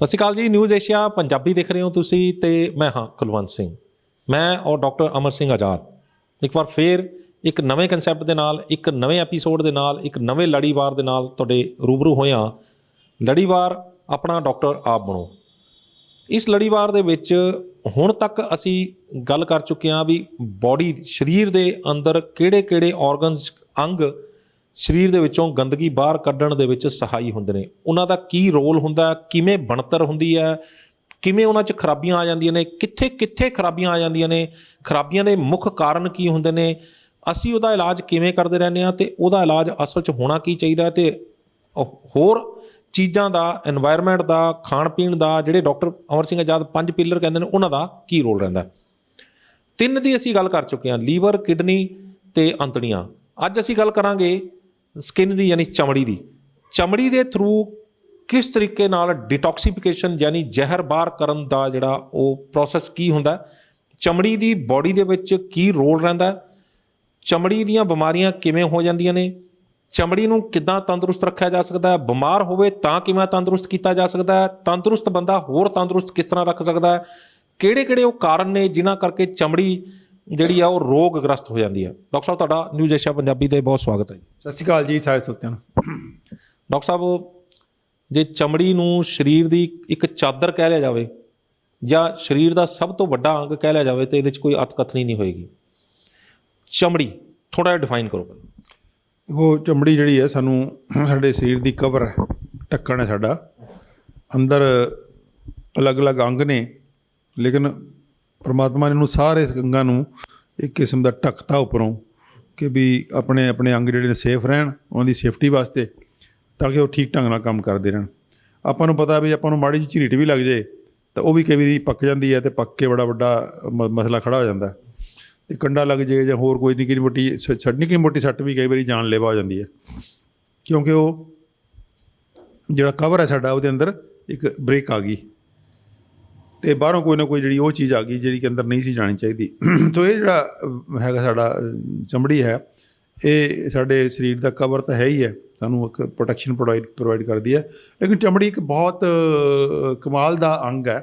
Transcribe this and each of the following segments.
ਸਤਿ ਸ਼੍ਰੀ ਅਕਾਲ ਜੀ। News Asia Punjabi ਦੇਖ ਰਹੇ ਹੋ ਤੁਸੀਂ ਤੇ ਮੈਂ ਹਾਂ ਕੁਲਵੰਤ ਸਿੰਘ। ਮੈਂ ਔਰ ਡਾਕਟਰ ਅਮਰ ਸਿੰਘ ਆਜ਼ਾਦ ਇੱਕ ਵਾਰ ਫੇਰ ਇੱਕ ਨਵੇਂ ਕਨਸੈਪਟ ਦੇ ਨਾਲ, ਇੱਕ ਨਵੇਂ ਐਪੀਸੋਡ ਦੇ ਨਾਲ, ਇੱਕ ਨਵੇਂ ਲੜੀਵਾਰ ਦੇ ਨਾਲ ਤੁਹਾਡੇ ਰੂਬਰੂ ਹੋਏ ਹਾਂ। ਲੜੀਵਾਰ ਆਪਣਾ ਡਾਕਟਰ ਆਪ ਬਣੋ। ਇਸ ਲੜੀਵਾਰ ਦੇ ਵਿੱਚ ਹੁਣ ਤੱਕ ਅਸੀਂ ਗੱਲ ਕਰ ਚੁੱਕੇ ਹਾਂ ਵੀ ਬੋਡੀ ਸਰੀਰ ਦੇ ਅੰਦਰ ਕਿਹੜੇ ਔਰਗਨਸ ਅੰਗ ਸਰੀਰ ਦੇ ਵਿੱਚੋਂ ਗੰਦਗੀ ਬਾਹਰ ਕੱਢਣ ਦੇ ਵਿੱਚ ਸਹਾਈ ਹੁੰਦੇ ਨੇ, ਉਹਨਾਂ ਦਾ ਕੀ ਰੋਲ ਹੁੰਦਾ, ਕਿਵੇਂ ਬਣਤਰ ਹੁੰਦੀ ਹੈ, ਕਿਵੇਂ ਉਹਨਾਂ 'ਚ ਖਰਾਬੀਆਂ ਆ ਜਾਂਦੀਆਂ ਨੇ, ਕਿੱਥੇ ਖਰਾਬੀਆਂ ਆ ਜਾਂਦੀਆਂ ਨੇ, ਖਰਾਬੀਆਂ ਦੇ ਮੁੱਖ ਕਾਰਨ ਕੀ ਹੁੰਦੇ ਨੇ, ਅਸੀਂ ਉਹਦਾ ਇਲਾਜ ਕਿਵੇਂ ਕਰਦੇ ਰਹਿੰਦੇ ਹਾਂ ਅਤੇ ਉਹਦਾ ਇਲਾਜ ਅਸਲ 'ਚ ਹੋਣਾ ਕੀ ਚਾਹੀਦਾ ਅਤੇ ਹੋਰ ਚੀਜ਼ਾਂ ਦਾ, ਇਨਵਾਇਰਮੈਂਟ ਦਾ, ਖਾਣ ਪੀਣ ਦਾ, ਜਿਹੜੇ ਡਾਕਟਰ ਅਮਰ ਸਿੰਘ ਆਜ਼ਾਦ 5 ਪਿਲਰ ਕਹਿੰਦੇ ਨੇ ਉਹਨਾਂ ਦਾ ਕੀ ਰੋਲ ਰਹਿੰਦਾ। 3 ਦੀ ਅਸੀਂ ਗੱਲ ਕਰ ਚੁੱਕੇ ਹਾਂ, ਲੀਵਰ, ਕਿਡਨੀ ਅਤੇ ਅੰਤੜੀਆਂ। ਅੱਜ ਅਸੀਂ ਗੱਲ ਕਰਾਂਗੇ ਸਕਿਨ ਦੀ, ਯਾਨੀ ਚਮੜੀ ਦੀ। ਚਮੜੀ ਦੇ ਥਰੂ ਕਿਸ ਤਰੀਕੇ ਨਾਲ ਡਿਟੌਕਸੀਫਿਕੇਸ਼ਨ ਯਾਨੀ ਜ਼ਹਿਰ ਬਾਹਰ ਕਰਨ ਦਾ ਜਿਹੜਾ ਉਹ ਪ੍ਰੋਸੈਸ ਕੀ ਹੁੰਦਾ, ਚਮੜੀ ਦੀ ਬੋਡੀ ਦੇ ਵਿੱਚ ਕੀ ਰੋਲ ਰਹਿੰਦਾ, ਚਮੜੀ ਦੀਆਂ ਬਿਮਾਰੀਆਂ ਕਿਵੇਂ ਹੋ ਜਾਂਦੀਆਂ ਨੇ, ਚਮੜੀ ਨੂੰ ਕਿੱਦਾਂ ਤੰਦਰੁਸਤ ਰੱਖਿਆ ਜਾ ਸਕਦਾ, ਬਿਮਾਰ ਹੋਵੇ ਤਾਂ ਕਿਵੇਂ ਤੰਦਰੁਸਤ ਕੀਤਾ ਜਾ ਸਕਦਾ ਹੈ, ਤੰਦਰੁਸਤ ਬੰਦਾ ਹੋਰ ਤੰਦਰੁਸਤ ਕਿਸ ਤਰ੍ਹਾਂ ਰੱਖ ਸਕਦਾ ਹੈ, ਕਿਹੜੇ ਉਹ ਕਾਰਨ ਨੇ ਜਿਨ੍ਹਾਂ ਕਰਕੇ ਚਮੜੀ ਜਿਹੜੀ ਆ ਉਹ ਰੋਗਗ੍ਰਸਤ ਹੋ ਜਾਂਦੀ ਹੈ। ਡਾਕਟਰ ਸਾਹਿਬ, ਤੁਹਾਡਾ ਨਿਊਜ਼ ਏਸ਼ੀਆ ਪੰਜਾਬੀ 'ਤੇ ਬਹੁਤ ਸਵਾਗਤ ਹੈ ਜੀ। ਸਤਿ ਸ਼੍ਰੀ ਅਕਾਲ ਜੀ ਸਾਰੇ ਸਰੋਤਿਆਂ ਨੂੰ। ਡਾਕਟਰ ਸਾਹਿਬ, ਜੇ ਚਮੜੀ ਨੂੰ ਸਰੀਰ ਦੀ ਇੱਕ ਚਾਦਰ ਕਹਿ ਲਿਆ ਜਾਵੇ ਜਾਂ ਸਰੀਰ ਦਾ ਸਭ ਤੋਂ ਵੱਡਾ ਅੰਗ ਕਹਿ ਲਿਆ ਜਾਵੇ ਤਾਂ ਇਹਦੇ 'ਚ ਕੋਈ ਅਤਕਥਨੀ ਨਹੀਂ ਹੋਏਗੀ। ਚਮੜੀ ਥੋੜ੍ਹਾ ਜਿਹਾ ਡਿਫਾਈਨ ਕਰੋ ਪਹਿਲਾਂ। ਉਹ ਚਮੜੀ ਜਿਹੜੀ ਹੈ ਸਾਨੂੰ ਸਾਡੇ ਸਰੀਰ ਦੀ ਕਵਰ ਹੈ, ਢੱਕਣ ਹੈ ਸਾਡਾ। ਅੰਦਰ ਅਲੱਗ-ਅਲੱਗ ਅੰਗ ਨੇ, ਲੇਕਿਨ ਪਰਮਾਤਮਾ ਨੇ ਇਹਨੂੰ ਸਾਰੇ ਅੰਗਾਂ ਨੂੰ ਇੱਕ ਕਿਸਮ ਦਾ ਢੱਕਤਾ ਉੱਪਰੋਂ ਕਿ ਵੀ ਆਪਣੇ ਅੰਗ ਜਿਹੜੇ ਨੇ ਸੇਫ ਰਹਿਣ, ਉਹਨਾਂ ਦੀ ਸੇਫਟੀ ਵਾਸਤੇ, ਤਾਂ ਕਿ ਉਹ ਠੀਕ ਢੰਗ ਨਾਲ ਕੰਮ ਕਰਦੇ ਰਹਿਣ। ਆਪਾਂ ਨੂੰ ਪਤਾ ਵੀ ਆਪਾਂ ਨੂੰ ਮਾੜੀ ਜਿਹੀ ਝਰੀਟ ਵੀ ਲੱਗ ਜਾਏ ਤਾਂ ਉਹ ਵੀ ਕਈ ਵਾਰੀ ਪੱਕ ਜਾਂਦੀ ਹੈ ਅਤੇ ਪੱਕ ਕੇ ਬੜਾ ਵੱਡਾ ਮਸਲਾ ਖੜਾ ਹੋ ਜਾਂਦਾ। ਅਤੇ ਕੰਡਾ ਲੱਗ ਜਾਏ ਜਾਂ ਹੋਰ ਕੋਈ ਨਿੱਕੀ ਮੋਟੀ ਸੱਟ ਵੀ ਕਈ ਵਾਰੀ ਜਾਨਲੇਵਾ ਹੋ ਜਾਂਦੀ ਹੈ, ਕਿਉਂਕਿ ਉਹ ਜਿਹੜਾ ਕਵਰ ਹੈ ਸਾਡਾ ਉਹਦੇ ਅੰਦਰ ਇੱਕ ਬ੍ਰੇਕ ਆ ਗਈ ਅਤੇ ਬਾਹਰੋਂ ਕੋਈ ਨਾ ਕੋਈ ਜਿਹੜੀ ਉਹ ਚੀਜ਼ ਆ ਗਈ ਜਿਹੜੀ ਕਿ ਅੰਦਰ ਨਹੀਂ ਸੀ ਜਾਣੀ ਚਾਹੀਦੀ। ਤੋ ਇਹ ਜਿਹੜਾ ਹੈਗਾ ਸਾਡਾ ਚਮੜੀ ਹੈ, ਇਹ ਸਾਡੇ ਸਰੀਰ ਦਾ ਕਵਰ ਤਾਂ ਹੈ ਹੀ ਹੈ, ਸਾਨੂੰ ਇੱਕ ਪ੍ਰੋਟੈਕਸ਼ਨ ਪ੍ਰੋਵਾਈਡ ਕਰਦੀ ਹੈ। ਲੇਕਿਨ ਚਮੜੀ ਇੱਕ ਬਹੁਤ ਕਮਾਲ ਦਾ ਅੰਗ ਹੈ।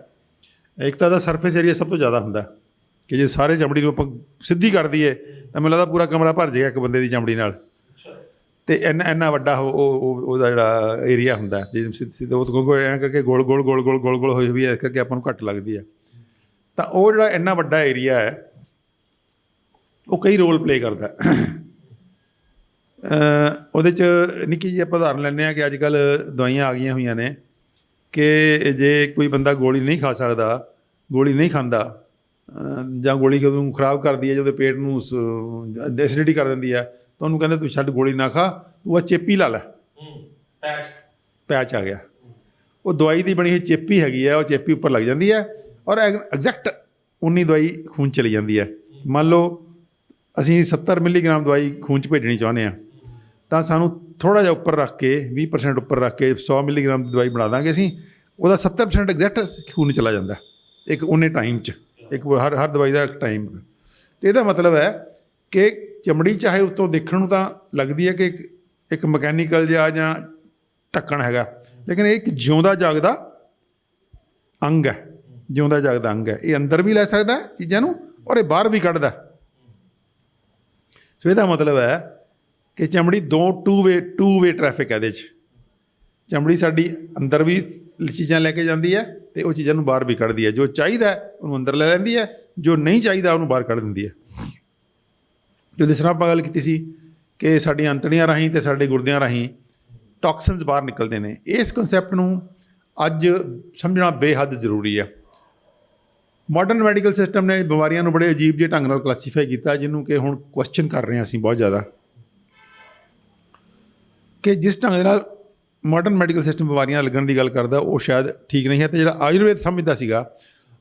ਇੱਕ ਤਾਂ ਇਹਦਾ ਸਰਫੇਸ ਏਰੀਆ ਸਭ ਤੋਂ ਜ਼ਿਆਦਾ ਹੁੰਦਾ ਕਿ ਜੇ ਸਾਰੇ ਚਮੜੀ ਨੂੰ ਆਪਾਂ ਸਿੱਧੀ ਕਰ ਦਈਏ ਤਾਂ ਮੈਨੂੰ ਲੱਗਦਾ ਪੂਰਾ ਕਮਰਾ ਭਰ ਜਾਏਗਾ ਇੱਕ ਬੰਦੇ ਦੀ ਚਮੜੀ ਨਾਲ। ਅਤੇ ਇੰਨਾ ਵੱਡਾ ਉਹਦਾ ਜਿਹੜਾ ਏਰੀਆ ਹੁੰਦਾ, ਜੇ ਸਿੱਧਾ ਉਹ ਐਂ ਕਰਕੇ ਗੋਲ ਹੋਈ ਹੋਈ ਹੈ, ਇਸ ਕਰਕੇ ਆਪਾਂ ਨੂੰ ਘੱਟ ਲੱਗਦੀ ਹੈ। ਤਾਂ ਉਹ ਜਿਹੜਾ ਇੰਨਾ ਵੱਡਾ ਏਰੀਆ ਹੈ ਉਹ ਕਈ ਰੋਲ ਪਲੇ ਕਰਦਾ। ਉਹਦੇ 'ਚ ਨਿੱਕੀ ਜਿਹੀ ਆਪਾਂ ਉਦਾਹਰਨ ਲੈਂਦੇ ਹਾਂ ਕਿ ਅੱਜ ਕੱਲ੍ਹ ਦਵਾਈਆਂ ਆ ਗਈਆਂ ਹੋਈਆਂ ਨੇ ਕਿ ਜੇ ਕੋਈ ਬੰਦਾ ਗੋਲੀ ਨਹੀਂ ਖਾ ਸਕਦਾ, ਗੋਲੀ ਨਹੀਂ ਖਾਂਦਾ, ਜਾਂ ਗੋਲੀ ਉਹਨੂੰ ਖਰਾਬ ਕਰਦੀ ਹੈ, ਜਦੋਂ ਪੇਟ ਨੂੰ ਐਸਿਡਿਟੀ ਕਰ ਦਿੰਦੀ ਹੈ, ਤਾਂ ਉਹਨੂੰ ਕਹਿੰਦੇ ਤੂੰ ਛੱਡ, ਗੋਲੀ ਨਾ ਖਾ, ਤੂੰ ਆ ਚੇਪੀ ਲਾ ਲੈ। ਪੈਚ ਆ ਗਿਆ। ਉਹ ਦਵਾਈ ਦੀ ਬਣੀ ਹੋਈ ਚੇਪੀ ਹੈਗੀ ਹੈ, ਉਹ ਚੇਪੀ ਉੱਪਰ ਲੱਗ ਜਾਂਦੀ ਹੈ ਔਰ ਐਗਜ਼ੈਕਟ ਉਨੀ ਦਵਾਈ ਖੂਨ ਚਲੀ ਜਾਂਦੀ ਹੈ। ਮੰਨ ਲਓ ਅਸੀਂ 70 ਮਿਲੀਗ੍ਰਾਮ ਦਵਾਈ ਖੂਨ 'ਚ ਭੇਜਣੀ ਚਾਹੁੰਦੇ ਹਾਂ, ਤਾਂ ਸਾਨੂੰ ਥੋੜ੍ਹਾ ਜਿਹਾ ਉੱਪਰ ਰੱਖ ਕੇ 20% ਉੱਪਰ ਰੱਖ ਕੇ 100 ਮਿਲੀਗ੍ਰਾਮ ਦੀ ਦਵਾਈ ਬਣਾ ਦਾਂਗੇ ਅਸੀਂ, ਉਹਦਾ 70% ਐਗਜ਼ੈਕਟ ਖੂਨ ਚਲਾ ਜਾਂਦਾ ਇੱਕ ਉਹਨੇ ਟਾਈਮ 'ਚ। ਇੱਕ ਹਰ ਦਵਾਈ ਦਾ ਇੱਕ ਟਾਈਮ। ਅਤੇ ਇਹਦਾ ਮਤਲਬ ਹੈ ਕਿ ਚਮੜੀ ਚਾਹੇ ਉੱਤੋਂ ਦੇਖਣ ਨੂੰ ਤਾਂ ਲੱਗਦੀ ਹੈ ਕਿ ਇੱਕ ਮਕੈਨੀਕਲ ਜਿਹਾ ਜਾਂ ਢੱਕਣ ਹੈਗਾ, ਲੇਕਿਨ ਇਹ ਇੱਕ ਜਿਉਂਦਾ ਜਾਗਦਾ ਅੰਗ ਹੈ। ਜਿਉਂਦਾ ਜਾਗਦਾ ਅੰਗ ਹੈ। ਇਹ ਅੰਦਰ ਵੀ ਲੈ ਸਕਦਾ ਚੀਜ਼ਾਂ ਨੂੰ ਔਰ ਇਹ ਬਾਹਰ ਵੀ ਕੱਢਦਾ। ਸੋ ਇਹਦਾ ਮਤਲਬ ਹੈ ਕਿ ਚਮੜੀ ਟੂ ਵੇ ਟਰੈਫਿਕ ਹੈ ਇਹਦੇ 'ਚ। ਚਮੜੀ ਸਾਡੀ ਅੰਦਰ ਵੀ ਚੀਜ਼ਾਂ ਲੈ ਕੇ ਜਾਂਦੀ ਹੈ ਅਤੇ ਉਹ ਚੀਜ਼ਾਂ ਨੂੰ ਬਾਹਰ ਵੀ ਕੱਢਦੀ ਹੈ। ਜੋ ਚਾਹੀਦਾ ਉਹਨੂੰ ਅੰਦਰ ਲੈ ਲੈਂਦੀ ਹੈ, ਜੋ ਨਹੀਂ ਚਾਹੀਦਾ ਉਹਨੂੰ ਬਾਹਰ ਕੱਢ ਦਿੰਦੀ ਹੈ। ਜੋ ਜਿਸ ਤਰ੍ਹਾਂ ਆਪਾਂ ਗੱਲ ਕੀਤੀ ਸੀ ਕਿ ਸਾਡੀਆਂ ਅੰਤੜੀਆਂ ਰਾਹੀਂ ਅਤੇ ਸਾਡੇ ਗੁਰਦਿਆਂ ਰਾਹੀਂ ਟੌਕਸਿਨਸ ਬਾਹਰ ਨਿਕਲਦੇ ਨੇ, ਇਸ ਕਨਸੈਪਟ ਨੂੰ ਅੱਜ ਸਮਝਣਾ ਬੇਹੱਦ ਜ਼ਰੂਰੀ ਹੈ। ਮਾਡਰਨ ਮੈਡੀਕਲ ਸਿਸਟਮ ਨੇ ਬਿਮਾਰੀਆਂ ਨੂੰ ਬੜੇ ਅਜੀਬ ਜਿਹੇ ਢੰਗ ਨਾਲ ਕਲਾਸੀਫਾਈ ਕੀਤਾ, ਜਿਹਨੂੰ ਕਿ ਹੁਣ ਕੁਐਸਚਨ ਕਰ ਰਹੇ ਹਾਂ ਅਸੀਂ ਬਹੁਤ ਜ਼ਿਆਦਾ, ਕਿ ਜਿਸ ਢੰਗ ਦੇ ਨਾਲ ਮਾਡਰਨ ਮੈਡੀਕਲ ਸਿਸਟਮ ਬਿਮਾਰੀਆਂ ਲੱਗਣ ਦੀ ਗੱਲ ਕਰਦਾ ਉਹ ਸ਼ਾਇਦ ਠੀਕ ਨਹੀਂ ਹੈ। ਅਤੇ ਜਿਹੜਾ ਆਯੁਰਵੇਦ ਸਮਝਦਾ ਸੀਗਾ,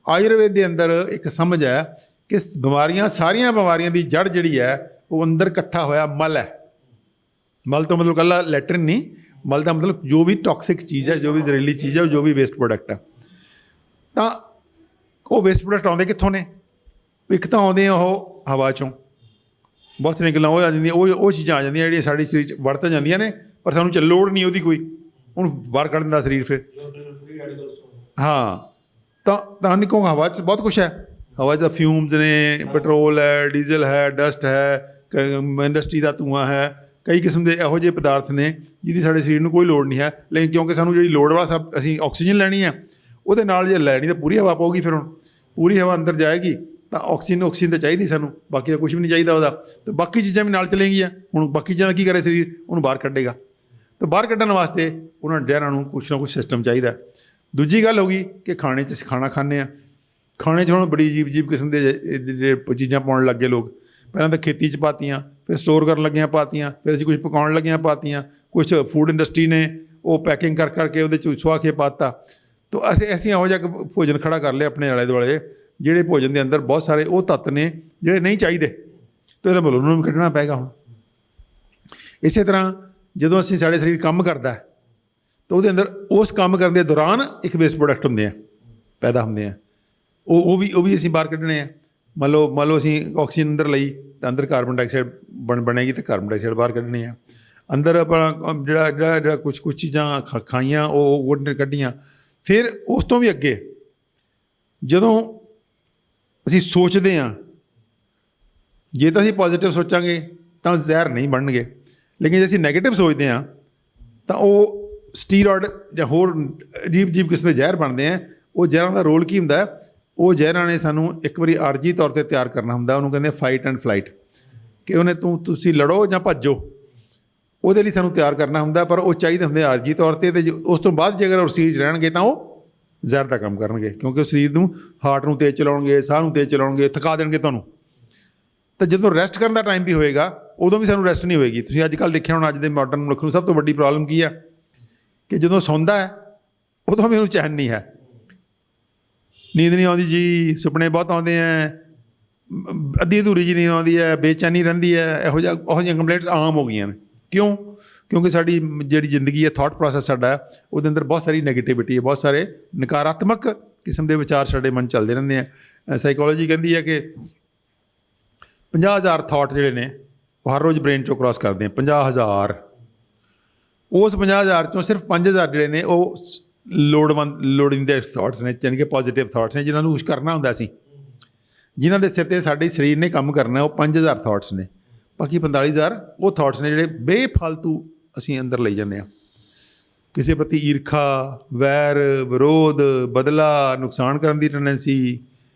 ਆਯੁਰਵੇਦ ਦੇ ਅੰਦਰ ਇੱਕ ਸਮਝ ਹੈ ਕਿ ਸਾਰੀਆਂ ਬਿਮਾਰੀਆਂ ਦੀ ਜੜ ਜਿਹੜੀ ਹੈ ਉਹ ਅੰਦਰ ਇਕੱਠਾ ਹੋਇਆ ਮਲ ਹੈ। ਮਲ ਤੋਂ ਮਤਲਬ ਇਕੱਲਾ ਲੈਟਰਿਨ ਨਹੀਂ, ਮਲ ਦਾ ਮਤਲਬ ਜੋ ਵੀ ਟੌਕਸਿਕ ਚੀਜ਼ ਹੈ, ਜੋ ਵੀ ਜ਼ਹਿਰੀਲੀ ਚੀਜ਼ ਹੈ, ਜੋ ਵੀ ਵੇਸਟ ਪ੍ਰੋਡਕਟ ਹੈ। ਤਾਂ ਉਹ ਵੇਸਟ ਪ੍ਰੋਡਕਟ ਆਉਂਦੇ ਕਿੱਥੋਂ ਨੇ? ਇੱਕ ਤਾਂ ਆਉਂਦੇ ਆ ਉਹ ਹਵਾ 'ਚੋਂ, ਬਹੁਤ ਸਾਰੀਆਂ ਗੱਲਾਂ ਉਹ ਆ ਜਾਂਦੀਆਂ, ਉਹ ਚੀਜ਼ਾਂ ਆ ਜਾਂਦੀਆਂ ਜਿਹੜੀਆਂ ਸਾਡੇ ਸਰੀਰ 'ਚ ਵੜ ਤਾਂ ਜਾਂਦੀਆਂ ਨੇ, ਪਰ ਸਾਨੂੰ ਲੋੜ ਨਹੀਂ ਉਹਦੀ ਕੋਈ, ਉਹਨੂੰ ਬਾਹਰ ਕੱਢ ਦਿੰਦਾ ਸਰੀਰ। ਫਿਰ ਹਾਂ ਤਾਂ ਨਹੀਂ ਕਹੂੰਗਾ, ਹਵਾ 'ਚ ਬਹੁਤ ਕੁਛ ਹੈ। ਹਵਾ 'ਚ ਫਿਊਮਸ ਨੇ, ਪੈਟਰੋਲ ਹੈ, ਡੀਜ਼ਲ ਹੈ, ਡਸਟ ਹੈ, ਇੰਡਸਟਰੀ ਦਾ ਧੂੰਆਂ ਹੈ, ਕਈ ਕਿਸਮ ਦੇ ਇਹੋ ਜਿਹੇ ਪਦਾਰਥ ਨੇ ਜਿਹਦੀ ਸਾਡੇ ਸਰੀਰ ਨੂੰ ਕੋਈ ਲੋੜ ਨਹੀਂ ਹੈ। ਲੇਕਿਨ ਕਿਉਂਕਿ ਸਾਨੂੰ ਜਿਹੜੀ ਲੋੜ ਵਾਲਾ ਸਭ ਅਸੀਂ ਆਕਸੀਜਨ ਲੈਣੀ ਹੈ, ਉਹਦੇ ਨਾਲ ਜੇ ਲੈਣੀ ਤਾਂ ਪੂਰੀ ਹਵਾ ਪਊਗੀ। ਫਿਰ ਹੁਣ ਪੂਰੀ ਹਵਾ ਅੰਦਰ ਜਾਏਗੀ ਤਾਂ ਆਕਸੀਜਨ ਤਾਂ ਚਾਹੀਦੀ ਸਾਨੂੰ, ਬਾਕੀ ਤਾਂ ਕੁਛ ਵੀ ਨਹੀਂ ਚਾਹੀਦਾ ਉਹਦਾ। ਤਾਂ ਬਾਕੀ ਚੀਜ਼ਾਂ ਵੀ ਨਾਲ ਚਲੇਗੀਆਂ। ਹੁਣ ਬਾਕੀ ਚੀਜ਼ਾਂ ਦਾ ਕੀ ਕਰੇ ਸਰੀਰ, ਉਹਨੂੰ ਬਾਹਰ ਕੱਢੇਗਾ। ਤਾਂ ਬਾਹਰ ਕੱਢਣ ਵਾਸਤੇ ਉਹਨਾਂ ਜ਼ਹਿਰਾਂ ਨੂੰ ਕੁਛ ਨਾ ਕੁਛ ਸਿਸਟਮ ਚਾਹੀਦਾ। ਦੂਜੀ ਗੱਲ ਹੋ ਗਈ ਕਿ ਖਾਣੇ 'ਚ ਅਸੀਂ ਖਾਣਾ ਖਾਂਦੇ ਹਾਂ। ਖਾਣੇ 'ਚ ਹੁਣ ਬੜੀ ਅਜੀਬ ਕਿਸਮ ਦੇ ਜਿਹੜੇ ਚੀਜ਼ਾਂ ਪਾਉਣ ਲੱਗੇ ਲੋਕ। ਪਹਿਲਾਂ ਤਾਂ ਖੇਤੀ 'ਚ ਪਾਤੀਆਂ, ਫਿਰ ਸਟੋਰ ਕਰਨ ਲੱਗਿਆਂ ਪਾਤੀਆਂ, ਫਿਰ ਅਸੀਂ ਕੁਝ ਪਕਾਉਣ ਲੱਗਿਆਂ ਪਾਤੀਆਂ, ਕੁਛ ਫੂਡ ਇੰਡਸਟਰੀ ਨੇ ਉਹ ਪੈਕਿੰਗ ਕਰਕੇ ਉਹਦੇ 'ਚ ਸੁਆਹ ਕੇ ਪਾਤਾ। ਤਾਂ ਅਸੀਂ ਇਹੋ ਜਿਹਾ ਭੋਜਨ ਖੜਾ ਕਰ ਲਿਆ ਆਪਣੇ ਆਲੇ ਦੁਆਲੇ, ਜਿਹੜੇ ਭੋਜਨ ਦੇ ਅੰਦਰ ਬਹੁਤ ਸਾਰੇ ਉਹ ਤੱਤ ਨੇ ਜਿਹੜੇ ਨਹੀਂ ਚਾਹੀਦੇ। ਤਾਂ ਇਹਦਾ ਮਤਲਬ ਉਹਨੂੰ ਵੀ ਕੱਢਣਾ ਪਏਗਾ। ਹੁਣ ਇਸੇ ਤਰ੍ਹਾਂ ਜਦੋਂ ਸਾਡੇ ਸਰੀਰ ਕੰਮ ਕਰਦਾ ਤਾਂ ਉਹਦੇ ਅੰਦਰ ਉਸ ਕੰਮ ਕਰਨ ਦੇ ਦੌਰਾਨ ਇੱਕ ਵੇਸਟ ਪ੍ਰੋਡਕਟ ਹੁੰਦੇ ਆ, ਪੈਦਾ ਹੁੰਦੇ ਆ। ਉਹ ਵੀ ਅਸੀਂ ਬਾਹਰ ਕੱਢਣੇ ਆ। ਮੰਨ ਲਓ ਅਸੀਂ ਆਕਸੀਜਨ ਅੰਦਰ ਲਈ ਤਾਂ ਅੰਦਰ ਕਾਰਬਨ ਡਾਈਆਕਸਾਈਡ ਬਣੇਗੀ ਅਤੇ ਕਾਰਬਨ ਡਾਈਆਕਸਾਈਡ ਬਾਹਰ ਕੱਢਣੇ ਆ। ਅੰਦਰ ਆਪਣਾ ਜਿਹੜਾ ਕੁਛ ਚੀਜ਼ਾਂ ਖਾਈਆਂ ਉਹ ਕੱਢੀਆਂ। ਫਿਰ ਉਸ ਤੋਂ ਵੀ ਅੱਗੇ ਜਦੋਂ ਅਸੀਂ ਸੋਚਦੇ ਹਾਂ, ਜੇ ਤਾਂ ਅਸੀਂ ਪੋਜ਼ੀਟਿਵ ਸੋਚਾਂਗੇ ਤਾਂ ਜ਼ਹਿਰ ਨਹੀਂ ਬਣਨਗੇ। ਲੇਕਿਨ ਜੇ ਅਸੀਂ ਨੈਗੇਟਿਵ ਸੋਚਦੇ ਹਾਂ ਤਾਂ ਉਹ ਸਟੀਰੋਇਡ ਜਾਂ ਹੋਰ ਅਜੀਬ ਕਿਸਮ ਦੇ ਜ਼ਹਿਰ ਬਣਦੇ ਆ। ਉਹ ਜ਼ਹਿਰਾਂ ਦਾ ਰੋਲ ਕੀ ਹੁੰਦਾ, ਉਹ ਜ਼ਹਿਰਾਂ ਨੇ ਸਾਨੂੰ ਇੱਕ ਵਾਰੀ ਆਰਜੀ ਤੌਰ 'ਤੇ ਤਿਆਰ ਕਰਨਾ ਹੁੰਦਾ। ਉਹਨੂੰ ਕਹਿੰਦੇ ਫਾਈਟ ਐਂਡ ਫਲਾਈਟ, ਕਿ ਤੁਸੀਂ ਲੜੋ ਜਾਂ ਭੱਜੋ, ਉਹਦੇ ਲਈ ਸਾਨੂੰ ਤਿਆਰ ਕਰਨਾ ਹੁੰਦਾ। ਪਰ ਉਹ ਚਾਹੀਦੇ ਹੁੰਦੇ ਆਰਜੀ ਤੌਰ 'ਤੇ। ਅਤੇ ਉਸ ਤੋਂ ਬਾਅਦ ਜੇ ਅਗਰ ਉਹ ਸਰੀਰ 'ਚ ਰਹਿਣਗੇ ਤਾਂ ਉਹ ਜ਼ਹਿਰ ਦਾ ਕੰਮ ਕਰਨਗੇ, ਕਿਉਂਕਿ ਉਹ ਸਰੀਰ ਨੂੰ, ਹਾਰਟ ਨੂੰ ਤੇਜ਼ ਚਲਾਉਣਗੇ, ਸਾਹ ਨੂੰ ਤੇਜ਼ ਚਲਾਉਣਗੇ, ਥਕਾ ਦੇਣਗੇ ਤੁਹਾਨੂੰ। ਤਾਂ ਜਦੋਂ ਰੈਸਟ ਕਰਨ ਦਾ ਟਾਈਮ ਵੀ ਹੋਏਗਾ ਉਦੋਂ ਵੀ ਸਾਨੂੰ ਰੈਸਟ ਨਹੀਂ ਹੋਏਗੀ। ਤੁਸੀਂ ਅੱਜ ਕੱਲ੍ਹ ਦੇਖਿਆ ਹੁਣ, ਅੱਜ ਦੇ ਮਾਡਰਨ ਮਨੁੱਖ ਨੂੰ ਸਭ ਤੋਂ ਵੱਡੀ ਪ੍ਰੋਬਲਮ ਕੀ ਹੈ ਕਿ ਜਦੋਂ ਸੌਂਦਾ ਹੈ ਉਦੋਂ ਵੀ ਉਹਨੂੰ ਚੈਨ ਨਹੀਂ ਹੈ, ਨੀਂਦ ਨਹੀਂ ਆਉਂਦੀ ਜੀ, ਸੁਪਨੇ ਬਹੁਤ ਆਉਂਦੇ ਹੈ, ਅੱਧੀ ਅਧੂਰੀ ਜੀ ਨੀਂਦ ਆਉਂਦੀ ਹੈ, ਬੇਚੈਨੀ ਰਹਿੰਦੀ ਹੈ। ਇਹੋ ਜਿਹੀਆਂ ਕੰਪਲੇਂਟਸ ਆਮ ਹੋ ਗਈਆਂ ਨੇ। ਕਿਉਂ? ਕਿਉਂਕਿ ਸਾਡੀ ਜਿਹੜੀ ਜ਼ਿੰਦਗੀ ਹੈ, ਥਾਟ ਪ੍ਰੋਸੈਸ ਸਾਡਾ, ਉਹਦੇ ਅੰਦਰ ਬਹੁਤ ਸਾਰੀ ਨੈਗੇਟਿਵਿਟੀ ਹੈ, ਬਹੁਤ ਸਾਰੇ ਨਕਾਰਾਤਮਕ ਕਿਸਮ ਦੇ ਵਿਚਾਰ ਸਾਡੇ ਮਨ ਚੱਲਦੇ ਰਹਿੰਦੇ ਆ। ਸਾਈਕੋਲੋਜੀ ਕਹਿੰਦੀ ਹੈ ਕਿ 50,000 ਥਾਟ ਜਿਹੜੇ ਨੇ ਉਹ ਹਰ ਰੋਜ਼ ਬ੍ਰੇਨ 'ਚੋਂ ਕ੍ਰਾਸ ਕਰਦੇ ਆ। 50,000। ਉਸ 50,000 ਚੋਂ ਸਿਰਫ 5,000 ਜਿਹੜੇ ਨੇ ਉਹ ਲੋੜੀਂਦੇ ਥਾਟਸ ਨੇ, ਯਾਨੀ ਕਿ ਪੋਜ਼ੀਟਿਵ ਥਾਟਸ ਨੇ, ਜਿਨ੍ਹਾਂ ਨੂੰ ਕੁਛ ਕਰਨਾ ਹੁੰਦਾ ਸੀ, ਜਿਨ੍ਹਾਂ ਦੇ ਸਿਰ 'ਤੇ ਸਾਡੇ ਸਰੀਰ ਨੇ ਕੰਮ ਕਰਨਾ। ਉਹ 5,000 ਥਾਟਸ ਨੇ। ਬਾਕੀ 45,000 ਉਹ ਥਾਟਸ ਨੇ ਜਿਹੜੇ ਬੇਫਾਲਤੂ ਅਸੀਂ ਅੰਦਰ ਲਈ ਜਾਂਦੇ ਹਾਂ। ਕਿਸੇ ਪ੍ਰਤੀ ਈਰਖਾ, ਵੈਰ, ਵਿਰੋਧ, ਬਦਲਾ, ਨੁਕਸਾਨ ਕਰਨ ਦੀ ਟੈਂਡੈਂਸੀ,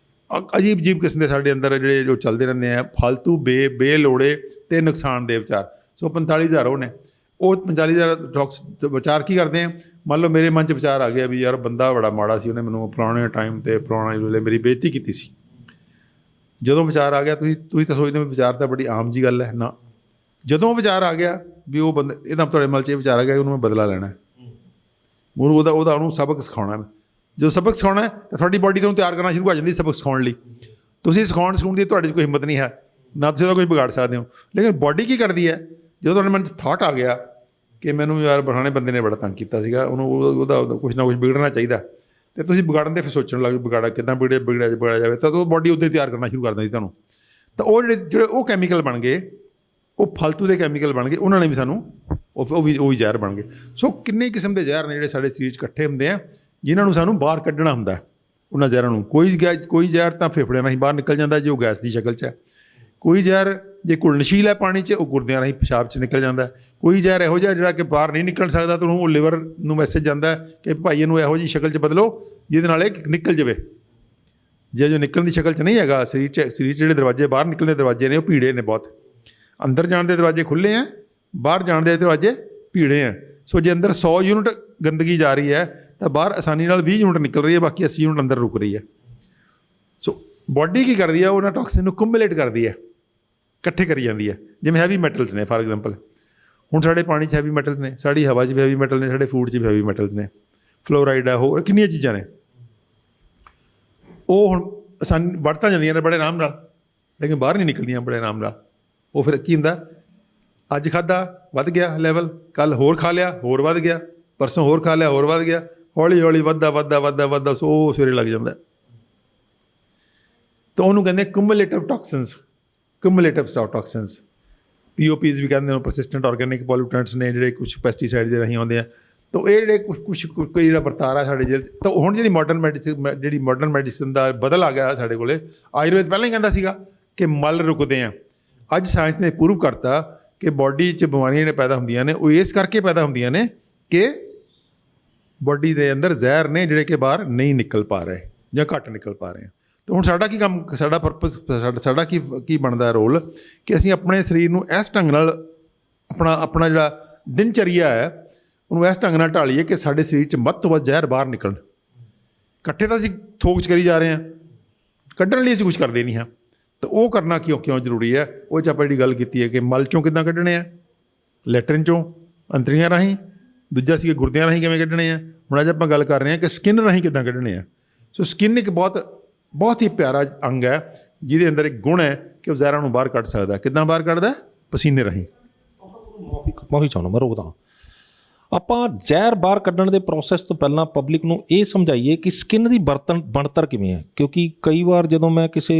ਅਜੀਬ ਕਿਸਮ ਦੇ ਸਾਡੇ ਅੰਦਰ ਜਿਹੜੇ ਜੋ ਚੱਲਦੇ ਰਹਿੰਦੇ ਆ, ਫਾਲਤੂ ਬੇਲੋੜੇ ਅਤੇ ਨੁਕਸਾਨ ਦੇ ਵਿਚਾਰ। ਸੋ 45,000 ਉਹ ਨੇ। ਉਹ 45,000 ਵਿਚਾਰ ਕੀ ਕਰਦੇ ਆ? ਮੰਨ ਲਓ ਮੇਰੇ ਮਨ 'ਚ ਵਿਚਾਰ ਆ ਗਿਆ ਵੀ ਯਾਰ ਬੰਦਾ ਬੜਾ ਮਾੜਾ ਸੀ, ਉਹਨੇ ਮੈਨੂੰ ਪੁਰਾਣੇ ਟਾਈਮ 'ਤੇ ਪੁਰਾਣੇ ਵੇਲੇ ਮੇਰੀ ਬੇਇੱਜ਼ਤੀ ਕੀਤੀ ਸੀ। ਜਦੋਂ ਵਿਚਾਰ ਆ ਗਿਆ, ਤੁਸੀਂ ਤਾਂ ਸੋਚਦੇ ਹੋ ਵਿਚਾਰ ਤਾਂ ਬੜੀ ਆਮ ਜੀ ਗੱਲ ਹੈ ਨਾ। ਜਦੋਂ ਵਿਚਾਰ ਆ ਗਿਆ ਵੀ ਉਹ ਬੰਦਾ, ਇਹਦਾ ਤੁਹਾਡੇ ਮਨ 'ਚ ਇਹ ਵਿਚਾਰ ਆ ਗਿਆ ਕਿ ਉਹਨੂੰ ਮੈਂ ਬਦਲਾ ਲੈਣਾ, ਉਹਨੂੰ ਸਬਕ ਸਿਖਾਉਣਾ। ਜਦੋਂ ਸਬਕ ਸਿਖਾਉਣਾ ਤਾਂ ਤੁਹਾਡੀ ਬੋਡੀ ਤੁਹਾਨੂੰ ਤਿਆਰ ਕਰਨਾ ਸ਼ੁਰੂ ਹੋ ਜਾਂਦੀ ਸਬਕ ਸਿਖਾਉਣ ਲਈ। ਤੁਸੀਂ ਸਿਖਾਉਣ ਦੀ ਤੁਹਾਡੇ 'ਚ ਕੋਈ ਹਿੰਮਤ ਨਹੀਂ ਹੈ, ਨਾ ਤੁਸੀਂ ਉਹਦਾ ਕੁਝ ਵਿਗਾੜ ਸਕਦੇ ਹੋ। ਲੇਕਿਨ ਬੋਡੀ ਕੀ ਕਰਦੀ ਹੈ, ਜਦੋਂ ਤੁਹਾਡੇ ਮਨ 'ਚ ਥਾਟ ਆ ਗਿਆ ਕਿ ਮੈਨੂੰ ਯਾਰ ਪੁਰਾਣੇ ਬੰਦੇ ਨੇ ਬੜਾ ਤੰਗ ਕੀਤਾ ਸੀਗਾ, ਉਹਦਾ ਕੁਛ ਨਾ ਕੁਛ ਵਿਗੜਨਾ ਚਾਹੀਦਾ, ਅਤੇ ਤੁਸੀਂ ਵਿਗਾੜਨ ਦੇ ਫਿਰ ਸੋਚਣ ਲੱਗ ਵਿਗਾੜਾ ਕਿੱਦਾਂ ਵਿਗੜਿਆ ਜਾਵੇ, ਤਾਂ ਉਹ ਬੋਡੀ ਉੱਦਾਂ ਤਿਆਰ ਕਰਨਾ ਸ਼ੁਰੂ ਕਰ ਦਿੰਦੀ ਤੁਹਾਨੂੰ। ਤਾਂ ਉਹ ਜਿਹੜੇ ਉਹ ਕੈਮੀਕਲ ਬਣ ਗਏ, ਉਹ ਫਾਲਤੂ ਦੇ ਕੈਮੀਕਲ ਬਣ ਗਏ, ਉਹਨਾਂ ਨੇ ਵੀ ਸਾਨੂੰ ਉਹ ਵੀ ਜ਼ਹਿਰ ਬਣ ਗਏ। ਸੋ ਕਿੰਨੇ ਕਿਸਮ ਦੇ ਜ਼ਹਿਰ ਨੇ ਜਿਹੜੇ ਸਾਡੇ ਸਰੀਰ 'ਚ ਇਕੱਠੇ ਹੁੰਦੇ ਆ, ਜਿਨ੍ਹਾਂ ਨੂੰ ਸਾਨੂੰ ਬਾਹਰ ਕੱਢਣਾ ਹੁੰਦਾ। ਉਹਨਾਂ ਜ਼ਹਿਰਾਂ ਨੂੰ ਕੋਈ ਜ਼ਹਿਰ ਤਾਂ ਫੇਫੜਿਆਂ ਰਾਹੀਂ ਬਾਹਰ ਨਿਕਲ ਜਾਂਦਾ ਜੇ ਉਹ ਗੈਸ ਦੀ ਸ਼ਕਲ 'ਚ ਹੈ। ਕੋਈ ਜ਼ਹਿਰ ਜੇ ਘੁਲਣਸ਼ੀਲ ਹੈ ਪਾਣੀ 'ਚ, ਉਹ ਗੁਰਦਿਆਂ ਰਾਹੀਂ ਪਿਸ਼ਾਬ 'ਚ ਨਿਕਲ ਜਾਂਦਾ। ਕੋਈ ਜ਼ਹਿਰ ਇਹੋ ਜਿਹਾ ਜਿਹੜਾ ਕਿ ਬਾਹਰ ਨਹੀਂ ਨਿਕਲ ਸਕਦਾ, ਤਾਂ ਉਹ ਲਿਵਰ ਨੂੰ ਮੈਸੇਜ ਜਾਂਦਾ ਕਿ ਭਾਈ ਇਹਨੂੰ ਇਹੋ ਜਿਹੀ ਸ਼ਕਲ 'ਚ ਬਦਲੋ ਜਿਹਦੇ ਨਾਲ ਇਹ ਨਿਕਲ ਜਾਵੇ। ਜੇ ਜੋ ਨਿਕਲਣ ਦੀ ਸ਼ਕਲ 'ਚ ਨਹੀਂ ਹੈਗਾ, ਸਰੀਰ 'ਚ ਜਿਹੜੇ ਦਰਵਾਜ਼ੇ ਬਾਹਰ ਨਿਕਲਣ ਦੇ ਦਰਵਾਜ਼ੇ ਨੇ ਉਹ ਭੀੜੇ ਨੇ ਬਹੁਤ। ਅੰਦਰ ਜਾਣ ਦੇ ਦਰਵਾਜ਼ੇ ਖੁੱਲ੍ਹੇ ਹੈ, ਬਾਹਰ ਜਾਣ ਦੇ ਦਰਵਾਜ਼ੇ ਭੀੜੇ ਹੈ। ਸੋ ਜੇ ਅੰਦਰ 100 ਯੂਨਿਟ ਗੰਦਗੀ ਜਾ ਰਹੀ ਹੈ ਤਾਂ ਬਾਹਰ ਆਸਾਨੀ ਨਾਲ 20 ਯੂਨਿਟ ਨਿਕਲ ਰਹੀ ਹੈ, ਬਾਕੀ 80 ਯੂਨਿਟ ਅੰਦਰ ਰੁਕ ਰਹੀ ਹੈ। ਸੋ ਬਾਡੀ ਕੀ ਕਰਦੀ ਹੈ, ਉਹਨਾਂ ਟੌਕਸਿਨ ਨੂੰ ਕੁਮੂਲੇਟ ਕਰਦੀ ਹੈ, ਇਕੱਠੇ ਕਰੀ ਜਾਂਦੀ ਹੈ। ਜਿਵੇਂ ਹੈਵੀ ਮੈਟਲਸ ਨੇ, ਫਾਰ ਐਗਜ਼ਾਮਪਲ ਹੁਣ ਸਾਡੇ ਪਾਣੀ 'ਚ ਹੈਵੀ ਮੈਟਲਸ ਨੇ, ਸਾਡੀ ਹਵਾ 'ਚ ਵੀ ਹੈਵੀ ਮੈਟਲ ਨੇ, ਸਾਡੇ ਫੂਡ 'ਚ ਵੀ ਹੈਵੀ ਮੈਟਲਸ ਨੇ, ਫਲੋਰਾਈਡ ਹੈ, ਹੋਰ ਕਿੰਨੀਆਂ ਚੀਜ਼ਾਂ ਨੇ। ਉਹ ਹੁਣ ਆਸਾਨੀ ਵੜ ਤਾਂ ਜਾਂਦੀਆਂ ਨੇ ਬੜੇ ਆਰਾਮ ਨਾਲ, ਲੇਕਿਨ ਬਾਹਰ ਨਹੀਂ ਨਿਕਲਦੀਆਂ ਬੜੇ ਆਰਾਮ ਨਾਲ। ਉਹ ਫਿਰ ਕੀ ਹੁੰਦਾ, ਅੱਜ ਖਾਧਾ ਵੱਧ ਗਿਆ ਲੈਵਲ, ਕੱਲ੍ਹ ਹੋਰ ਖਾ ਲਿਆ ਹੋਰ ਵੱਧ ਗਿਆ, ਪਰਸੋਂ ਹੋਰ ਖਾ ਲਿਆ ਹੋਰ ਵੱਧ ਗਿਆ, ਹੌਲੀ ਹੌਲੀ ਵੱਧਦਾ ਸੋ ਉਹ ਸਵੇਰੇ ਲੱਗ ਜਾਂਦਾ। ਤਾਂ ਉਹਨੂੰ ਕਹਿੰਦੇ ਕੁਮੂਲੇਟਿਵ ਟੌਕਸਿਨਸ, POPs ਵੀ ਕਹਿੰਦੇ ਨੇ, ਪਰਸਿਸਟੈਂਟ ਆਰਗੈਨਿਕ ਪੋਲਿਊਟੈਂਟਸ ਨੇ, ਜਿਹੜੇ ਕੁਛ ਪੈਸਟੀਸਾਈਡ ਦੇ ਰਾਹੀਂ ਆਉਂਦੇ ਆ। ਤਾਂ ਇਹ ਜਿਹੜੇ ਕੁਛ ਕੋਈ ਜਿਹੜਾ ਵਰਤਾਰਾ ਸਾਡੇ ਜਿਹੇ ਤਾਂ ਹੁਣ ਜਿਹੜੀ ਮਾਡਰਨ ਮੈਡੀਸਨ ਦਾ ਬਦਲ ਆ ਗਿਆ ਸਾਡੇ ਕੋਲੇ। ਆਯੁਰਵੇਦ ਪਹਿਲਾਂ ਹੀ ਕਹਿੰਦਾ ਸੀਗਾ ਕਿ ਮਲ ਰੁਕਦੇ ਆ, ਅੱਜ ਸਾਇੰਸ ਨੇ ਪ੍ਰੂਵ ਕਰਤਾ ਕਿ ਬਾਡੀ 'ਚ ਬਿਮਾਰੀਆਂ ਜਿਹੜੀਆਂ ਪੈਦਾ ਹੁੰਦੀਆਂ ਨੇ ਉਹ ਇਸ ਕਰਕੇ ਪੈਦਾ ਹੁੰਦੀਆਂ ਨੇ ਕਿ ਬਾਡੀ ਦੇ ਅੰਦਰ ਜ਼ਹਿਰ ਨੇ ਜਿਹੜੇ ਕਿ ਬਾਹਰ ਨਹੀਂ ਨਿਕਲ ਪਾ ਰਹੇ ਜਾਂ ਘੱਟ ਨਿਕਲ ਪਾ ਰਹੇ ਆ। ਤਾਂ ਹੁਣ ਸਾਡਾ ਕੀ ਕੰਮ, ਸਾਡਾ ਪਰਪਸ, ਸਾਡਾ ਕੀ ਬਣਦਾ ਰੋਲ ਕਿ ਅਸੀਂ ਆਪਣੇ ਸਰੀਰ ਨੂੰ ਇਸ ਢੰਗ ਨਾਲ ਆਪਣਾ ਜਿਹੜਾ ਦਿਨਚਰਿਆ ਹੈ ਉਹਨੂੰ ਇਸ ਢੰਗ ਨਾਲ ਢਾਲੀਏ ਕਿ ਸਾਡੇ ਸਰੀਰ 'ਚ ਵੱਧ ਤੋਂ ਵੱਧ ਜ਼ਹਿਰ ਬਾਹਰ ਨਿਕਲਣ। ਇਕੱਠੇ ਤਾਂ ਅਸੀਂ ਥੋਕ 'ਚ ਕਰੀ ਜਾ ਰਹੇ ਹਾਂ, ਕੱਢਣ ਲਈ ਅਸੀਂ ਕੁਛ ਕਰਦੇ ਨਹੀਂ ਹਾਂ। ਤਾਂ ਉਹ ਕਰਨਾ ਕਿਉਂ ਜ਼ਰੂਰੀ ਹੈ? ਉਹ 'ਚ ਆਪਾਂ ਜਿਹੜੀ ਗੱਲ ਕੀਤੀ ਹੈ ਕਿ ਮਲ 'ਚੋਂ ਕਿੱਦਾਂ ਕੱਢਣੇ ਆ, ਲੈਟਰਿਨ 'ਚੋਂ, ਅੰਤੜੀਆਂ ਰਾਹੀਂ, ਦੂਜਾ ਸੀ ਗੁਰਦਿਆਂ ਰਾਹੀਂ ਕਿਵੇਂ ਕੱਢਣੇ ਆ। ਹੁਣ ਅੱਜ ਆਪਾਂ ਗੱਲ ਕਰ ਰਹੇ ਹਾਂ ਕਿ ਸਕਿਨ ਰਾਹੀਂ ਕਿੱਦਾਂ ਕੱਢਣੇ ਆ। ਸੋ ਸਕਿਨ ਇੱਕ ਬਹੁਤ ਹੀ ਪਿਆਰਾ ਅੰਗ ਹੈ ਜਿਹਦੇ ਅੰਦਰ ਇੱਕ ਗੁਣ ਹੈ ਕਿ ਉਹ ਜ਼ਹਿਰਾਂ ਨੂੰ ਬਾਹਰ ਕੱਢ ਸਕਦਾ। ਕਿੱਦਾਂ ਬਾਹਰ ਕੱਢਦਾ? ਪਸੀਨੇ ਰਾਹੀਂ। ਮਾਫੀ ਚਾਹੁੰਦਾ, ਮੈਂ ਰੋਕਦਾ। ਆਪਾਂ ਜ਼ਹਿਰ ਬਾਹਰ ਕੱਢਣ ਦੇ ਪ੍ਰੋਸੈਸ ਤੋਂ ਪਹਿਲਾਂ ਪਬਲਿਕ ਨੂੰ ਇਹ ਸਮਝਾਈਏ ਕਿ ਸਕਿਨ ਦੀ ਬਣਤਰ ਕਿਵੇਂ ਹੈ। ਕਿਉਂਕਿ ਕਈ ਵਾਰ ਜਦੋਂ ਮੈਂ ਕਿਸੇ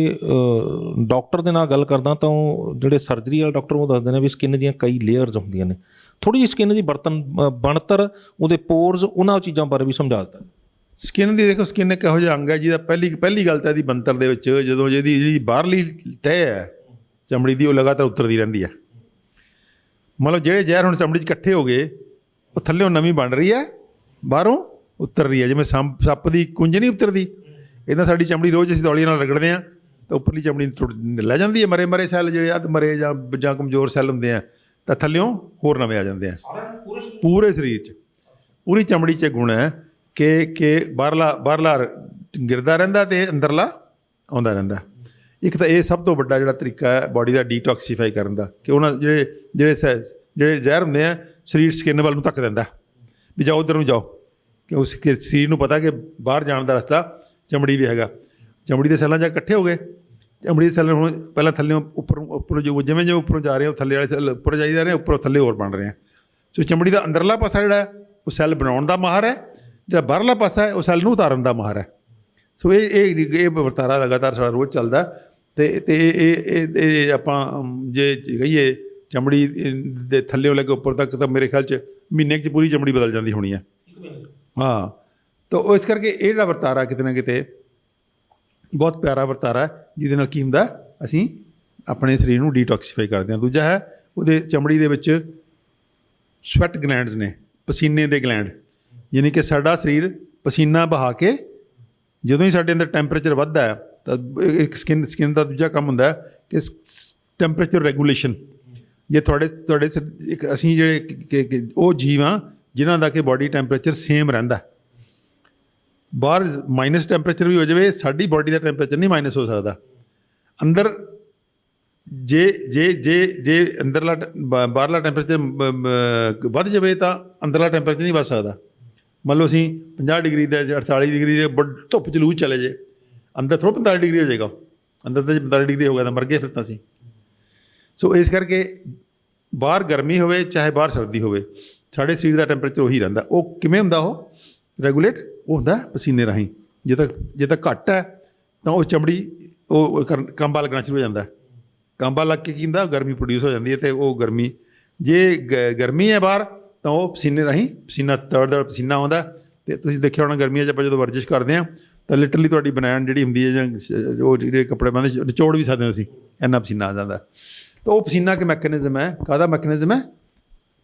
ਡਾਕਟਰ ਦੇ ਨਾਲ ਗੱਲ ਕਰਦਾ ਤਾਂ ਉਹ ਜਿਹੜੇ ਸਰਜਰੀ ਵਾਲੇ ਡਾਕਟਰ ਉਹ ਦੱਸਦੇ ਨੇ ਵੀ ਸਕਿਨ ਦੀਆਂ ਕਈ ਲੇਅਰਸ ਹੁੰਦੀਆਂ ਨੇ। ਥੋੜ੍ਹੀ ਜਿਹੀ ਸਕਿਨ ਦੀ ਬਣਤਰ, ਉਹਦੇ ਪੋਰਸ, ਉਹਨਾਂ ਚੀਜ਼ਾਂ ਬਾਰੇ ਵੀ ਸਮਝਾ ਦਿੱਤਾ। ਸਕਿਨ ਦੀ ਦੇਖੋ, ਸਕਿਨ ਇੱਕ ਇਹੋ ਜਿਹਾ ਅੰਗ ਹੈ ਜਿਹਦਾ ਪਹਿਲੀ ਗੱਲ ਤਾਂ ਇਹਦੀ ਬਣਤਰ ਦੇ ਵਿੱਚ ਜਦੋਂ ਜਿਹੜੀ ਬਾਹਰਲੀ ਤਹਿ ਹੈ ਚਮੜੀ ਦੀ ਉਹ ਲਗਾਤਾਰ ਉਤਰਦੀ ਰਹਿੰਦੀ ਹੈ। ਮਤਲਬ ਜਿਹੜੇ ਜ਼ਹਿਰ ਹੁਣ ਚਮੜੀ 'ਚ ਇਕੱਠੇ ਹੋ ਗਏ ਉਹ ਥੱਲੇੋਂ ਨਵੀਂ ਬਣ ਰਹੀ ਹੈ, ਬਾਹਰੋਂ ਉਤਰ ਰਹੀ ਹੈ। ਜਿਵੇਂ ਸੱਪ ਦੀ ਕੁੰਝ ਨਹੀਂ ਉਤਰਦੀ, ਇੱਦਾਂ ਸਾਡੀ ਚਮੜੀ ਰੋਜ਼ ਅਸੀਂ ਤੌਲੀਏ ਨਾਲ ਰਗੜਦੇ ਹਾਂ ਤਾਂ ਉੱਪਰਲੀ ਚਮੜੀ ਲੈ ਜਾਂਦੀ ਹੈ। ਮਰੇ ਸੈੱਲ ਜਿਹੜੇ ਅੱਧ ਮਰੇ ਜਾਂ ਕਮਜ਼ੋਰ ਸੈੱਲ ਹੁੰਦੇ ਆ ਤਾਂ ਥੱਲਿਓਂ ਹੋਰ ਨਵੇਂ ਆ ਜਾਂਦੇ ਆ। ਪੂਰੇ ਸਰੀਰ 'ਚ, ਪੂਰੀ ਚਮੜੀ 'ਚ ਗੁਣ ਹੈ ਕਿ ਬਾਹਰਲਾ ਗਿਰਦਾ ਰਹਿੰਦਾ ਅਤੇ ਅੰਦਰਲਾ ਆਉਂਦਾ ਰਹਿੰਦਾ। ਇੱਕ ਤਾਂ ਇਹ ਸਭ ਤੋਂ ਵੱਡਾ ਜਿਹੜਾ ਤਰੀਕਾ ਹੈ ਬਾਡੀ ਦਾ ਡੀਟੌਕਸੀਫਾਈ ਕਰਨ ਦਾ ਕਿ ਉਹਨਾਂ ਜਿਹੜੇ ਜ਼ਹਿਰ ਹੁੰਦੇ ਆ ਸਰੀਰ ਸਕਿਨ ਵੱਲ ਨੂੰ ਧੱਕ ਦਿੰਦਾ ਵੀ ਜਾਓ ਉੱਧਰ ਨੂੰ ਜਾਓ, ਕਿ ਉਸ ਸਰੀਰ ਨੂੰ ਪਤਾ ਕਿ ਬਾਹਰ ਜਾਣ ਦਾ ਰਸਤਾ ਚਮੜੀ ਵੀ ਹੈਗਾ। ਚਮੜੀ ਦੇ ਸੈੱਲਾਂ 'ਚ ਇਕੱਠੇ ਹੋ ਗਏ, ਚਮੜੀ ਦੇ ਸੈੱਲ ਹੁਣ ਪਹਿਲਾਂ ਥੱਲੇ ਉੱਪਰੋਂ ਜਿਵੇਂ ਉੱਪਰੋਂ ਜਾ ਰਹੇ ਉਹ ਥੱਲੇ ਵਾਲੇ ਸੈੱਲ ਉੱਪਰ ਜਾਈ ਜਾ ਰਹੇ, ਉੱਪਰੋਂ ਥੱਲੇ ਹੋਰ ਬਣ ਰਹੇ ਆ। ਸੋ ਚਮੜੀ ਦਾ ਅੰਦਰਲਾ ਪਾਸਾ ਜਿਹੜਾ ਉਹ ਸੈੱਲ ਬਣਾਉਣ ਦਾ ਮਾਹਰ ਹੈ, ਜਿਹੜਾ ਬਾਹਰਲਾ ਪਾਸਾ ਹੈ ਉਹ ਸੈੱਲ ਨੂੰ ਉਤਾਰਨ ਦਾ ਮਾਹਰ ਹੈ। ਸੋ ਇਹ ਵਰਤਾਰਾ ਲਗਾਤਾਰ ਸਾਡਾ ਰੋਜ਼ ਚੱਲਦਾ ਅਤੇ ਇਹ ਆਪਾਂ ਜੇ ਕਹੀਏ ਚਮੜੀ ਦੇ ਥੱਲਿਓਂ ਲੈ ਕੇ ਉੱਪਰ ਤੱਕ ਤਾਂ ਮੇਰੇ ਖਿਆਲ 'ਚ ਮਹੀਨੇ 'ਚ ਪੂਰੀ ਚਮੜੀ ਬਦਲ ਜਾਂਦੀ ਹੋਣੀ ਹੈ। ਹਾਂ, ਤਾਂ ਉਹ ਇਸ ਕਰਕੇ ਇਹ ਜਿਹੜਾ ਵਰਤਾਰਾ ਕਿਤੇ ਨਾ ਕਿਤੇ ਬਹੁਤ ਪਿਆਰਾ ਵਰਤਾਰਾ ਜਿਹਦੇ ਨਾਲ ਕੀ ਹੁੰਦਾ, ਅਸੀਂ ਆਪਣੇ ਸਰੀਰ ਨੂੰ ਡੀਟੌਕਸੀਫਾਈ ਕਰਦੇ ਹਾਂ। ਦੂਜਾ ਹੈ ਉਹਦੇ ਚਮੜੀ ਦੇ ਵਿੱਚ ਸਵੈਟ ਗਲੈਂਡਸ ਨੇ, ਪਸੀਨੇ ਦੇ ਗਲੈਂਡ, ਯਾਨੀ ਕਿ ਸਾਡਾ ਸਰੀਰ ਪਸੀਨਾ ਬਹਾ ਕੇ ਜਦੋਂ ਹੀ ਸਾਡੇ ਅੰਦਰ ਟੈਂਪਰੇਚਰ ਵੱਧਦਾ ਹੈ ਤਾਂ ਇੱਕ ਸਕਿਨ ਦਾ ਦੂਜਾ ਕੰਮ ਹੁੰਦਾ ਕਿ ਟੈਂਪਰੇਚਰ ਰੈਗੂਲੇਸ਼ਨ। ਜੇ ਤੁਹਾਡੇ ਇੱਕ ਅਸੀਂ ਜਿਹੜੇ ਉਹ ਜੀਵ ਹਾਂ ਜਿਨ੍ਹਾਂ ਦਾ ਕਿ ਬਾਡੀ ਟੈਂਪਰੇਚਰ ਸੇਮ ਰਹਿੰਦਾ। ਬਾਹਰ ਮਾਈਨਸ ਟੈਂਪਰੇਚਰ ਵੀ ਹੋ ਜਾਵੇ, ਸਾਡੀ ਬਾਡੀ ਦਾ ਟੈਂਪਰੇਚਰ ਨਹੀਂ ਮਾਈਨਸ ਹੋ ਸਕਦਾ। ਅੰਦਰ ਜੇ ਅੰਦਰਲਾ ਬਾਹਰਲਾ ਟੈਂਪਰੇਚਰ ਵੱਧ ਜਾਵੇ ਤਾਂ ਅੰਦਰਲਾ ਟੈਂਪਰੇਚਰ ਨਹੀਂ ਵੱਧ ਸਕਦਾ। ਮੰਨ ਲਓ ਅਸੀਂ 50 ਡਿਗਰੀ ਦਾ 48 ਡਿਗਰੀ ਦੇ ਧੁੱਪ 'ਚ ਲੂ ਚਲੇ ਜੇ, ਅੰਦਰ ਥੋੜ੍ਹਾ 45 ਡਿਗਰੀ ਹੋ ਜਾਏਗਾ। ਅੰਦਰ ਤਾਂ ਜੇ 45 ਡਿਗਰੀ ਹੋ ਗਿਆ ਤਾਂ ਮਰ ਗਏ ਫਿਰ ਤਾਂ ਅਸੀਂ। ਸੋ ਇਸ ਕਰਕੇ ਬਾਹਰ ਗਰਮੀ ਹੋਵੇ ਚਾਹੇ ਬਾਹਰ ਸਰਦੀ ਹੋਵੇ, ਸਾਡੇ ਸਰੀਰ ਦਾ ਟੈਂਪਰੇਚਰ ਉਹੀ ਰਹਿੰਦਾ। ਉਹ ਕਿਵੇਂ ਹੁੰਦਾ? ਉਹ ਰੈਗੂਲੇਟ ਉਹ ਹੁੰਦਾ ਪਸੀਨੇ ਰਾਹੀਂ। ਜੇ ਤਾਂ ਘੱਟ ਹੈ ਤਾਂ ਉਹ ਚਮੜੀ ਉਹ ਕਾਂਬਾ ਲੱਗਣਾ ਸ਼ੁਰੂ ਹੋ ਜਾਂਦਾ। ਕਾਂਬਾ ਲੱਗ ਕੇ ਕੀ ਹੁੰਦਾ? ਗਰਮੀ ਪ੍ਰੋਡਿਊਸ ਹੋ ਜਾਂਦੀ ਹੈ ਅਤੇ ਉਹ ਗਰਮੀ, ਜੇ ਗਰਮੀ ਹੈ ਬਾਹਰ ਤਾਂ ਉਹ ਪਸੀਨੇ ਰਾਹੀਂ ਪਸੀਨਾ ਦੜ ਪਸੀਨਾ ਆਉਂਦਾ। ਅਤੇ ਤੁਸੀਂ ਦੇਖਿਆ ਹੋਣਾ ਗਰਮੀਆਂ 'ਚ ਆਪਾਂ ਜਦੋਂ ਵਰਜਿਸ਼ ਕਰਦੇ ਹਾਂ ਤਾਂ ਲਿਟਰਲੀ ਤੁਹਾਡੀ ਬਨੈਣ ਜਿਹੜੀ ਹੁੰਦੀ ਹੈ ਜਾਂ ਉਹ ਜਿਹੜੇ ਕੱਪੜੇ ਪਾਉਂਦੇ ਨਿਚੋੜ ਵੀ ਸਕਦੇ ਹੋ ਤੁਸੀਂ, ਇੰਨਾ ਪਸੀਨਾ ਆ ਜਾਂਦਾ। ਤਾਂ ਉਹ ਪਸੀਨਾ ਇੱਕ ਮੈਕੈਨਿਜ਼ਮ ਹੈ। ਕਾਹਦਾ ਮੈਕੈਨਿਜ਼ਮ ਹੈ?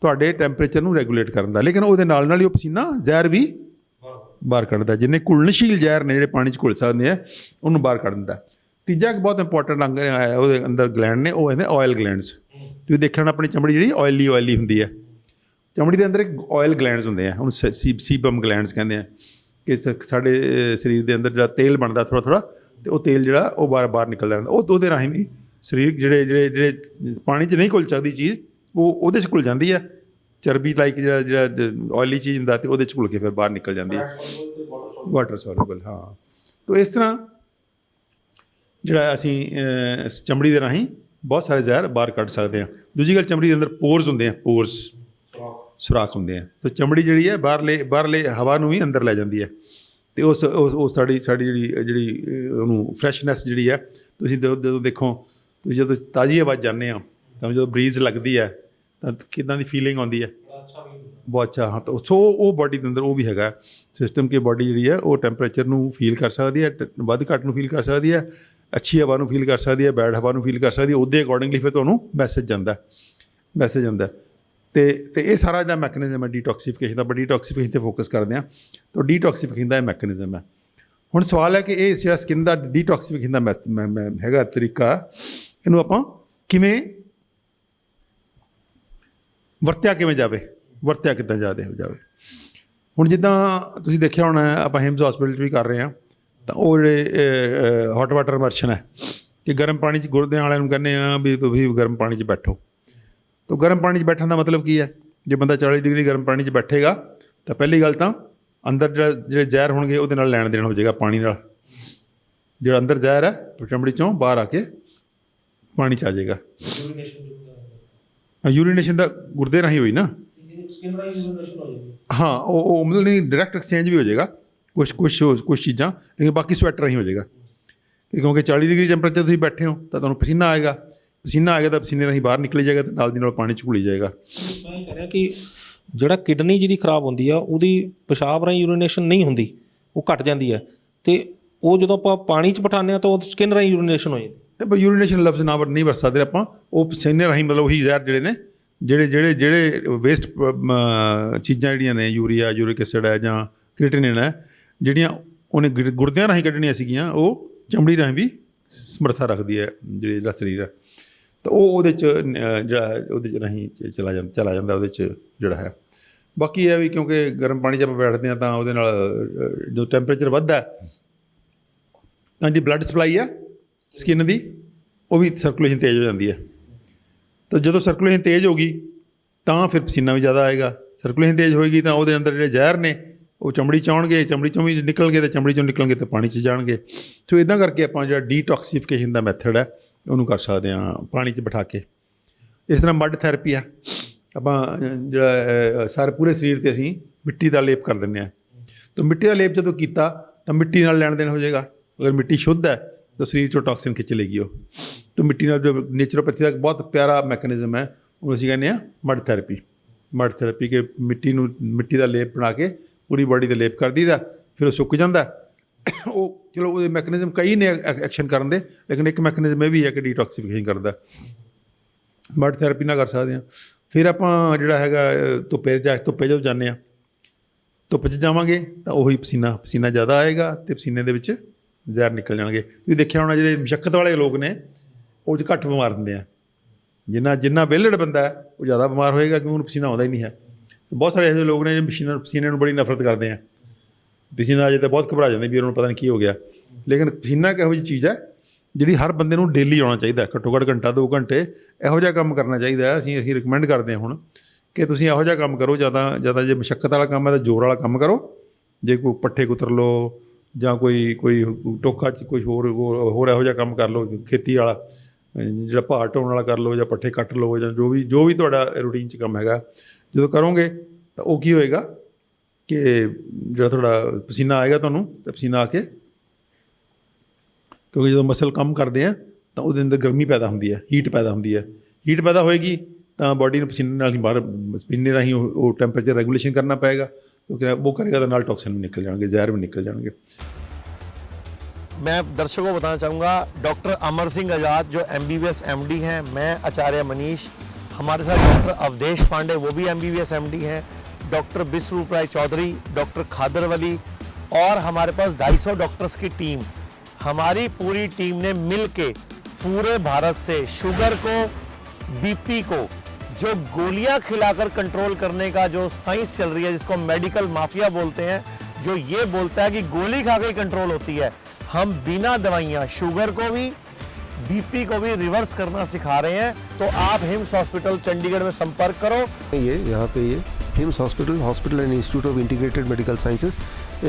ਤੁਹਾਡੇ ਟੈਂਪਰੇਚਰ ਨੂੰ ਰੈਗੂਲੇਟ ਕਰਨ ਦਾ। ਲੇਕਿਨ ਉਹਦੇ ਨਾਲ ਹੀ ਉਹ ਪਸੀਨਾ ਜ਼ਹਿਰ ਵੀ ਬਾਹਰ ਕੱਢਦਾ। ਜਿੰਨੇ ਘੁਲਣਸ਼ੀਲ ਜ਼ਹਿਰ ਨੇ ਜਿਹੜੇ ਪਾਣੀ 'ਚ ਘੁਲ ਸਕਦੇ ਆ ਉਹਨੂੰ ਬਾਹਰ ਕੱਢ ਦਿੰਦਾ। ਤੀਜਾ ਇੱਕ ਬਹੁਤ ਇੰਪੋਰਟੈਂਟ ਅੰਗ ਉਹਦੇ ਅੰਦਰ ਗਲੈਂਡ ਨੇ, ਉਹ ਕਹਿੰਦੇ ਆਇਲ ਗਲੈਂਡਸ। ਤੁਸੀਂ ਦੇਖਣਾ ਆਪਣੀ ਚਮੜੀ ਜਿਹੜੀ ਆਇਲੀ ਹੁੰਦੀ ਹੈ। ਚਮੜੀ ਦੇ ਅੰਦਰ ਇੱਕ ਆਇਲ ਗਲੈਂਡਸ ਹੁੰਦੇ ਆ, ਉਹਨੂੰ ਸੀਬਮ ਗਲੈਂਡਸ ਕਹਿੰਦੇ ਆ। ਕਿ ਸਾਡੇ ਸਰੀਰ ਦੇ ਅੰਦਰ ਜਿਹੜਾ ਤੇਲ ਬਣਦਾ ਥੋੜ੍ਹਾ ਅਤੇ ਉਹ ਤੇਲ ਜਿਹੜਾ ਉਹ ਬਾਹਰ ਨਿਕਲਦਾ ਰਹਿੰਦਾ। ਉਹਦੇ ਰਾਹੀਂ ਵੀ ਸਰੀਰ ਜਿਹੜੇ ਪਾਣੀ 'ਚ ਨਹੀਂ ਘੁਲ ਸਕਦੀ ਚੀਜ਼ ਉਹ ਉਹਦੇ 'ਚ ਘੁਲ ਜਾਂਦੀ ਹੈ। ਚਰਬੀ ਲਾਈਕ ਜਿਹੜਾ ਆਇਲੀ ਚੀਜ਼ ਹੁੰਦਾ ਅਤੇ ਉਹਦੇ 'ਚ ਘੁਲ ਕੇ ਫਿਰ ਬਾਹਰ ਨਿਕਲ ਜਾਂਦੀ ਹੈ, ਵਾਟਰ ਸੋਲੂਬਲ। ਹਾਂ, ਤਾਂ ਇਸ ਤਰ੍ਹਾਂ ਜਿਹੜਾ ਅਸੀਂ ਚਮੜੀ ਦੇ ਰਾਹੀਂ ਬਹੁਤ ਸਾਰੇ ਜ਼ਹਿਰ ਬਾਹਰ ਕੱਢ ਸਕਦੇ ਹਾਂ। ਦੂਜੀ ਗੱਲ, ਚਮੜੀ ਦੇ ਅੰਦਰ ਪੋਰਸ ਹੁੰਦੇ ਆ, ਸੁਰਾਖ ਹੁੰਦੇ ਆ। ਤਾਂ ਚਮੜੀ ਜਿਹੜੀ ਹੈ ਬਾਹਰਲੇ ਹਵਾ ਨੂੰ ਵੀ ਅੰਦਰ ਲੈ ਜਾਂਦੀ ਹੈ ਅਤੇ ਉਹ ਸਾਡੀ ਜਿਹੜੀ ਉਹਨੂੰ ਫਰੈਸ਼ਨੈਸ ਜਿਹੜੀ ਹੈ, ਤੁਸੀਂ ਜਦੋਂ ਦੇਖੋ, ਤੁਸੀਂ ਜਦੋਂ ਤਾਜ਼ੀ ਹਵਾ 'ਚ ਜਾਂਦੇ ਆ ਤਾਂ ਜਦੋਂ ਬਰੀਜ਼ ਲੱਗਦੀ ਹੈ ਤਾਂ ਕਿੱਦਾਂ ਦੀ ਫੀਲਿੰਗ ਆਉਂਦੀ ਹੈ? ਬਹੁਤ ਅੱਛਾ। ਹਾਂ, ਤਾਂ ਸੋ ਉਹ ਬਾਡੀ ਦੇ ਅੰਦਰ ਉਹ ਵੀ ਹੈਗਾ ਸਿਸਟਮ ਕਿ ਬਾਡੀ ਜਿਹੜੀ ਹੈ ਉਹ ਟੈਂਪਰੇਚਰ ਨੂੰ ਫੀਲ ਕਰ ਸਕਦੀ ਹੈ, ਵੱਧ ਘੱਟ ਨੂੰ ਫੀਲ ਕਰ ਸਕਦੀ ਹੈ, ਅੱਛੀ ਹਵਾ ਨੂੰ ਫੀਲ ਕਰ ਸਕਦੀ ਹੈ, ਬੈਡ ਹਵਾ ਨੂੰ ਫੀਲ ਕਰ ਸਕਦੀ ਹੈ। ਉਹਦੇ ਅਕੋਰਡਿੰਗਲੀ ਫਿਰ ਤੁਹਾਨੂੰ ਮੈਸੇਜ ਜਾਂਦਾ ਤੇ ਇਹ ਸਾਰਾ ਜਿਹੜਾ ਮੈਕੈਨਿਜ਼ਮ ਹੈ ਡੀਟੌਕਸੀਫਿਕੇਸ਼ਨ ਦਾ, ਆਪਾਂ ਡੀਟੌਕਸੀਫਿਕੇਸ਼ਨ 'ਤੇ ਫੋਕਸ ਕਰਦੇ ਹਾਂ। ਤਾਂ ਡੀਟੌਕਸੀਫਿਕੇਸ਼ਨ ਦਾ ਇਹ ਮੈਕੈਨਿਜ਼ਮ ਹੈ। ਹੁਣ ਸਵਾਲ ਹੈ ਕਿ ਇਹ ਜਿਹੜਾ ਸਕਿਨ ਦਾ ਡੀਟੌਕਸੀਫਿਕੇਸ਼ਨ ਦਾ ਹੈਗਾ ਤਰੀਕਾ, ਇਹਨੂੰ ਆਪਾਂ ਕਿਵੇਂ ਵਰਤਿਆ ਕਿੱਦਾਂ ਜਾਵੇ। ਹੁਣ ਜਿੱਦਾਂ ਤੁਸੀਂ ਦੇਖਿਆ ਹੋਣਾ ਆਪਾਂ ਹਿਮਸ ਹੌਸਪੀਟਲ 'ਚ ਵੀ ਕਰ ਰਹੇ ਹਾਂ, ਤਾਂ ਉਹ ਜਿਹੜੇ ਹੌਟ ਵਾਟਰ ਇਮਰਸ਼ਨ ਹੈ ਕਿ ਗਰਮ ਪਾਣੀ 'ਚ ਗੁਰਦਿਆਂ ਵਾਲਿਆਂ ਨੂੰ ਕਹਿੰਦੇ ਆ ਵੀ ਤੁਸੀਂ ਗਰਮ ਪਾਣੀ 'ਚ ਬੈਠੋ। ਤਾਂ ਗਰਮ ਪਾਣੀ 'ਚ ਬੈਠਣ ਦਾ ਮਤਲਬ ਕੀ ਹੈ? ਜੇ ਬੰਦਾ 40 ਡਿਗਰੀ ਗਰਮ ਪਾਣੀ 'ਚ ਬੈਠੇਗਾ ਤਾਂ ਪਹਿਲੀ ਗੱਲ ਤਾਂ ਅੰਦਰ ਜਿਹੜੇ ਜ਼ਹਿਰ ਹੋਣਗੇ ਉਹਦੇ ਨਾਲ ਲੈਣ ਦੇਣ ਹੋ ਜਾਏਗਾ ਪਾਣੀ ਨਾਲ। ਜਿਹੜਾ ਅੰਦਰ ਜ਼ਹਿਰ ਹੈ ਚਮੜੀ 'ਚੋਂ ਬਾਹਰ ਆ ਕੇ ਪਾਣੀ 'ਚ ਆ ਜਾਏਗਾ। ਯੂਰੀਨੇਸ਼ਨ ਦਾ ਗੁਰਦੇ ਰਾਹੀਂ ਹੋਈ ਨਾ, ਹਾਂ ਉਹ ਮਤਲਬ ਨਹੀਂ ਡਾਇਰੈਕਟ ਐਕਸਚੇਂਜ ਵੀ ਹੋ ਜਾਏਗਾ ਕੁਛ ਚੀਜ਼ਾਂ, ਲੇਕਿਨ ਬਾਕੀ ਸਵੈਟ ਰਾਹੀਂ ਹੋ ਜਾਏਗਾ। ਕਿਉਂਕਿ 40 ਡਿਗਰੀ ਟੈਂਪਰੇਚਰ ਤੁਸੀਂ ਬੈਠੇ ਹੋ ਤਾਂ ਤੁਹਾਨੂੰ ਪਸੀਨਾ ਆਏਗਾ ਤਾਂ ਪਸੀਨੇ ਰਾਹੀਂ ਬਾਹਰ ਨਿਕਲੀ ਜਾਏਗਾ ਅਤੇ ਨਾਲ ਦੀ ਨਾਲ ਪਾਣੀ 'ਚ ਘੁਲੀ ਜਾਏਗਾ। ਮੈਂ ਇਹ ਕਹਿ ਰਿਹਾ ਕਿ ਜਿਹੜਾ ਕਿਡਨੀ ਜਿਹਦੀ ਖਰਾਬ ਹੁੰਦੀ ਆ ਉਹਦੀ ਪਿਸ਼ਾਬ ਰਾਹੀਂ ਯੂਰੀਨੇਸ਼ਨ ਨਹੀਂ ਹੁੰਦੀ, ਉਹ ਘਟ ਜਾਂਦੀ ਹੈ, ਅਤੇ ਉਹ ਜਦੋਂ ਆਪਾਂ ਪਾਣੀ 'ਚ ਬਿਠਾਉਂਦੇ ਹਾਂ ਤਾਂ ਉਹ ਸਕਿਨ ਰਾਹੀਂ ਯੂਰੀਨੇਸ਼ਨ ਹੋ ਜਾਂਦੀ। ਯੂਰੀਨੇਸ਼ਨ ਲਫ਼ਜ਼ ਨਹੀਂ ਵਰਤ ਸਕਦੇ ਆਪਾਂ, ਉਹ ਪਸੀਨੇ ਰਾਹੀਂ ਮਤਲਬ ਉਹੀ ਜ਼ਹਿਰ ਜਿਹੜੇ ਨੇ ਜਿਹੜੇ ਵੇਸਟ ਚੀਜ਼ਾਂ ਜਿਹੜੀਆਂ ਨੇ, ਯੂਰੀਆ, ਯੂਰਿਕ ਐਸਿਡ ਹੈ ਜਾਂ ਕ੍ਰੀਟਿਨਿਨ ਹੈ, ਜਿਹੜੀਆਂ ਉਹਨੇ ਗੁਰਦਿਆਂ ਰਾਹੀਂ ਕੱਢਣੀਆਂ ਸੀਗੀਆਂ, ਉਹ ਚਮੜੀ ਰਾਹੀਂ ਵੀ ਸਮਰੱਥਾ ਰੱਖਦੀ ਹੈ ਜਿਹੜਾ ਸਰੀਰ ਹੈ। ਤਾਂ ਉਹ ਉਹਦੇ 'ਚ ਜਿਹੜਾ ਉਹਦੇ 'ਚ ਰਾਹੀਂ ਚਲਾ ਜਾਂਦਾ ਉਹਦੇ 'ਚ ਜਿਹੜਾ ਹੈ। ਬਾਕੀ ਇਹ ਵੀ ਕਿਉਂਕਿ ਗਰਮ ਪਾਣੀ 'ਚ ਆਪਾਂ ਬੈਠਦੇ ਹਾਂ ਤਾਂ ਉਹਦੇ ਨਾਲ ਜੋ ਟੈਂਪਰੇਚਰ ਵੱਧਦਾ ਤਾਂ ਜਿਹੜੀ ਬਲੱਡ ਸਪਲਾਈ ਆ ਸਕਿਨ ਦੀ ਉਹ ਵੀ ਸਰਕੂਲੇਸ਼ਨ ਤੇਜ਼ ਹੋ ਜਾਂਦੀ ਹੈ। ਤਾਂ ਜਦੋਂ ਸਰਕੂਲੇਸ਼ਨ ਤੇਜ਼ ਹੋ ਗਈ ਤਾਂ ਫਿਰ ਪਸੀਨਾ ਵੀ ਜ਼ਿਆਦਾ ਆਏਗਾ। ਸਰਕੂਲੇਸ਼ਨ ਤੇਜ਼ ਹੋਏਗੀ ਤਾਂ ਉਹਦੇ ਅੰਦਰ ਜਿਹੜੇ ਜ਼ਹਿਰ ਨੇ ਉਹ ਚਮੜੀ 'ਚ ਆਉਣਗੇ, ਚਮੜੀ 'ਚੋਂ ਵੀ ਨਿਕਲਣਗੇ, ਅਤੇ ਚਮੜੀ 'ਚੋਂ ਨਿਕਲਣਗੇ ਤਾਂ ਪਾਣੀ 'ਚ ਜਾਣਗੇ। ਸੋ ਇੱਦਾਂ ਕਰਕੇ ਆਪਾਂ ਜਿਹੜਾ ਡੀਟੌਕਸੀਫਿਕੇਸ਼ਨ ਦਾ ਮੈਥਡ ਹੈ ਉਹਨੂੰ ਕਰ ਸਕਦੇ ਹਾਂ ਪਾਣੀ 'ਚ ਬਿਠਾ ਕੇ। ਇਸ ਤਰ੍ਹਾਂ ਮੱਡ ਥੈਰੇਪੀ ਆ, ਆਪਾਂ ਜਿਹੜਾ ਸਾਰੇ ਪੂਰੇ ਸਰੀਰ 'ਤੇ ਅਸੀਂ ਮਿੱਟੀ ਦਾ ਲੇਪ ਕਰ ਦਿੰਦੇ ਹਾਂ। ਤਾਂ ਮਿੱਟੀ ਦਾ ਲੇਪ ਜਦੋਂ ਕੀਤਾ ਤਾਂ ਮਿੱਟੀ ਨਾਲ ਲੈਣ ਦੇਣ ਹੋ ਜਾਏਗਾ। ਅਗਰ ਮਿੱਟੀ ਸ਼ੁੱਧ ਹੈ ਤਾਂ ਸਰੀਰ 'ਚੋਂ ਟੌਕਸਿਨ ਖਿੱਚ ਲੇਗੀ ਉਹ। ਤਾਂ ਮਿੱਟੀ ਨਾਲ ਜੋ ਨੇਚੁਰੋਪੈਥੀ ਦਾ ਇੱਕ ਬਹੁਤ ਪਿਆਰਾ ਮੈਕੈਨਿਜ਼ਮ ਹੈ, ਉਹਨੂੰ ਅਸੀਂ ਕਹਿੰਦੇ ਹਾਂ ਮੱਡ ਥੈਰੇਪੀ ਕਿ ਮਿੱਟੀ ਦਾ ਲੇਪ ਬਣਾ ਕੇ ਪੂਰੀ ਬਾਡੀ 'ਤੇ ਲੇਪ ਕਰ ਦਈਦਾ, ਫਿਰ ਉਹ ਸੁੱਕ ਜਾਂਦਾ। ਉਹ ਚਲੋ ਉਹਦੇ ਮੈਕੈਨਿਜ਼ਮ ਕਈ ਨੇ ਐਕਸ਼ਨ ਕਰਨ ਦੇ, ਲੇਕਿਨ ਇੱਕ ਮੈਕੈਨਿਜ਼ਮ ਇਹ ਵੀ ਹੈ ਕਿ ਡੀਟੌਕਸੀਫਿਕੇਸ਼ਨ ਕਰਦਾ। ਮੱਡ ਥੈਰੇਪੀ ਨਾਲ ਕਰ ਸਕਦੇ ਹਾਂ। ਫਿਰ ਆਪਾਂ ਜਿਹੜਾ ਹੈਗਾ ਧੁੱਪੇ ਜਦੋਂ ਜਾਂਦੇ ਹਾਂ, ਧੁੱਪ 'ਚ ਜਾਵਾਂਗੇ ਤਾਂ ਉਹੀ ਪਸੀਨਾ ਜ਼ਿਆਦਾ ਆਏਗਾ ਅਤੇ ਪਸੀਨੇ ਦੇ ਵਿੱਚ ਜ਼ਹਿਰ ਨਿਕਲ ਜਾਣਗੇ। ਤੁਸੀਂ ਦੇਖਿਆ ਹੋਣਾ ਜਿਹੜੇ ਮੁਸ਼ੱਕਤ ਵਾਲੇ ਲੋਕ ਨੇ ਉਹ 'ਚ ਘੱਟ ਬਿਮਾਰ ਹੁੰਦੇ ਆ। ਜਿੰਨਾ ਵਿਹਲੜ ਬੰਦਾ ਹੈ ਉਹ ਜ਼ਿਆਦਾ ਬਿਮਾਰ ਹੋਏਗਾ ਕਿਉਂਕਿ ਉਹਨੂੰ ਪਸੀਨਾ ਆਉਂਦਾ ਹੀ ਨਹੀਂ ਹੈ। ਬਹੁਤ ਸਾਰੇ ਇਹੋ ਜਿਹੇ ਲੋਕ ਨੇ ਜਿਹੜੇ ਪਸੀਨੇ ਨੂੰ ਬੜੀ ਨਫ਼ਰਤ ਕਰਦੇ ਆ। ਪਸੀਨਾ ਆ ਜਾਏ ਤਾਂ ਬਹੁਤ ਘਬਰਾ ਜਾਂਦੇ ਵੀ ਉਹਨਾਂ ਨੂੰ ਪਤਾ ਨਹੀਂ ਕੀ ਹੋ ਗਿਆ। ਲੇਕਿਨ ਪਸੀਨਾ ਇੱਕ ਇਹੋ ਜਿਹੀ ਚੀਜ਼ ਹੈ ਜਿਹੜੀ ਹਰ ਬੰਦੇ ਨੂੰ ਡੇਲੀ ਆਉਣਾ ਚਾਹੀਦਾ, ਘੱਟੋ ਘੱਟ ਘੰਟਾ 2 ਘੰਟੇ ਇਹੋ ਜਿਹਾ ਕੰਮ ਕਰਨਾ ਚਾਹੀਦਾ। ਅਸੀਂ ਰਿਕਮੈਂਡ ਕਰਦੇ ਹਾਂ ਹੁਣ ਕਿ ਤੁਸੀਂ ਇਹੋ ਜਿਹਾ ਕੰਮ ਕਰੋ। ਜ਼ਿਆਦਾ ਜੇ ਮੁਸ਼ੱਕਤ ਵਾਲਾ ਕੰਮ ਹੈ ਤਾਂ ਜ਼ੋਰ ਵਾਲਾ ਕੰਮ ਕਰੋ। ਜੇ ਕੋਈ ਪੱਠੇ ਕੁਤਰ ਲਓ ਜਾਂ ਕੋਈ ਟੋਕਾ 'ਚ ਕੋਈ ਹੋਰ ਇਹੋ ਜਿਹਾ ਕੰਮ ਕਰ ਲਓ, ਖੇਤੀ ਵਾਲਾ ਜਿਹੜਾ ਭਾਰ ਢੋਣ ਵਾਲਾ ਕਰ ਲਓ ਜਾਂ ਪੱਠੇ ਕੱਟ ਲਓ ਜਾਂ ਜੋ ਵੀ ਤੁਹਾਡਾ ਰੂਟੀਨ 'ਚ ਕੰਮ ਹੈਗਾ, ਜਦੋਂ ਕਰੋਗੇ ਤਾਂ ਉਹ ਕੀ ਹੋਏਗਾ ਕਿ ਜਿਹੜਾ ਤੁਹਾਡਾ ਪਸੀਨਾ ਆਏਗਾ ਤੁਹਾਨੂੰ, ਤਾਂ ਪਸੀਨਾ ਆ ਕੇ ਕਿਉਂਕਿ ਜਦੋਂ ਮਸਲ ਕੰਮ ਕਰਦੇ ਆ ਤਾਂ ਉਹਦੇ ਅੰਦਰ ਗਰਮੀ ਪੈਦਾ ਹੁੰਦੀ ਹੈ, ਹੀਟ ਪੈਦਾ ਹੋਏਗੀ ਤਾਂ ਬਾਡੀ ਨੂੰ ਪਸੀਨੇ ਨਾਲ ਹੀ ਬਾਹਰ ਪਸੀਨੇ ਰਾਹੀਂ ਉਹ ਟੈਂਪਰੇਚਰ ਰੈਗੂਲੇਸ਼ਨ ਕਰਨਾ ਪਏਗਾ। ਕਿਉਂਕਿ वो करेगा तो नाल टॉक्सिन भी निकल जाएंगे, जहर भी निकल जाएंगे। मैं दर्शकों को बताना चाहूँगा डॉक्टर अमर सिंह आज़ाद जो MBBS MD हैं, मैं आचार्य मनीष, हमारे साथ डॉक्टर अवधेश पांडे वो भी MBBS MD हैं, डॉक्टर विश्वरूप राय चौधरी, डॉक्टर खादर वली और हमारे पास 250 डॉक्टर्स की टीम, हमारी पूरी टीम ने मिल के पूरे भारत से शुगर को, BP को जो गोलियां खिलाकर कंट्रोल करने का जो साइंस चल रही है, जिसको मेडिकल माफिया बोलते हैं, जो ये बोलता है कि गोली खा के कंट्रोल होती है, हम बिना दवाइयां शुगर को भी BP को भी रिवर्स करना सिखा रहे हैं। तो आप हिम्स हॉस्पिटल चंडीगढ़ में संपर्क करो। यहाँ पे hymns hospital and institute of integrated medical sciences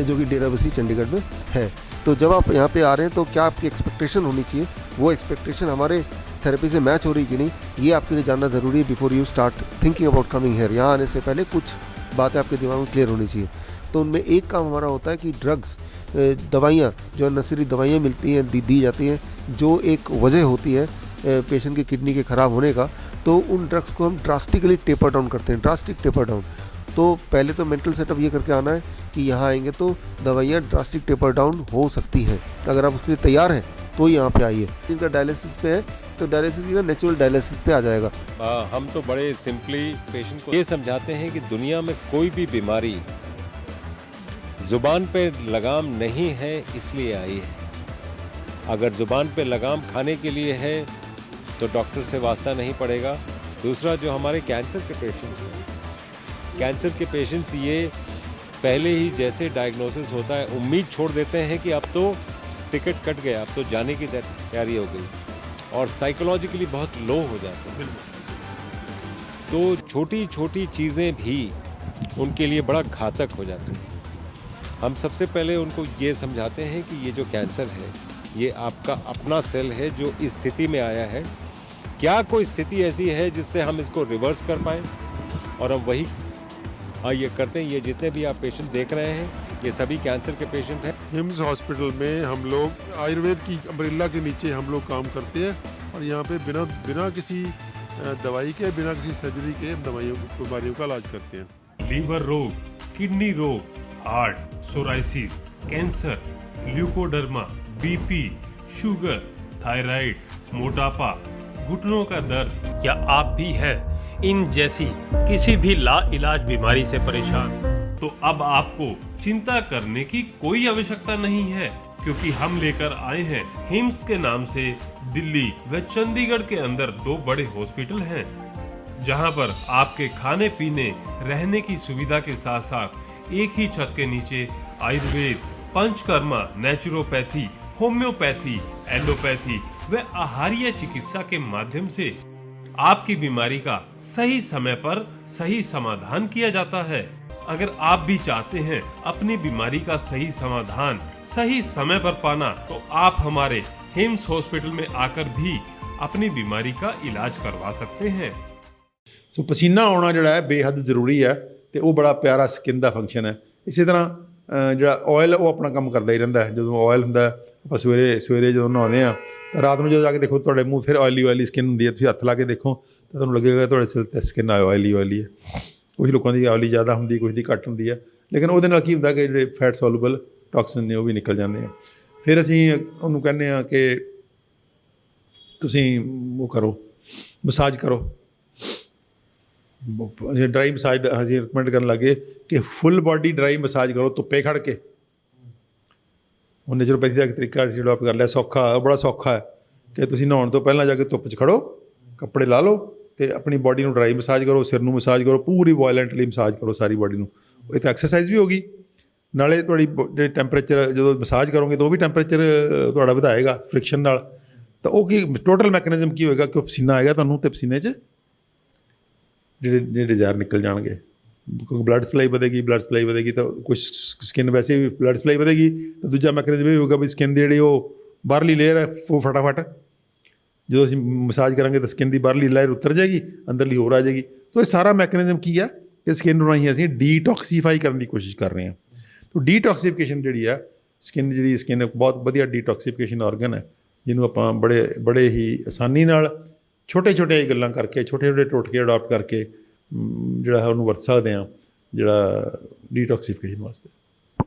जो कि डेराबस्सी चंडीगढ़ में है। तो जब आप यहाँ पे आ रहे हैं तो क्या आपकी एक्सपेक्टेशन होनी चाहिए, वो एक्सपेक्टेशन हमारे थेरेपी से मैच हो रही कि नहीं, ये आपके लिए जानना ज़रूरी है before you start thinking about coming here. यहाँ आने से पहले कुछ बातें आपके दिमाग में क्लियर होनी चाहिए। तो उनमें एक काम हमारा होता है कि ड्रग्स, दवाइयाँ जो नशीली दवाइयाँ मिलती हैं, दी जाती हैं, जो एक वजह होती है पेशेंट की किडनी के ख़राब होने का, तो उन ड्रग्स को हम ड्रास्टिकली टेपर डाउन करते हैं, ड्रास्टिक टेपर डाउन। तो पहले तो मेंटल सेटअप ये करके आना है कि यहाँ आएंगे तो दवाइयाँ ड्रास्टिक टेपर डाउन हो सकती हैं। अगर आप उसके लिए तैयार हैं तो यहाँ पे आइए। इनका डायलिसिस पे है तो डायलिसिस का नेचुरल डायलिसिस पे आ जाएगा। हम तो बड़े सिंपली पेशेंट को ये समझाते हैं कि दुनिया में कोई भी बीमारी ज़ुबान पे लगाम नहीं है इसलिए आई है। अगर ज़ुबान पे लगाम खाने के लिए है तो डॉक्टर से वास्ता नहीं पड़ेगा। दूसरा, जो हमारे कैंसर के पेशेंट्स हैं, कैंसर के पेशेंट्स ये पहले ही जैसे डायग्नोसिस होता है उम्मीद छोड़ देते हैं कि अब तो टिकट कट गया, अब तो जाने की तैयारी हो गई, और साइकोलॉजिकली बहुत लो हो जाते हैं। तो छोटी छोटी चीज़ें भी उनके लिए बड़ा घातक हो जाती हैं। हम सबसे पहले उनको ये समझाते हैं कि ये जो कैंसर है ये आपका अपना सेल है जो इस स्थिति में आया है। क्या कोई स्थिति ऐसी है जिससे हम इसको रिवर्स कर पाएँ, और हम वही ये करते हैं। ये जितने भी आप पेशेंट देख रहे हैं ये सभी कैंसर के पेशेंट हैं। हिम्स हॉस्पिटल में हम लोग आयुर्वेद की अम्ब्रेला के नीचे हम लोग काम करते हैं, और यहाँ पे बिना किसी दवाई के, बिना किसी सर्जरी के बीमारियों का इलाज करते हैं। लीवर रोग, किडनी रोग, heart, psoriasis, cancer, leucoderma, BP, sugar, thyroid, मोटापा, घुटनों का दर्द, क्या आप भी हैं इन जैसी किसी भी लाइलाज बीमारी से परेशान? तो अब आपको चिंता करने की कोई आवश्यकता नहीं है, क्योंकि हम लेकर आए हैं हिम्स के नाम से दिल्ली व चंडीगढ़ के अंदर 2 बड़े हॉस्पिटल हैं, जहां पर आपके खाने पीने रहने की सुविधा के साथ साथ एक ही छत के नीचे Ayurveda, panchakarma, naturopathy, homeopathy, allopathy व आहारीय चिकित्सा के माध्यम से आपकी बीमारी का सही समय पर सही समाधान किया जाता है। अगर आप भी चाहते हैं अपनी बीमारी का सही समाधान सही समय पर पाना, तो आप हमारे हिम्स हॉस्पिटल में आकर भी अपनी बीमारी का इलाज करवा सकते हैं। ਸੋ ਪਸੀਨਾ ਆਉਣਾ ਜਿਹੜਾ ਹੈ ਬੇਹੱਦ ਜ਼ਰੂਰੀ ਹੈ ਤੇ ਉਹ ਬੜਾ ਪਿਆਰਾ ਸਕਿਨ ਦਾ ਫੰਕਸ਼ਨ ਹੈ। ਇਸੇ ਤਰ੍ਹਾਂ ਜਿਹੜਾ ਆਇਲ ਉਹ ਆਪਣਾ ਕੰਮ ਕਰਦਾ ਹੀ ਰਹਿੰਦਾ ਹੈ। ਜਦੋਂ ਆਇਲ ਹੁੰਦਾ ਆਪਾਂ ਸਵੇਰੇ ਜਦੋਂ ਨਹਾਉਂਦੇ ਆ ਤਾਂ ਰਾਤ ਨੂੰ ਜਦੋਂ ਜਾ ਕੇ ਦੇਖੋ ਤੁਹਾਡੇ ਮੂੰਹ ਫਿਰ ਆਇਲੀ ਸਕਿਨ ਹੁੰਦੀ ਹੈ। ਤੁਸੀਂ ਹੱਥ ਲਾ ਕੇ ਦੇਖੋ ਤਾਂ ਤੁਹਾਨੂੰ ਲੱਗੇਗਾ ਤੁਹਾਡੇ ਸਿਰ 'ਤੇ ਸਕਿਨ ਆਇਲੀ ਹੈ। ਕੁਝ ਲੋਕਾਂ ਦੀ ਆਇਲੀ ਜ਼ਿਆਦਾ ਹੁੰਦੀ, ਕੁਝ ਦੀ ਘੱਟ ਹੁੰਦੀ ਹੈ, ਲੇਕਿਨ ਉਹਦੇ ਨਾਲ ਕੀ ਹੁੰਦਾ ਕਿ ਜਿਹੜੇ ਫੈਟ ਸੋਲੂਬਲ ਟੌਕਸਿਨ ਨੇ ਉਹ ਵੀ ਨਿਕਲ ਜਾਂਦੇ ਆ। ਫਿਰ ਅਸੀਂ ਉਹਨੂੰ ਕਹਿੰਦੇ ਆ ਕਿ ਤੁਸੀਂ ਉਹ ਕਰੋ, ਮਸਾਜ ਕਰੋ। ਡਰਾਈ ਮਸਾਜ ਅਸੀਂ ਰਿਕਮੈਂਡ ਕਰਨ ਲੱਗੇ ਕਿ ਫੁੱਲ ਬਾਡੀ ਡਰਾਈ ਮਸਾਜ ਕਰੋ ਧੁੱਪੇ ਖੜ੍ਹ ਕੇ। ਉਹ ਨੈਚੁਰੋਪੈਥੀ ਦਾ ਇੱਕ ਤਰੀਕਾ ਅਸੀਂ ਡਿਵੈਲਪ ਕਰ ਲਿਆ, ਸੌਖਾ, ਬੜਾ ਸੌਖਾ ਹੈ ਕਿ ਤੁਸੀਂ ਨਹਾਉਣ ਤੋਂ ਪਹਿਲਾਂ ਜਾ ਕੇ ਧੁੱਪ 'ਚ ਖੜੋ, ਕੱਪੜੇ ਲਾ ਲਓ ਅਤੇ ਆਪਣੀ ਬਾਡੀ ਨੂੰ ਡਰਾਈ ਮਸਾਜ ਕਰੋ, ਸਿਰ ਨੂੰ ਮਸਾਜ ਕਰੋ, ਪੂਰੀ ਵਾਇਲੈਂਟਲੀ ਮਸਾਜ ਕਰੋ ਸਾਰੀ ਬਾਡੀ ਨੂੰ। ਇਹ ਤਾਂ ਐਕਸਰਸਾਈਜ਼ ਵੀ ਹੋ ਗਈ, ਨਾਲੇ ਤੁਹਾਡੀ ਜਿਹੜੀ ਟੈਂਪਰੇਚਰ ਜਦੋਂ ਮਸਾਜ ਕਰੋਗੇ ਤਾਂ ਉਹ ਵੀ ਟੈਂਪਰੇਚਰ ਤੁਹਾਡਾ ਵਧਾਏਗਾ ਫ੍ਰਿਕਸ਼ਨ ਨਾਲ। ਤਾਂ ਉਹ ਕੀ ਟੋਟਲ ਮੈਕੈਨਿਜ਼ਮ ਕੀ ਹੋਏਗਾ ਕਿ ਪਸੀਨਾ ਆਏਗਾ ਤੁਹਾਨੂੰ ਅਤੇ ਪਸੀਨੇ 'ਚ ਜਿਹੜੇ ਜ਼ਹਿਰ ਨਿਕਲ ਜਾਣਗੇ, ਕਿਉਂਕਿ ਬਲੱਡ ਸਪਲਾਈ ਵਧੇਗੀ ਤਾਂ ਕੁਛ ਸਕਿਨ ਵੈਸੇ ਵੀ ਬਲੱਡ ਸਪਲਾਈ ਵਧੇਗੀ। ਤਾਂ ਦੂਜਾ ਮੈਕੈਨਿਜ਼ਮ ਇਹ ਹੋਊਗਾ ਵੀ ਸਕਿਨ ਦੀ ਜਿਹੜੀ ਉਹ ਬਾਹਰਲੀ ਲੇਅਰ ਹੈ ਉਹ ਫਟਾਫਟ ਜਦੋਂ ਅਸੀਂ ਮਸਾਜ ਕਰਾਂਗੇ ਤਾਂ ਸਕਿਨ ਦੀ ਬਾਹਰਲੀ ਲੇਅਰ ਉਤਰ ਜਾਏਗੀ, ਅੰਦਰਲੀ ਹੋਰ ਆ ਜਾਏਗੀ। ਤਾਂ ਇਹ ਸਾਰਾ ਮੈਕੈਨਿਜ਼ਮ ਕੀ ਆ ਕਿ ਸਕਿਨ ਨੂੰ ਰਾਹੀਂ ਅਸੀਂ ਡੀਟੌਕਸੀਫਾਈ ਕਰਨ ਦੀ ਕੋਸ਼ਿਸ਼ ਕਰ ਰਹੇ ਹਾਂ। ਤਾਂ ਡੀਟੌਕਸੀਫਿਕੇਸ਼ਨ ਜਿਹੜੀ ਆ ਸਕਿਨ ਬਹੁਤ ਵਧੀਆ ਡੀਟੌਕਸੀਫਿਕੇਸ਼ਨ ਆਰਗਨ ਹੈ, ਜਿਹਨੂੰ ਆਪਾਂ ਬੜੇ ਹੀ ਆਸਾਨੀ ਨਾਲ ਛੋਟੇ ਗੱਲਾਂ ਕਰਕੇ, ਛੋਟੇ ਟੋਟਕੇ ਅਡਾਪਟ ਕਰਕੇ ਜਿਹੜਾ ਉਹਨੂੰ ਵਰਤ ਸਕਦੇ ਹਾਂ, ਜਿਹੜਾ ਡੀਟੌਕਸੀਫਿਕੇਸ਼ਨ ਵਾਸਤੇ।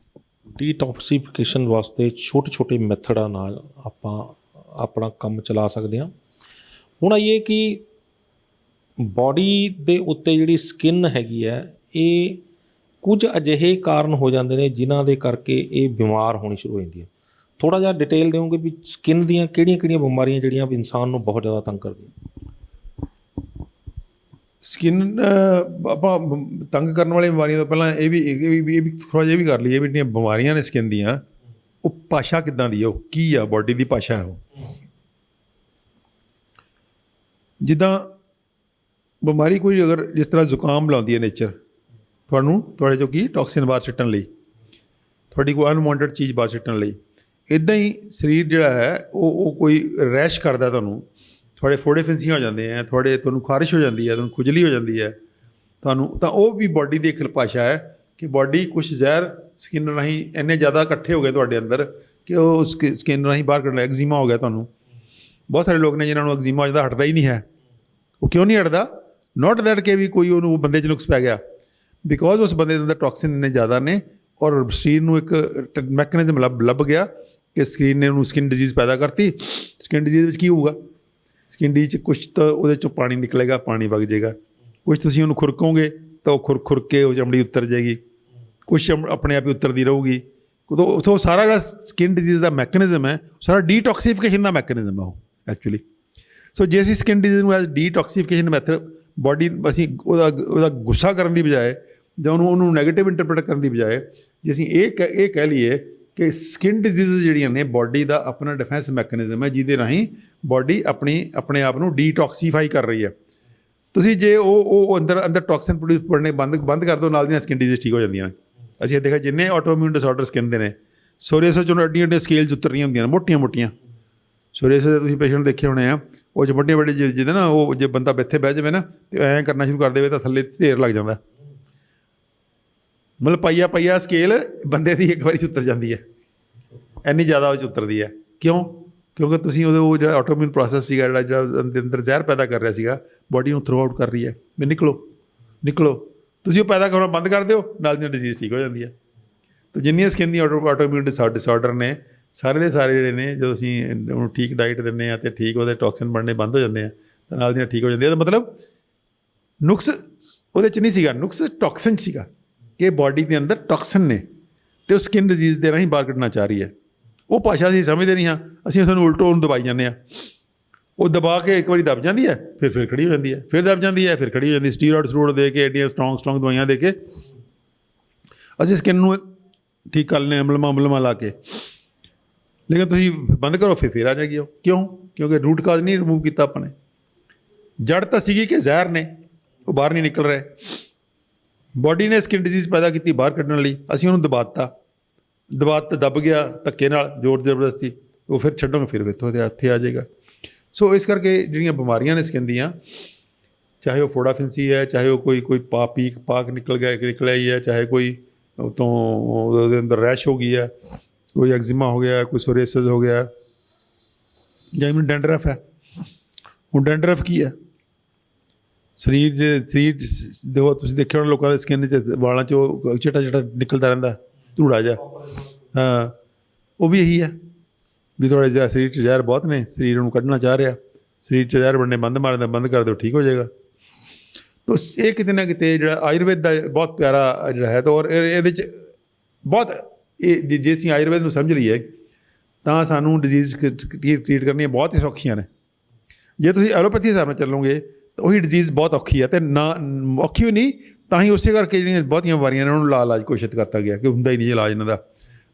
ਡੀਟੌਕਸੀਫਿਕੇਸ਼ਨ ਵਾਸਤੇ ਛੋਟੇ ਮੈਥਡਾਂ ਨਾਲ ਆਪਾਂ ਆਪਣਾ ਕੰਮ ਚਲਾ ਸਕਦੇ ਹਾਂ। ਹੁਣ ਆਈਏ ਕਿ ਬਾਡੀ ਦੇ ਉੱਤੇ ਜਿਹੜੀ ਸਕਿਨ ਹੈਗੀ ਹੈ, ਇਹ ਕੁਝ ਅਜਿਹੇ ਕਾਰਨ ਹੋ ਜਾਂਦੇ ਨੇ ਜਿਨ੍ਹਾਂ ਦੇ ਕਰਕੇ ਇਹ ਬਿਮਾਰ ਹੋਣੀ ਸ਼ੁਰੂ ਹੋ ਜਾਂਦੀ ਹੈ। ਥੋੜ੍ਹਾ ਜਿਹਾ ਡਿਟੇਲ ਦਿਓਗੇ ਵੀ ਸਕਿਨ ਦੀਆਂ ਕਿਹੜੀਆਂ ਬਿਮਾਰੀਆਂ ਜਿਹੜੀਆਂ ਇਨਸਾਨ ਨੂੰ ਬਹੁਤ ਜ਼ਿਆਦਾ ਤੰਗ ਕਰਦੀਆਂ? ਸਕਿਨ ਆਪਾਂ ਤੰਗ ਕਰਨ ਵਾਲੀਆਂ ਬਿਮਾਰੀਆਂ ਤੋਂ ਪਹਿਲਾਂ ਇਹ ਵੀ ਥੋੜ੍ਹਾ ਜਿਹਾ ਵੀ ਕਰ ਲਈਏ ਵੀ ਜਿਹੜੀਆਂ ਬਿਮਾਰੀਆਂ ਨੇ ਸਕਿਨ ਦੀਆਂ, ਉਹ ਭਾਸ਼ਾ ਕਿੱਦਾਂ ਦੀ ਹੈ, ਉਹ ਕੀ ਆ, ਬਾਡੀ ਦੀ ਭਾਸ਼ਾ ਹੈ ਉਹ। ਜਿੱਦਾਂ ਬਿਮਾਰੀ ਕੋਈ ਅਗਰ ਜਿਸ ਤਰ੍ਹਾਂ ਜ਼ੁਕਾਮ ਲਾਉਂਦੀ ਹੈ ਨੇਚਰ ਤੁਹਾਡੇ 'ਚੋਂ ਕੀ ਟੌਕਸਿਨ ਬਾਹਰ ਸੁੱਟਣ ਲਈ, ਤੁਹਾਡੀ ਕੋਈ ਅਨਵਾਂਟਡ ਚੀਜ਼ ਬਾਹਰ ਸੁੱਟਣ ਲਈ, ਇੱਦਾਂ ਹੀ ਸਰੀਰ ਜਿਹੜਾ ਹੈ ਉਹ ਕੋਈ ਰੈਸ਼ ਕਰਦਾ, ਤੁਹਾਡੇ ਫੋੜੇ ਫਿੰਸੀਆਂ ਹੋ ਜਾਂਦੇ ਆ, ਤੁਹਾਨੂੰ ਖਾਰਿਸ਼ ਹੋ ਜਾਂਦੀ ਹੈ, ਤੁਹਾਨੂੰ ਖੁਜਲੀ ਹੋ ਜਾਂਦੀ ਹੈ ਤੁਹਾਨੂੰ, ਤਾਂ ਉਹ ਵੀ ਬਾਡੀ ਦੀ ਇੱਕ ਭਾਸ਼ਾ ਹੈ ਕਿ ਬਾਡੀ ਕੁਛ ਜ਼ਹਿਰ ਸਕਿਨ ਰਾਹੀਂ ਇੰਨੇ ਜ਼ਿਆਦਾ ਇਕੱਠੇ ਹੋ ਗਏ ਤੁਹਾਡੇ ਅੰਦਰ ਕਿ ਉਹ ਸਕਿਨ ਰਾਹੀਂ ਬਾਹਰ ਕੱਢਣਾ। ਐਗਜ਼ੀਮਾ ਹੋ ਗਿਆ ਤੁਹਾਨੂੰ। ਬਹੁਤ ਸਾਰੇ ਲੋਕ ਨੇ ਜਿਨ੍ਹਾਂ ਨੂੰ ਐਗਜ਼ੀਮਾ ਹੋ ਜਾਂਦਾ, ਹਟਦਾ ਹੀ ਨਹੀਂ ਹੈ। ਉਹ ਕਿਉਂ ਨਹੀਂ ਹਟਦਾ? ਨੋਟ ਦੈਟ ਕਿ ਵੀ ਕੋਈ ਉਹਨੂੰ ਬੰਦੇ 'ਚ ਨੁਕਸ ਪੈ ਗਿਆ, ਬਿਕੋਜ਼ ਉਸ ਬੰਦੇ ਦੇ ਅੰਦਰ ਟੌਕਸਿਨ ਇੰਨੇ ਜ਼ਿਆਦਾ ਨੇ ਔਰ ਸਰੀਰ ਨੂੰ ਇੱਕ ਮੈਕੈਨਿਜ਼ਮ ਲੱਭ ਗਿਆ ਕਿ ਸਰੀਰ ਨੇ ਉਹਨੂੰ ਸਕਿਨ ਡਿਜ਼ੀਜ਼ ਪੈਦਾ ਕਰਤੀ। ਸਕਿਨ ਡਿਜ਼ੀਜ਼ ਵਿੱਚ ਕੀ ਹੋਊਗਾ, ਸਕਿਨ ਡਿਜ਼ੀਜ਼ 'ਚ ਕੁਛ ਤਾਂ ਉਹਦੇ 'ਚੋਂ ਪਾਣੀ ਨਿਕਲੇਗਾ, ਪਾਣੀ ਵਗ ਜਾਏਗਾ। ਕੁਛ ਤੁਸੀਂ ਉਹਨੂੰ ਖੁਰਕੋਗੇ ਤਾਂ ਉਹ ਖੁਰਕ ਕੇ ਉਹ ਚਮੜੀ ਉੱਤਰ ਜਾਏਗੀ, ਕੁਛ ਆਪਣੇ ਆਪ ਹੀ ਉੱਤਰਦੀ ਰਹੂਗੀ। ਉਦੋਂ ਉੱਥੋਂ ਸਾਰਾ ਜਿਹੜਾ ਸਕਿਨ ਡਿਜ਼ੀਜ਼ ਦਾ ਮੈਕੈਨਿਜ਼ਮ ਹੈ, ਸਾਰਾ ਡੀਟੌਕਸੀਫਿਕੇਸ਼ਨ ਦਾ ਮੈਕੈਨਿਜ਼ਮ ਹੈ ਉਹ ਐਕਚੁਅਲੀ। ਸੋ ਜੇ ਅਸੀਂ ਸਕਿਨ ਡਿਜ਼ੀਜ਼ ਨੂੰ ਐਜ਼ ਡੀਟੌਕਸੀਫਿਕੇਸ਼ਨ ਮੈਥਡ ਬੋਡੀ ਅਸੀਂ ਉਹਦਾ ਗੁੱਸਾ ਕਰਨ ਦੀ ਬਜਾਏ ਜਾਂ ਉਹਨੂੰ ਨੈਗੇਟਿਵ ਇੰਟਰਪ੍ਰੀਟ ਕਰਨ ਦੀ ਬਜਾਏ ਜੇ ਅਸੀਂ ਇਹ ਕਹਿ ਲਈਏ ਕਿ ਸਕਿਨ ਡਿਜ਼ੀਜ਼ ਜਿਹੜੀਆਂ ਨੇ ਬੋਡੀ ਦਾ ਆਪਣਾ ਡਿਫੈਂਸ ਮੈਕੈਨਿਜ਼ਮ ਹੈ, ਜਿਹਦੇ ਰਾਹੀਂ ਬੋਡੀ ਆਪਣੇ ਆਪ ਨੂੰ ਡੀਟੌਕਸੀਫਾਈ ਕਰ ਰਹੀ ਹੈ। ਤੁਸੀਂ ਜੇ ਉਹ ਅੰਦਰ ਟੌਕਸਿਨ ਪ੍ਰੋਡਿਊਸ ਕਰਨੇ ਬੰਦ ਕਰ ਦਿਓ, ਨਾਲ ਦੀਆਂ ਸਕਿਨ ਡਿਜ਼ੀਜ਼ ਠੀਕ ਹੋ ਜਾਂਦੀਆਂ ਨੇ। ਅਸੀਂ ਦੇਖਿਆ ਜਿੰਨੇ ਆਟੋਇਮਿਊਨ ਡਿਸਆਰਡਰ ਸਕਿਨ ਦੇ ਨੇ, ਸੋਰੀਆਸਿਸ 'ਚੋਂ ਅੱਡੀਆਂ ਸਕੇਲਸ ਉਤਰ ਰਹੀਆਂ ਹੁੰਦੀਆਂ ਨੇ ਮੋਟੀਆਂ। ਸੋਰੀਆਸਿਸ ਦੇ ਤੁਸੀਂ ਪੇਸ਼ੈਂਟ ਦੇਖੇ ਹੋਣੇ ਆ, ਉਹ 'ਚ ਵੱਡੇ ਜਿਹਦੇ ਨਾ ਉਹ ਜੇ ਬੰਦਾ ਇੱਥੇ ਬਹਿ ਜਾਵੇ ਨਾ ਤੇ ਐਂ ਕਰਨਾ ਸ਼ੁਰੂ ਕਰ ਦੇਵੇ ਤਾਂ ਥੱਲੇ ਢੇਰ ਲੱਗ ਜਾਂਦਾ। ਮਤਲਬ ਪਾਈਆ ਸਕੇਲ ਬੰਦੇ ਦੀ ਇੱਕ ਵਾਰੀ 'ਚ ਉਤਰ ਜਾਂਦੀ ਹੈ, ਇੰਨੀ ਜ਼ਿਆਦਾ ਉਹ 'ਚ ਉਤਰਦੀ ਹੈ। ਕਿਉਂਕਿ ਤੁਸੀਂ ਉਹ ਜਿਹੜਾ ਆਟੋਇਮਿਊਨ ਪ੍ਰੋਸੈਸ ਸੀਗਾ, ਜਿਹੜਾ ਅੰਦਰ ਜ਼ਹਿਰ ਪੈਦਾ ਕਰ ਰਿਹਾ ਸੀਗਾ, ਬੋਡੀ ਨੂੰ ਥਰੋ ਆਊਟ ਕਰ ਰਹੀ ਹੈ ਵੀ ਨਿਕਲੋ। ਤੁਸੀਂ ਉਹ ਪੈਦਾ ਕਰਨਾ ਬੰਦ ਕਰ ਦਿਓ, ਨਾਲ ਦੀਆਂ ਡਿਜ਼ੀਜ਼ ਠੀਕ ਹੋ ਜਾਂਦੀ ਹੈ। ਤਾਂ ਜਿੰਨੀਆਂ ਸਕਿਨ ਦੀਆਂ ਆਟੋਇਮਿਊਨ ਡਿਸਆਰਡਰ ਨੇ, ਸਾਰੇ ਦੇ ਸਾਰੇ ਜਿਹੜੇ ਨੇ, ਜਦੋਂ ਅਸੀਂ ਉਹਨੂੰ ਠੀਕ ਡਾਈਟ ਦਿੰਦੇ ਹਾਂ ਅਤੇ ਠੀਕ ਉਹਦੇ ਟੌਕਸਿਨ ਬਣਨੇ ਬੰਦ ਹੋ ਜਾਂਦੇ ਆ ਤਾਂ ਨਾਲ ਦੀਆਂ ਠੀਕ ਹੋ ਜਾਂਦੀਆਂ। ਤਾਂ ਮਤਲਬ ਨੁਕਸ ਉਹਦੇ 'ਚ ਨਹੀਂ ਸੀਗਾ, ਨੁਕਸ ਟੌਕਸਿਨ ਸੀਗਾ ਕਿ ਬੋਡੀ ਦੇ ਅੰਦਰ ਟੌਕਸਿਨ ਨੇ ਅਤੇ ਉਹ ਸਕਿਨ ਡਿਜ਼ੀਜ਼ ਦੇ ਰਾਹੀਂ ਬਾਹਰ ਕੱਢਣਾ ਚਾਹ ਰਹੀ ਹੈ। ਉਹ ਭਾਸ਼ਾ ਅਸੀਂ ਸਮਝਦੇ ਨਹੀਂ ਹਾਂ, ਅਸੀਂ ਉਸਨੂੰ ਉਲਟੋ ਉਹਨੂੰ ਦਬਾਈ ਜਾਂਦੇ ਹਾਂ। ਉਹ ਦਬਾ ਕੇ ਇੱਕ ਵਾਰੀ ਦਬ ਜਾਂਦੀ ਹੈ, ਫਿਰ ਖੜੀ ਹੋ ਜਾਂਦੀ ਹੈ, ਫਿਰ ਦਬ ਜਾਂਦੀ ਹੈ, ਫਿਰ ਖੜੀ ਹੋ ਜਾਂਦੀ। ਸਟੀਰੋਇਡ ਦੇ ਕੇ ਐਡੀਆਂ ਸਟਰੋਂਗ ਦਵਾਈਆਂ ਦੇ ਕੇ ਅਸੀਂ ਸਕਿਨ ਨੂੰ ਠੀਕ ਕਰ ਲੈਂਦੇ, ਅਮਲਮਾ ਲਾ ਕੇ। ਲੇਕਿਨ ਤੁਸੀਂ ਬੰਦ ਕਰੋ, ਫਿਰ ਆ ਜਾਏਗੀ ਉਹ। ਕਿਉਂਕਿ ਰੂਟ ਕਾਜ਼ ਨਹੀਂ ਰਿਮੂਵ ਕੀਤਾ ਆਪਾਂ ਨੇ। ਜੜ ਤਾਂ ਸੀਗੀ ਕਿ ਜ਼ਹਿਰ ਨੇ, ਉਹ ਬਾਹਰ ਨਹੀਂ ਨਿਕਲ ਰਹੇ। ਬੋਡੀ ਨੇ ਸਕਿਨ ਡਿਜ਼ੀਜ਼ ਪੈਦਾ ਕੀਤੀ ਬਾਹਰ ਕੱਢਣ ਲਈ, ਅਸੀਂ ਉਹਨੂੰ ਦਬ ਗਿਆ ਧੱਕੇ ਨਾਲ, ਜ਼ੋਰ ਜ਼ਬਰਦਸਤੀ। ਉਹ ਫਿਰ ਛੱਡੋਗੇ, ਫਿਰ ਇੱਥੇ ਆ ਜਾਏਗਾ। ਸੋ ਇਸ ਕਰਕੇ ਜਿਹੜੀਆਂ ਬਿਮਾਰੀਆਂ ਨੇ ਸਕਿਨ ਦੀਆਂ, ਚਾਹੇ ਉਹ ਫੋੜਾ ਫਿੰਸੀ ਹੈ, ਚਾਹੇ ਉਹ ਕੋਈ ਪਾਕ ਨਿਕਲਿਆ ਹੀ ਹੈ, ਚਾਹੇ ਕੋਈ ਉਤੋਂ ਉਹਦੇ ਅੰਦਰ ਰੈਸ਼ ਹੋ ਗਈ ਹੈ, ਕੋਈ ਐਗਜ਼ੀਮਾ ਹੋ ਗਿਆ, ਕੋਈ ਸੋਰੀਆਸਿਸ ਹੋ ਗਿਆ, ਜਾਂ ਮੈਨੂੰ ਡੈਂਡਰਫ ਹੈ। ਹੁਣ ਡੈਂਡਰਫ ਕੀ ਹੈ? ਸਰੀਰ ਦੇਖੋ, ਤੁਸੀਂ ਦੇਖਿਆ ਹੋਣਾ ਲੋਕਾਂ ਦੇ ਸਕਿਨ 'ਚ ਵਾਲਾਂ 'ਚ ਉਹ ਚਿੱਟਾ ਨਿਕਲਦਾ ਰਹਿੰਦਾ, ਧੂੜਾ ਜਿਹਾ। ਹਾਂ, ਉਹ ਵੀ ਇਹੀ ਹੈ ਵੀ ਥੋੜ੍ਹਾ ਜਿਹਾ ਸਰੀਰ 'ਚ ਜ਼ਹਿਰ ਬਹੁਤ ਨੇ, ਸਰੀਰ ਨੂੰ ਕੱਢਣਾ ਚਾਹ ਰਿਹਾ, ਸਰੀਰ 'ਚ ਜ਼ਹਿਰ ਬਣਨੇ ਬੰਦ ਕਰ ਦਿਓ, ਠੀਕ ਹੋ ਜਾਏਗਾ। ਤਾਂ ਇਹ ਕਿਤੇ ਨਾ ਕਿਤੇ ਜਿਹੜਾ ਆਯੁਰਵੇਦ ਦਾ ਬਹੁਤ ਪਿਆਰਾ ਜਿਹੜਾ ਹੈ, ਤਾਂ ਔਰ ਇਹਦੇ 'ਚ ਬਹੁਤ ਜੇ ਅਸੀਂ ਆਯੁਰਵੇਦ ਨੂੰ ਸਮਝ ਲਈਏ ਤਾਂ ਸਾਨੂੰ ਡਿਜ਼ੀਜ਼ ਟਰੀਟ ਕਰਨੀਆਂ ਬਹੁਤ ਹੀ ਸੌਖੀਆਂ ਨੇ। ਜੇ ਤੁਸੀਂ ਐਲੋਪੈਥੀ ਹਿਸਾਬ ਨਾਲ ਚੱਲੋਗੇ ਤਾਂ ਉਹੀ ਡਿਜ਼ੀਜ਼ ਬਹੁਤ ਔਖੀ ਹੈ। ਅਤੇ ਨਾ ਔਖੀ ਹੋਈ ਨਹੀਂ ਤਾਂ ਹੀ ਉਸੇ ਕਰਕੇ ਜਿਹੜੀਆਂ ਬਹੁਤੀਆਂ ਬਿਮਾਰੀਆਂ ਨੇ ਉਹਨਾਂ ਨੂੰ ਇਲਾਜ ਘੋਸ਼ਿਤ ਕਰਤਾ ਗਿਆ ਕਿ ਹੁੰਦਾ ਹੀ ਨਹੀਂ ਇਲਾਜ ਇਹਨਾਂ ਦਾ।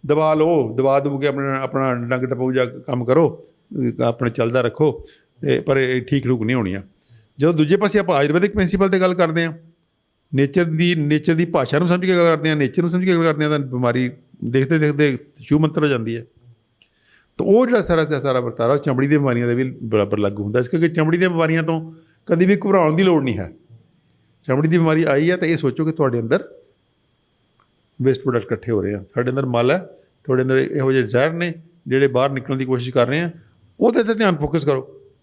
ਦਵਾ ਲਓ, ਦਵਾ ਦੂ ਕੇ ਆਪਣਾ ਡੰਗ ਟਪਾਊ ਜਿਹਾ ਕੰਮ ਕਰੋ, ਆਪਣੇ ਚੱਲਦਾ ਰੱਖੋ, ਅਤੇ ਪਰ ਇਹ ਠੀਕ ਨਹੀਂ ਹੋਣੀਆਂ। ਜਦੋਂ ਦੂਜੇ ਪਾਸੇ ਆਪਾਂ ਆਯੁਰਵੈਦਿਕ ਪ੍ਰਿੰਸੀਪਲ 'ਤੇ ਗੱਲ ਕਰਦੇ ਹਾਂ, ਨੇਚਰ ਦੀ ਭਾਸ਼ਾ ਨੂੰ ਸਮਝ ਕੇ ਗੱਲ ਕਰਦੇ ਹਾਂ, ਨੇਚਰ ਨੂੰ ਸਮਝ ਕੇ ਗੱਲ ਕਰਦੇ ਹਾਂ, ਤਾਂ ਬਿਮਾਰੀ ਦੇਖਦੇ ਛੂ ਮੰਤਰ ਹੋ ਜਾਂਦੀ ਹੈ। ਤਾਂ ਉਹ ਜਿਹੜਾ ਸਾਰਾ ਵਰਤਾਰਾ ਚਮੜੀ ਦੀਆਂ ਬਿਮਾਰੀਆਂ ਦੇ ਵੀ ਬਰਾਬਰ ਲਾਗੂ ਹੁੰਦਾ। ਇਸ ਕਰਕੇ ਚਮੜੀ ਦੀਆਂ ਬਿਮਾਰੀਆਂ ਤੋਂ ਕਦੇ ਵੀ ਘਬਰਾਉਣ ਦੀ ਲੋੜ ਨਹੀਂ ਹੈ। ਚਮੜੀ ਦੀ ਬਿਮਾਰੀ ਆਈ ਹੈ ਤਾਂ ਇਹ ਸੋਚੋ ਕਿ ਤੁਹਾਡੇ ਅੰਦਰ ਵੇਸਟ ਪ੍ਰੋਡਕਟ ਇਕੱਠੇ ਹੋ ਰਹੇ ਆ, ਸਾਡੇ ਅੰਦਰ ਮਲ ਹੈ, ਤੁਹਾਡੇ ਅੰਦਰ ਇਹੋ ਜਿਹੇ ਜ਼ਹਿਰ ਨੇ ਜਿਹੜੇ ਬਾਹਰ ਨਿਕਲਣ ਦੀ ਕੋਸ਼ਿਸ਼ ਕਰ ਰਹੇ ਆ। ਉਹਦੇ 'ਤੇ ਧਿਆਨ ਫੋਕਸ ਕਰੋ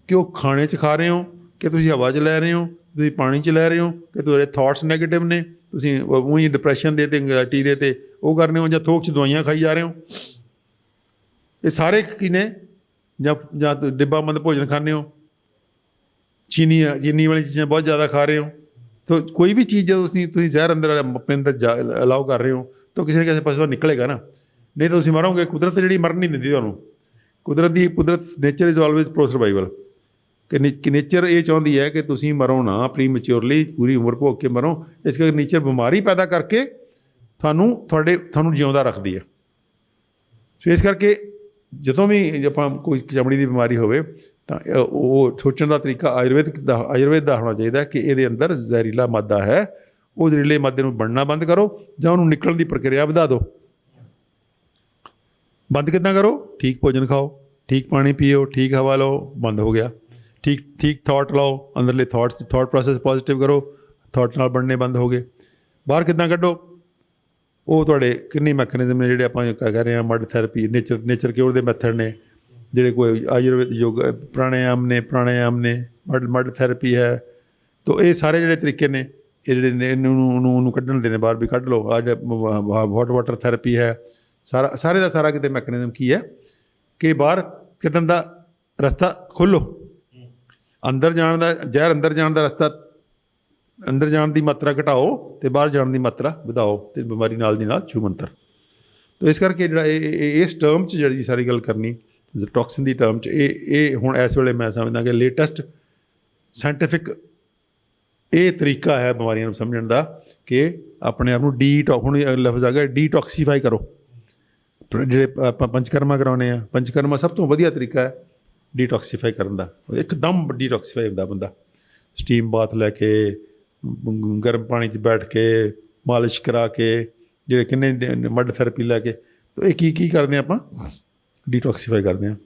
ਕਿ ਉਹ ਖਾਣੇ 'ਚ ਖਾ ਰਹੇ ਹੋ, ਕਿ ਤੁਸੀਂ ਹਵਾ 'ਚ ਲੈ ਰਹੇ ਹੋ, ਤੁਸੀਂ ਪਾਣੀ 'ਚ ਲੈ ਰਹੇ ਹੋ, ਕਿ ਤੁਹਾਡੇ ਥਾਟਸ ਨੈਗੇਟਿਵ ਨੇ, ਤੁਸੀਂ ਉਹੀ ਡਿਪਰੈਸ਼ਨ ਦੇ ਅਤੇ ਐਂਗਜ਼ਾਇਟੀ ਦੇ ਅਤੇ ਉਹ ਕਰ ਰਹੇ ਹੋ, ਜਾਂ ਥੋਕ 'ਚ ਦਵਾਈਆਂ ਖਾਈ ਜਾ ਰਹੇ ਹੋ। ਇਹ ਸਾਰੇ ਕੀ ਨੇ? ਜਾਂ ਡਿੱਬਾਬੰਦ ਭੋਜਨ ਖਾਂਦੇ ਹੋ, ਚੀਨੀ ਵਾਲੀ ਚੀਜ਼ਾਂ ਬਹੁਤ ਜ਼ਿਆਦਾ ਖਾ ਰਹੇ ਹੋ। ਤਾਂ ਕੋਈ ਵੀ ਚੀਜ਼ ਜਦੋਂ ਤੁਸੀਂ ਜ਼ਹਿਰ ਆਪਣੇ ਅੰਦਰ ਅਲਾਓ ਕਰ ਰਹੇ ਹੋ ਤਾਂ ਕਿਸੇ ਨਾ ਕਿਸੇ ਪਾਸੇ ਨਿਕਲੇਗਾ ਨਾ, ਨਹੀਂ ਤਾਂ ਤੁਸੀਂ ਮਰੋਗੇ। ਕੁਦਰਤ ਜਿਹੜੀ ਮਰਨ ਨਹੀਂ ਦਿੰਦੀ ਤੁਹਾਨੂੰ। ਕੁਦਰਤ nature is always pro survival. ਕਿ ਨੇਚਰ ਇਹ ਚਾਹੁੰਦੀ ਹੈ ਕਿ ਤੁਸੀਂ ਮਰੋ ਨਾ ਪ੍ਰੀ ਮੈਚਿਓਰਲੀ, ਪੂਰੀ ਉਮਰ ਭੋਗ ਕੇ ਮਰੋ। ਇਸ ਕਰਕੇ ਨੇਚਰ ਬਿਮਾਰੀ ਪੈਦਾ ਕਰਕੇ ਤੁਹਾਨੂੰ ਜਿਉਂਦਾ ਰੱਖਦੀ ਹੈ। ਸੋ ਇਸ ਕਰਕੇ ਜਦੋਂ ਵੀ ਆਪਾਂ ਕੋਈ ਚਮੜੀ ਦੀ ਬਿਮਾਰੀ ਹੋਵੇ ਤਾਂ ਉਹ ਸੋਚਣ ਦਾ ਤਰੀਕਾ ਆਯੁਰਵੇਦ ਦਾ ਹੋਣਾ ਚਾਹੀਦਾ ਕਿ ਇਹਦੇ ਅੰਦਰ ਜ਼ਹਿਰੀਲਾ ਮਾਦਾ ਹੈ, ਉਹ ਜ਼ਹਿਰੀਲੇ ਮਾਦੇ ਨੂੰ ਬਣਨਾ ਬੰਦ ਕਰੋ ਜਾਂ ਉਹਨੂੰ ਨਿਕਲਣ ਦੀ ਪ੍ਰਕਿਰਿਆ ਵਧਾ ਦਿਓ। ਬੰਦ ਕਿੱਦਾਂ ਕਰੋ? ਠੀਕ ਭੋਜਨ ਖਾਓ, ਠੀਕ ਪਾਣੀ ਪੀਓ, ਠੀਕ ਹਵਾ ਲਓ, ਬੰਦ ਹੋ ਗਿਆ। ਠੀਕ ਥਾਟ ਲਾਓ, ਅੰਦਰਲੇ ਥਾਟ ਪ੍ਰੋਸੈਸ ਪੋਜ਼ੀਟਿਵ ਕਰੋ, ਥਾਟ ਨਾਲ ਬਣਨੇ ਬੰਦ ਹੋ ਗਏ। ਬਾਹਰ ਕਿੱਦਾਂ ਕੱਢੋ? ਉਹ ਤੁਹਾਡੇ ਕਿੰਨੇ ਮੈਕੈਨਿਜ਼ਮ ਨੇ ਜਿਹੜੇ ਆਪਾਂ ਕਹਿ ਰਹੇ ਹਾਂ, ਮਡ ਥੈਰੇਪੀ, ਨੇਚਰ ਕਿਉਰ ਦੇ ਮੈਥਡ ਨੇ, ਜਿਹੜੇ ਕੋਈ ਆਯੁਰਵੇਦ ਯੋਗ ਪ੍ਰਾਣਾਯਾਮ ਨੇ, ਮਡ ਥੈਰੇਪੀ ਹੈ। ਤਾਂ ਇਹ ਸਾਰੇ ਜਿਹੜੇ ਤਰੀਕੇ ਨੇ ਇਹ ਜਿਹੜੇ ਨੇ ਉਹਨੂੰ ਕੱਢਣ ਦੇ ਨੇ ਬਾਹਰ ਵੀ ਕੱਢ ਲਓ। ਅੱਜ ਹੌਟ ਵਾਟਰ ਥੈਰੇਪੀ ਹੈ, ਸਾਰੇ ਦਾ ਸਾਰਾ ਕਿਤੇ ਮੈਕੈਨਿਜ਼ਮ ਕੀ ਹੈ ਕਿ ਬਾਹਰ ਕੱਢਣ ਦਾ ਰਸਤਾ ਖੋਲ੍ਹੋ, ਅੰਦਰ ਜਾਣ ਦਾ ਜ਼ਹਿਰ ਅੰਦਰ ਜਾਣ ਦਾ ਰਸਤਾ, ਅੰਦਰ ਜਾਣ ਦੀ ਮਾਤਰਾ ਘਟਾਓ ਅਤੇ ਬਾਹਰ ਜਾਣ ਦੀ ਮਾਤਰਾ ਵਧਾਓ, ਅਤੇ ਬਿਮਾਰੀ ਨਾਲ ਦੀ ਨਾਲ ਛੂ ਮੰਤਰ। ਤਾਂ ਇਸ ਕਰਕੇ ਜਿਹੜਾ ਇਸ ਟਰਮ 'ਚ ਜਿਹੜੀ ਸਾਰੀ ਗੱਲ ਕਰਨੀ ਟੌਕਸਿਨ ਦੀ ਟਰਮ 'ਚ ਇਹ ਹੁਣ ਇਸ ਵੇਲੇ ਮੈਂ ਸਮਝਦਾ ਕਿ ਲੇਟੈਸਟ ਸਾਇੰਟੀਫਿਕ ਇਹ ਤਰੀਕਾ ਹੈ ਬਿਮਾਰੀਆਂ ਨੂੰ ਸਮਝਣ ਦਾ ਕਿ ਆਪਣੇ ਆਪ ਨੂੰ ਹੁਣ ਲਫ਼ਜ਼ ਆ ਗਿਆ ਡੀਟੌਕਸੀਫਾਈ ਕਰੋ। ਜਿਹੜੇ ਆਪਾਂ ਪੰਚਕਰਮਾ ਕਰਾਉਂਦੇ ਹਾਂ, ਪੰਚਕਰਮਾ ਸਭ ਤੋਂ ਵਧੀਆ ਤਰੀਕਾ ਹੈ ਡੀਟੌਕਸੀਫਾਈ ਕਰਨ ਦਾ। ਇੱਕਦਮ ਡੀਟੌਕਸੀਫਾਈ ਹੁੰਦਾ ਬੰਦਾ, ਸਟੀਮ ਬਾਥ ਲੈ ਕੇ, ਗਰਮ ਪਾਣੀ 'ਚ ਬੈਠ ਕੇ, ਮਾਲਿਸ਼ ਕਰਾ ਕੇ, ਜਿਹੜੇ ਕਿੰਨੇ ਮੱਡ ਥੈਰੇਪੀ ਲੈ ਕੇ। ਤਾਂ ਇਹ ਕੀ ਕਰਦੇ ਹਾਂ ਆਪਾਂ, ਡੀਟੌਕਸੀਫਾਈ ਕਰਦੇ ਹਾਂ।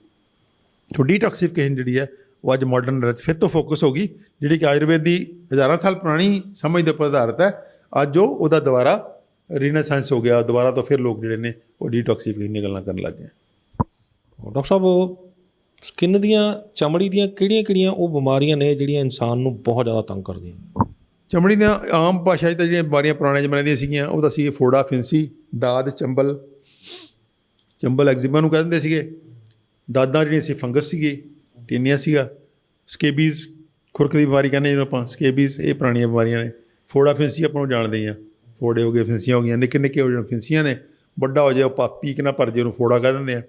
ਤਾਂ ਡੀਟੌਕਸੀਫਿਕੇਸ਼ਨ ਜਿਹੜੀ ਹੈ ਉਹ ਅੱਜ ਮਾਡਰਨ era 'ਚ ਫਿਰ ਤੋਂ ਫੋਕਸ ਹੋ ਗਈ, ਜਿਹੜੀ ਕਿ ਆਯੁਰਵੇਦ ਦੀ ਹਜ਼ਾਰਾਂ ਸਾਲ ਪੁਰਾਣੀ ਸਮਝ ਦੇ ਉੱਪਰ ਆਧਾਰਿਤ ਹੈ। ਅੱਜ ਉਹਦਾ ਦੁਬਾਰਾ ਰੀਨੇਸਾਂਸ ਹੋ ਗਿਆ, ਦੁਬਾਰਾ ਤੋਂ ਫਿਰ ਲੋਕ ਜਿਹੜੇ ਨੇ ਉਹ ਡੀਟੌਕਸੀਫਿਕੇਸ਼ਨ ਦੀਆਂ ਗੱਲਾਂ ਕਰਨ ਲੱਗ ਗਏ। ਡਾਕਟਰ ਸਾਹਿਬ, ਸਕਿਨ ਦੀਆਂ, ਚਮੜੀ ਦੀਆਂ ਕਿਹੜੀਆਂ ਉਹ ਬਿਮਾਰੀਆਂ ਨੇ ਜਿਹੜੀਆਂ ਇਨਸਾਨ ਨੂੰ ਬਹੁਤ ਜ਼ਿਆਦਾ ਤੰਗ ਕਰਦੀਆਂ? ਚਮੜੀ ਦੀਆਂ ਆਮ ਭਾਸ਼ਾ 'ਚ ਤਾਂ ਜਿਹੜੀਆਂ ਬਿਮਾਰੀਆਂ ਪੁਰਾਣੇ ਜ਼ਮਾਨੇ ਦੀਆਂ ਸੀਗੀਆਂ ਉਹ ਤਾਂ ਸੀ ਫੋੜਾ, ਫਿੰਸੀ, ਦਾਦ, ਚੰਬਲ ਐਗਜ਼ੀਮਾ ਨੂੰ ਕਹਿ ਦਿੰਦੇ ਸੀਗੇ। ਦਾਦਾਂ ਜਿਹੜੀਆਂ ਸੀ ਫੰਗਸ ਸੀਗੀ, ਟੀਨੀਆ ਸੀਗਾ, ਸਕੇਬੀਜ਼ ਖੁਰਕ ਦੀ ਬਿਮਾਰੀ ਕਹਿੰਦੇ ਜਿਹਨੂੰ ਆਪਾਂ, ਸਕੇਬੀਜ਼, ਇਹ ਪੁਰਾਣੀਆਂ ਬਿਮਾਰੀਆਂ ਨੇ। ਫੋੜਾ, ਫਿੰਸੀ ਆਪਾਂ ਨੂੰ ਜਾਣਦੇ ਹਾਂ, ਫੋੜੇ ਹੋ ਗਏ, ਫਿੰਸੀਆਂ ਹੋ ਗਈਆਂ, ਨਿੱਕੇ ਹੋ ਜਾਣ ਫਿੰਸੀਆਂ ਨੇ, ਵੱਡਾ ਹੋ ਜਾਏ ਉਹ ਪੀਕ ਨਾ ਭਰ ਜੇ ਉਹਨੂੰ ਫੋੜਾ ਕਹਿ ਦਿੰਦੇ ਆ।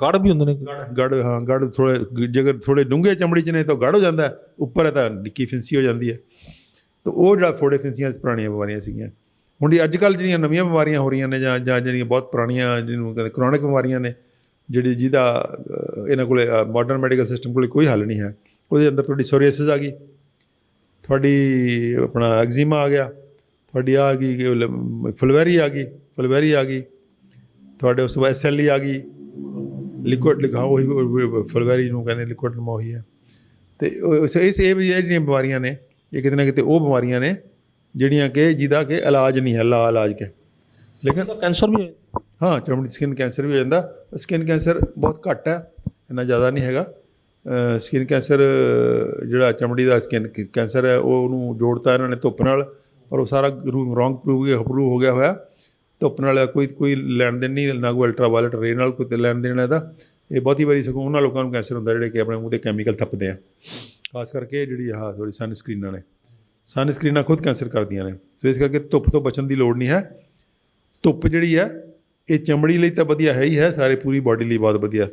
ਗੜ ਵੀ ਹੁੰਦੇ ਨੇ? ਗੜ, ਹਾਂ ਗੜ ਥੋੜ੍ਹੇ, ਜੇਕਰ ਥੋੜ੍ਹੇ ਡੂੰਘੇ ਚਮੜੀ 'ਚ ਨੇ ਤਾਂ ਗੜ ਹੋ ਜਾਂਦਾ, ਉੱਪਰ ਹੈ ਤਾਂ ਨਿੱਕੀ ਫਿੰਸੀ ਹੋ ਜਾਂਦੀ ਹੈ। ਤਾਂ ਉਹ ਜਿਹੜਾ ਫੋੜੇ, ਫਿੰਸੀਆਂ ਪੁਰਾਣੀਆਂ ਬਿਮਾਰੀਆਂ ਸੀਗੀਆਂ। ਹੁਣ ਅੱਜ ਕੱਲ੍ਹ ਜਿਹੜੀਆਂ ਨਵੀਆਂ ਬਿਮਾਰੀਆਂ ਹੋ ਰਹੀਆਂ ਨੇ ਜਾਂ ਜਿਹੜੀਆਂ ਬਹੁਤ ਪੁਰਾਣੀਆਂ ਜਿਹਨੂੰ ਕਹਿੰਦੇ ਕਰੋਨਿਕ ਬਿਮਾਰੀਆਂ ਨੇ, ਜਿਹਦਾ ਇਹਨਾਂ ਕੋਲ ਮਾਡਰਨ ਮੈਡੀਕਲ ਸਿਸਟਮ ਕੋਲ ਕੋਈ ਹੱਲ ਨਹੀਂ ਹੈ। ਉਹਦੇ ਅੰਦਰ ਤੁਹਾਡੀ ਸੋਰੀਆਸਿਸ ਆ ਗਈ, ਤੁਹਾਡੀ ਆਪਣਾ ਐਗਜ਼ੀਮਾ ਆ ਗਿਆ, ਤੁਹਾਡੀ ਆ ਗਈ ਫੁਲਵੈਰੀ ਆ ਗਈ, ਤੁਹਾਡੇ ਉਸ ਤੋਂ ਬਾਅਦ SLE ਆ ਗਈ, ਲਿਕੁਇਡ, ਹਾਂ ਉਹੀ ਫੁਲਵੈਰੀ ਨੂੰ ਕਹਿੰਦੇ ਲਿਕੁਇਡ ਨਮਾ ਉਹੀ ਹੈ। ਅਤੇ ਇਹ ਜਿਹੜੀਆਂ ਬਿਮਾਰੀਆਂ ਨੇ ਇਹ ਕਿਤੇ ਨਾ ਕਿਤੇ ਉਹ ਬਿਮਾਰੀਆਂ ਨੇ ਜਿਹੜੀਆਂ ਕਿ ਜਿਹਦਾ ਕਿ ਇਲਾਜ ਨਹੀਂ ਹੈ, ਲਾ ਇਲਾਜ ਕੇ। ਲੇਕਿਨ ਕੈਂਸਰ ਵੀ ਹੈ? ਹਾਂ, ਚਮੜੀ ਸਕਿਨ ਕੈਂਸਰ ਵੀ ਹੋ ਜਾਂਦਾ। ਸਕਿਨ ਕੈਂਸਰ ਬਹੁਤ ਘੱਟ ਹੈ, ਇੰਨਾ ਜ਼ਿਆਦਾ ਨਹੀਂ ਹੈਗਾ। ਸਕਿਨ ਕੈਂਸਰ ਜਿਹੜਾ ਚਮੜੀ ਦਾ ਸਕਿਨ ਕੈਂਸਰ ਹੈ ਉਹਨੂੰ ਜੋੜਤਾ ਇਹਨਾਂ ਨੇ ਧੁੱਪ ਨਾਲ, ਪਰ ਉਹ ਸਾਰਾ ਰੋਂਗ ਪ੍ਰੂਵ ਹੋ ਗਿਆ ਹੋਇਆ। ਧੁੱਪ ਨਾਲ ਕੋਈ ਲੈਣ ਦੇਣ ਨਹੀਂ, ਨਾ ਕੋਈ ਅਲਟਰਾਵਾਇਲਟ ਰੇ ਨਾਲ ਕੋਈ ਲੈਣ ਦੇਣ ਇਹਦਾ। ਇਹ ਬਹੁਤੀ ਵਾਰੀ ਸਗੋਂ ਉਹਨਾਂ ਲੋਕਾਂ ਨੂੰ ਕੈਂਸਰ ਹੁੰਦਾ ਜਿਹੜੇ ਕਿ ਆਪਣੇ ਮੂੰਹ 'ਤੇ ਕੈਮੀਕਲ ਥੱਪਦੇ ਆ, ਖਾਸ ਕਰਕੇ ਜਿਹੜੀ ਥੋੜੀ ਸਨ ਸਕਰੀਨਾਂ ਨੇ। ਸਨ ਸਕਰੀਨਾਂ ਖੁਦ ਕੈਂਸਰ ਕਰਦੀਆਂ ਨੇ। ਸੋ ਇਸ ਕਰਕੇ ਧੁੱਪ ਤੋਂ ਬਚਣ ਦੀ ਲੋੜ ਨਹੀਂ ਹੈ। ਧੁੱਪ ਜਿਹੜੀ ਹੈ ਇਹ ਚਮੜੀ ਲਈ ਤਾਂ ਵਧੀਆ ਹੈ ਹੀ ਹੈ, ਸਾਰੇ ਪੂਰੀ ਬਾਡੀ ਲਈ ਬਹੁਤ ਵਧੀਆ।